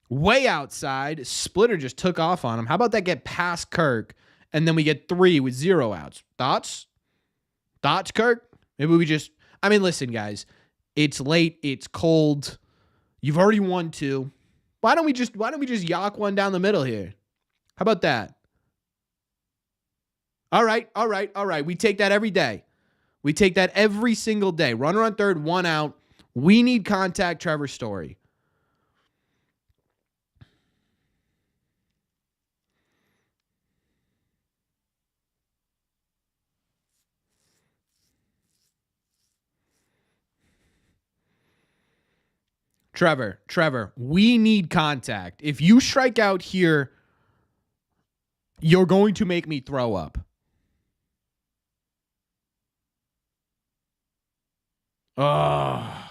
Way outside. Splitter just took off on him. How about that get past Kirk, and then we get 3 with 0 outs? Thoughts? Thoughts, Kirk? Maybe we just... I mean, listen, guys. It's late. It's cold. You've already won 2. Why don't we just yak one down the middle here? How about that? All right. We take that every day. We take that every single day. Runner on third, 1 out. We need contact, Trevor Story. Trevor, we need contact. If you strike out here, you're going to make me throw up. Oh.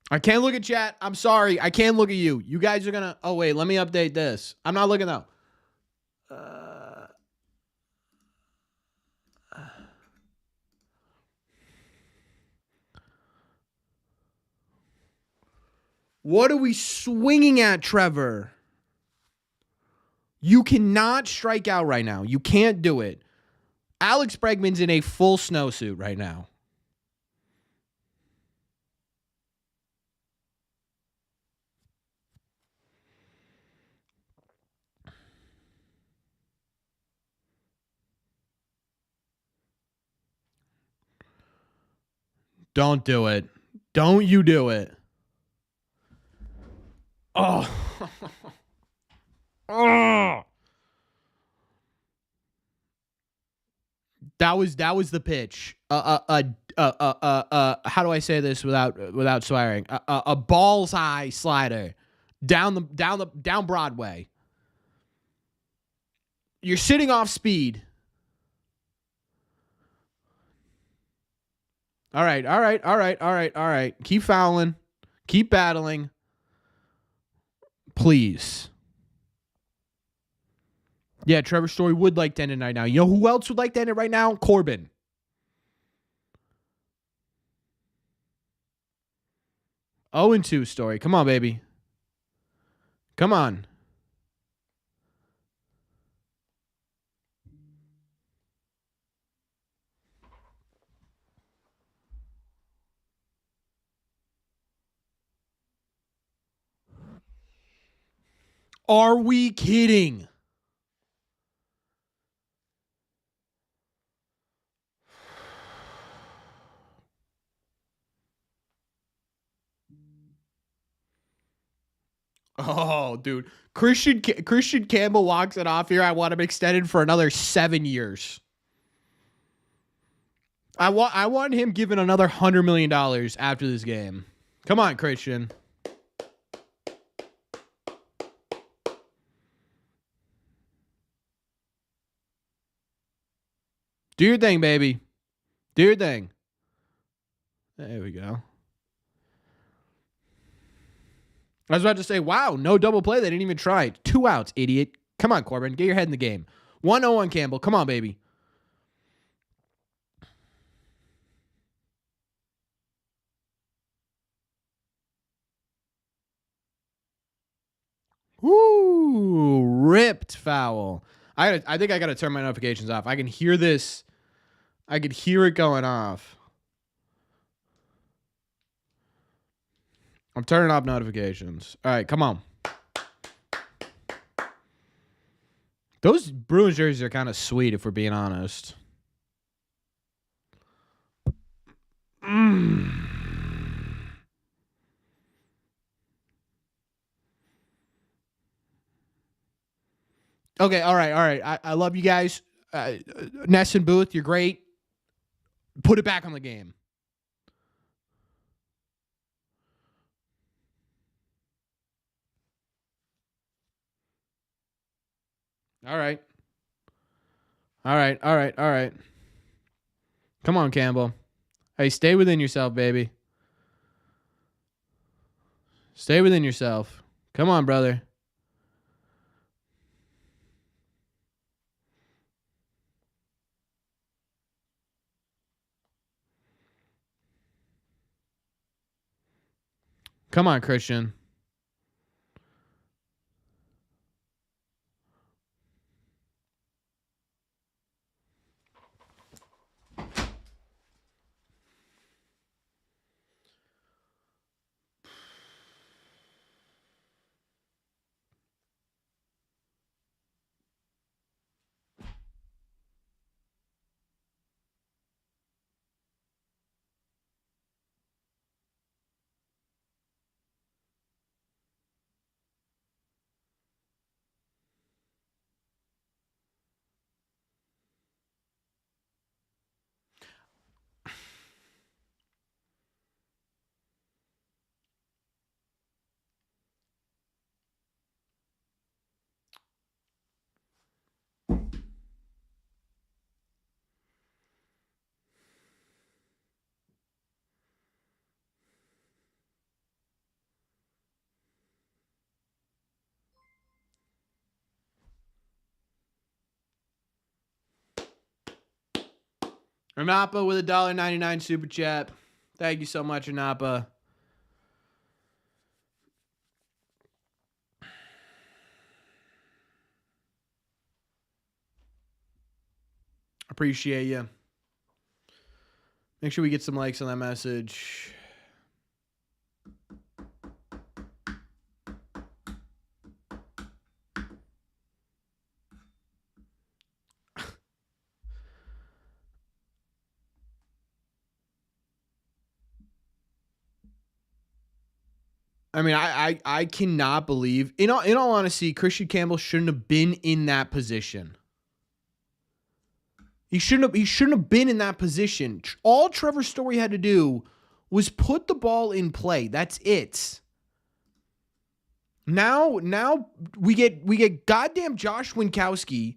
I can't look at chat. I'm sorry. I can't look at you. You guys are going to... Oh, wait. Let me update this. I'm not looking though. What are we swinging at, Trevor? You cannot strike out right now. You can't do it. Alex Bregman's in a full snowsuit right now. Don't do it. Don't you do it. Oh. Oh. That was the pitch. How do I say this without swearing? A balls high slider down Broadway. You're sitting off speed. All right. Keep fouling. Keep battling. Please. Yeah, Trevor Story would like to end it right now. You know who else would like to end it right now? Corbin. Oh, and 2 Story. Come on, baby. Come on. Are we kidding? Oh, dude. Christian Campbell walks it off here. I want him extended for another 7 years. I want him given another $100 million after this game. Come on, Christian. Do your thing, baby. Do your thing. There we go. I was about to say, wow, no double play. They didn't even try. 2 outs, idiot. Come on, Corbin. Get your head in the game. 1-0 on Campbell. Come on, baby. Woo! Ripped foul. I think I got to turn my notifications off. I can hear this. I could hear it going off. I'm turning off notifications. All right, come on. Those Bruins jerseys are kind of sweet, if we're being honest. Okay, all right. I love you guys. Ness and Booth, you're great. Put it back on the game. All right. Come on, Campbell. Hey, stay within yourself, baby. Stay within yourself. Come on, brother. Come on, Christian. Anapa with a $1.99 super chat. Thank you so much, Anapa. Appreciate you. Make sure we get some likes on that message. I mean, I cannot believe, in all honesty, Christian Campbell shouldn't have been in that position. He shouldn't have been in that position. All Trevor Story had to do was put the ball in play. That's it. Now we get goddamn Josh Winkowski,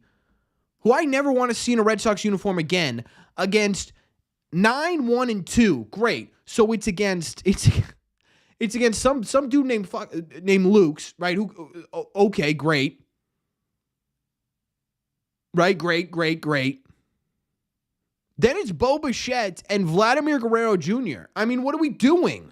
who I never want to see in a Red Sox uniform again, against 9-1-2. Great. So it's against some dude named Luke's, right? Who okay, great. Right, great. Then it's Bo Bichette and Vladimir Guerrero Jr. I mean, what are we doing?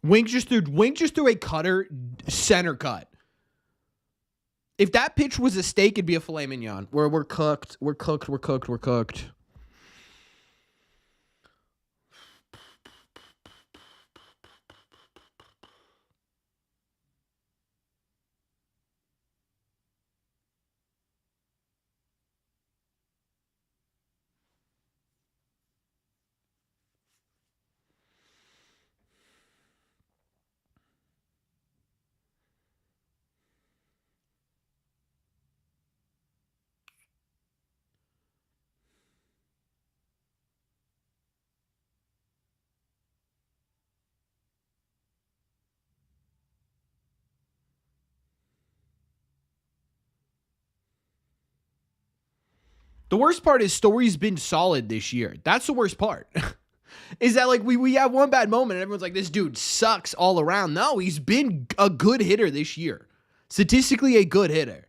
Wink just threw a cutter center cut. If that pitch was a steak, it'd be a filet mignon. We're cooked. We're cooked. The worst part is Story's been solid this year. That's the worst part. Is that like we have one bad moment and everyone's like, this dude sucks all around. No, he's been a good hitter this year. Statistically a good hitter.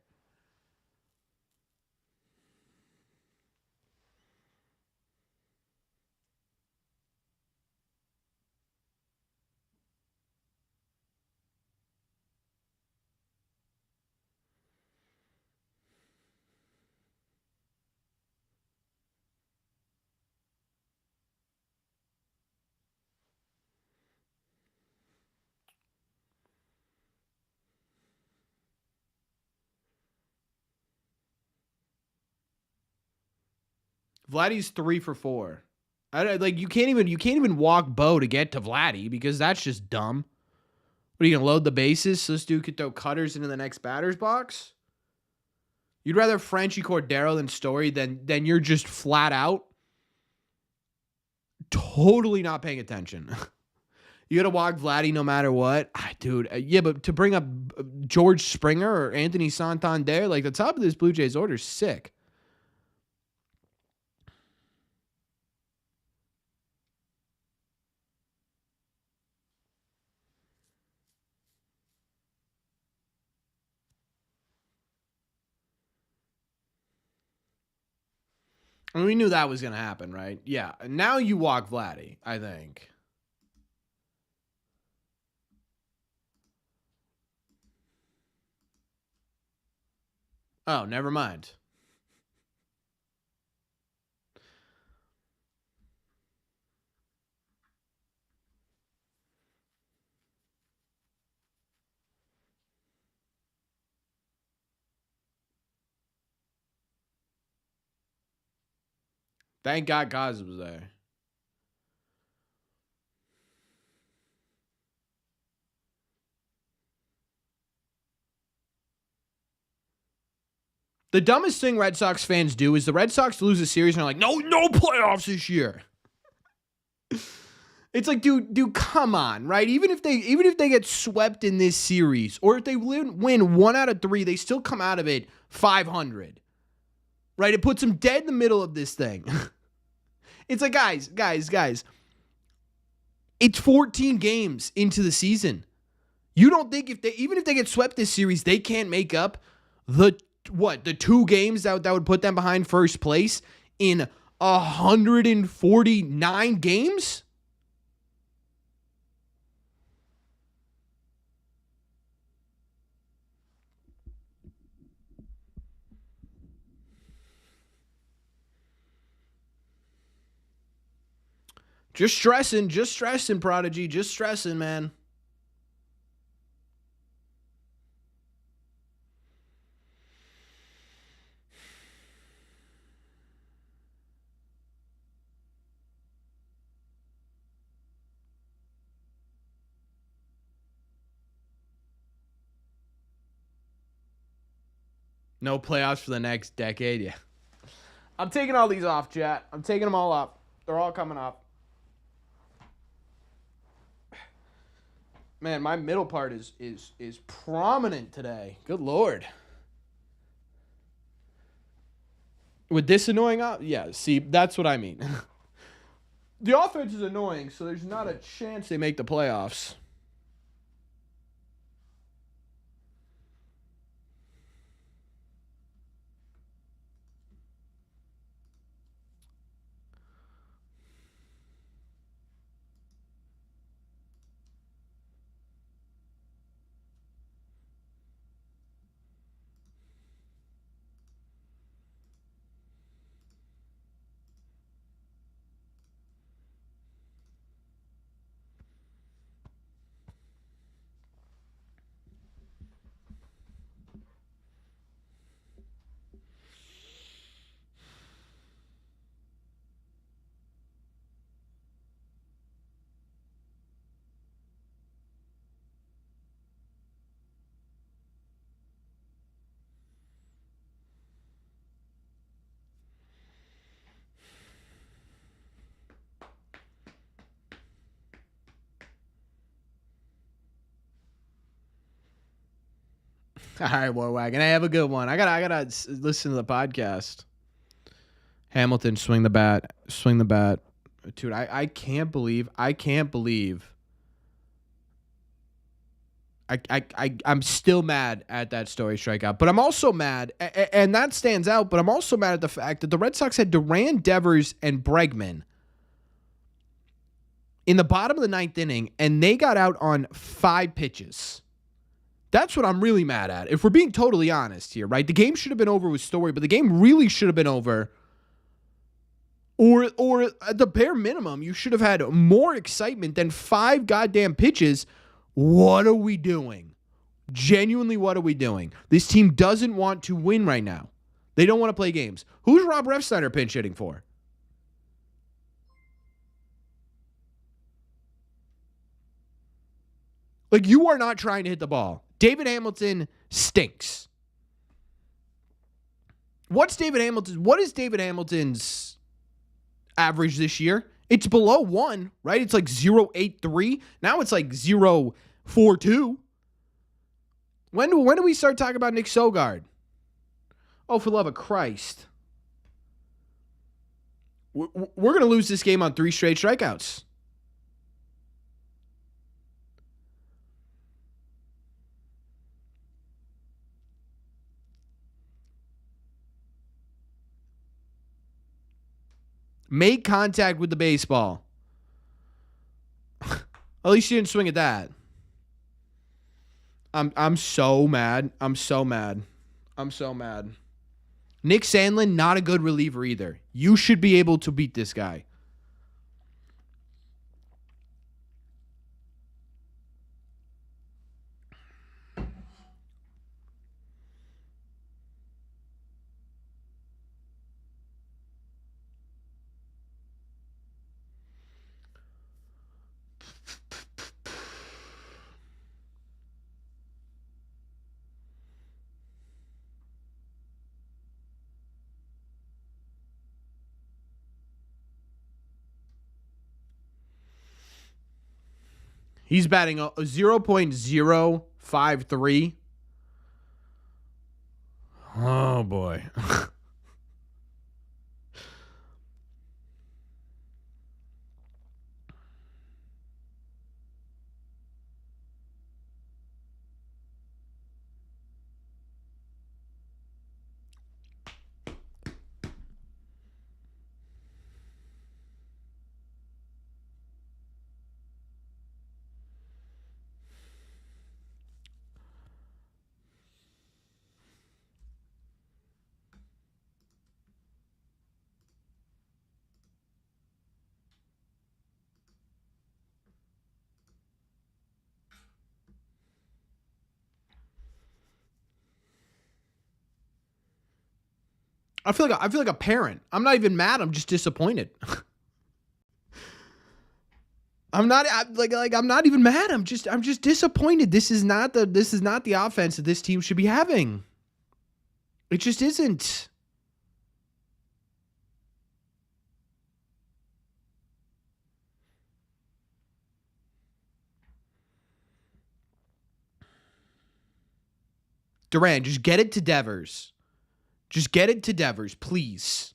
Vladdy's 3 for 4. You can't even walk Bo to get to Vladdy because that's just dumb. What are you gonna load the bases so this dude could throw cutters into the next batter's box? You'd rather Frenchie Cordero than Story than you're just flat out totally not paying attention. You got to walk Vladdy no matter what. Dude, yeah, but to bring up George Springer or Anthony Santander, like the top of this Blue Jays order is sick. I mean, we knew that was going to happen, right? Yeah. Now you walk Vladdy, I think. Oh, never mind. Thank God Gaz was there. The dumbest thing Red Sox fans do is the Red Sox lose a series and they're like, no playoffs this year. It's like, dude, come on, right? Even if they get swept in this series, or if they win 1 out of 3, they still come out of it 500. Right? It puts them dead in the middle of this thing. It's like, guys. It's 14 games into the season. You don't think even if they get swept this series, they can't make up the 2 games that would put them behind first place in 149 games? Just stressing, Prodigy. Just stressing, man. No playoffs for the next decade. Yeah. I'm taking all these off, chat. I'm taking them all off. They're all coming off. Man, my middle part is prominent today. Good Lord. With this annoying yeah, see, that's what I mean. The offense is annoying, so there's not a chance they make the playoffs. All right, War Wagon. I have a good one. I gotta listen to the podcast. Hamilton, swing the bat. Dude, I can't believe I'm still mad at that Story strikeout. But I'm also mad, and that stands out, but I'm also mad at the fact that the Red Sox had Duran, Devers, and Bregman in the bottom of the 9th inning, and they got out on 5 pitches. That's what I'm really mad at. If we're being totally honest here, right? The game should have been over with Story, but the game really should have been over. Or at the bare minimum, you should have had more excitement than 5 goddamn pitches. What are we doing? Genuinely, what are we doing? This team doesn't want to win right now. They don't want to play games. Who's Rob Refsnyder pinch hitting for? Like, you are not trying to hit the ball. David Hamilton stinks. What is David Hamilton's average this year? It's below 1, right? It's like 0.83. Now it's like 0.42. When do we start talking about Nick Sogard? Oh, for the love of Christ. We're going to lose this game on 3 straight strikeouts. Make contact with the baseball. At least you didn't swing at that. I'm so mad. I'm so mad. Nick Sandlin, not a good reliever either. You should be able to beat this guy. He's batting a 0.053. Oh, boy. I feel like a parent. I'm not even mad. I'm just disappointed. I'm not even mad. I'm just disappointed. This is not the offense that this team should be having. It just isn't. Duran, just get it to Devers. Just get it to Devers, please.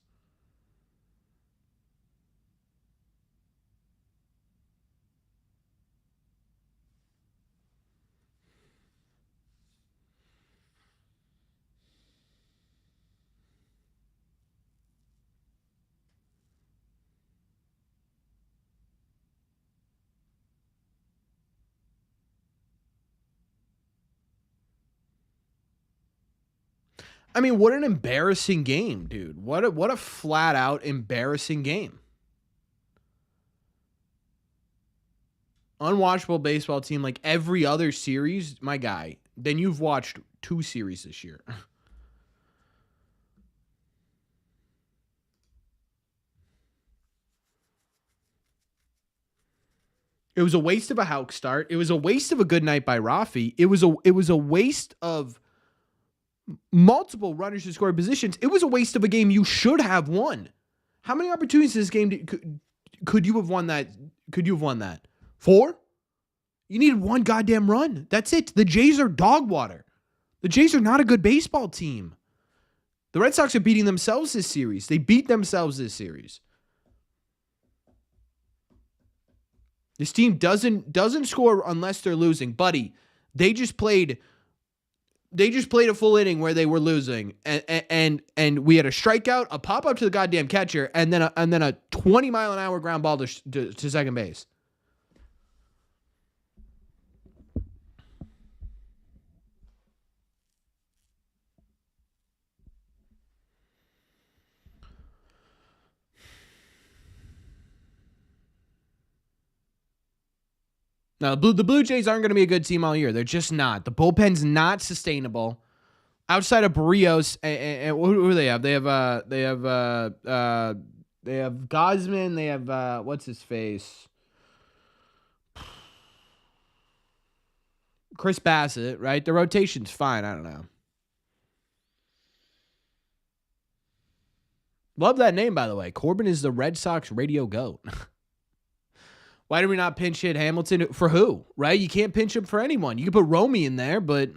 I mean, what an embarrassing game, dude. What a flat out embarrassing game. Unwatchable baseball team like every other series, my guy. Then you've watched 2 series this year. It was a waste of a Houck start. It was a waste of a good night by Rafi. It was a waste of multiple runners to score positions. It was a waste of a game you should have won. How many opportunities in this game could you have won that? Could you have won that? 4? You needed 1 goddamn run. That's it. The Jays are dog water. The Jays are not a good baseball team. The Red Sox are beating themselves this series. They beat themselves this series. This team doesn't score unless they're losing. Buddy, they just played a full inning where they were losing, and we had a strikeout, a pop up to the goddamn catcher, and then a 20-mile-an-hour ground ball to second base. Now, the Blue Jays aren't going to be a good team all year. They're just not. The bullpen's not sustainable. Outside of Barrios, and who do they have? They have Gosman. They have what's his face? Chris Bassett, right? The rotation's fine. I don't know. Love that name, by the way. Corbin is the Red Sox radio GOAT. Why did we not pinch hit Hamilton? For who, right? You can't pinch him for anyone. You could put Romy in there, but...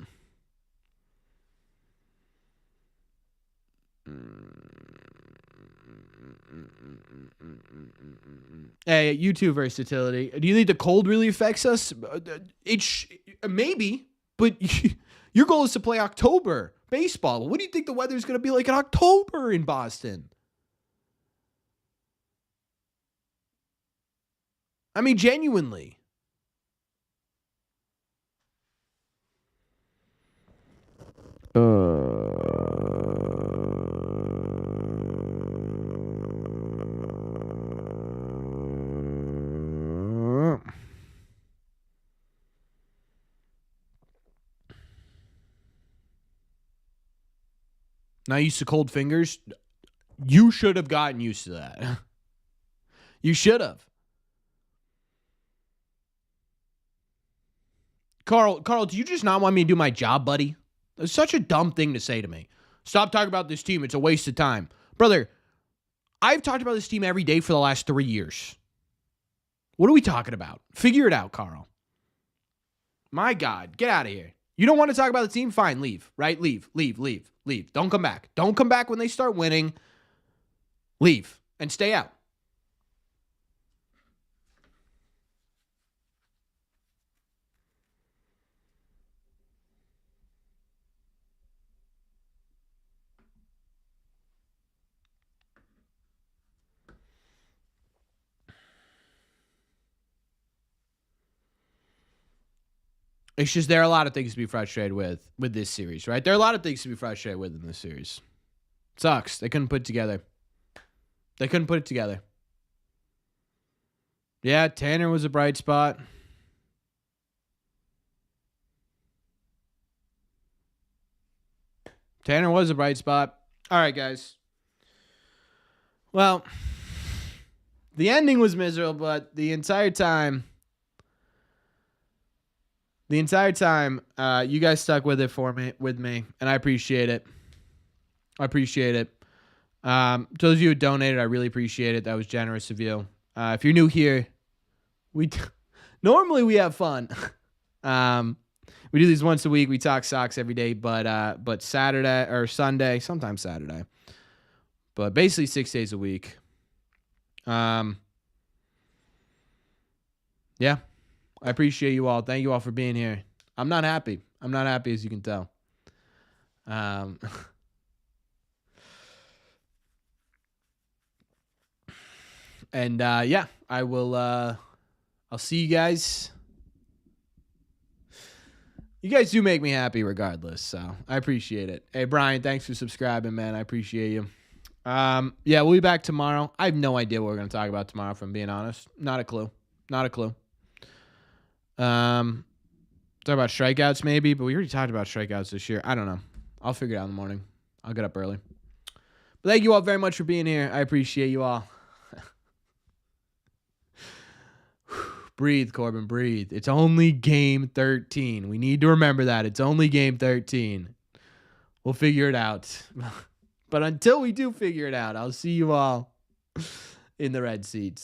Hey, YouTube versatility. Do you think the cold really affects us? Maybe, but your goal is to play October baseball. What do you think the weather's going to be like in October in Boston? I mean, genuinely. Not used to cold fingers. You should have gotten used to that. You should have. Carl, do you just not want me to do my job, buddy? That's such a dumb thing to say to me. Stop talking about this team. It's a waste of time. Brother, I've talked about this team every day for the last 3 years. What are we talking about? Figure it out, Carl. My God, get out of here. You don't want to talk about the team? Fine, leave, right? Leave. Don't come back. Don't come back when they start winning. Leave and stay out. It's just there are a lot of things to be frustrated with this series, right? There are a lot of things to be frustrated with in this series. Sucks. They couldn't put it together. Yeah, Tanner was a bright spot. All right, guys. Well, the ending was miserable, but the entire time, you guys stuck with me, and I appreciate it. To those of you who donated, I really appreciate it. That was generous of you. If you're new here, normally we have fun. We do these once a week. We talk Sox every day, but Saturday or Sunday, sometimes Saturday, but basically 6 days a week. Yeah. I appreciate you all. Thank you all for being here. I'm not happy, as you can tell. And yeah, I will. I'll see you guys. You guys do make me happy regardless, so I appreciate it. Hey, Brian, thanks for subscribing, man. I appreciate you. Yeah, we'll be back tomorrow. I have no idea what we're going to talk about tomorrow, if I'm being honest. Not a clue. Talk about strikeouts maybe, but we already talked about strikeouts this year. I don't know. I'll figure it out in the morning. I'll get up early. But thank you all very much for being here. I appreciate you all. Breathe, Corbin, breathe. It's only game 13. We need to remember that. It's only game 13. We'll figure it out. But until we do figure it out, I'll see you all in the red seats.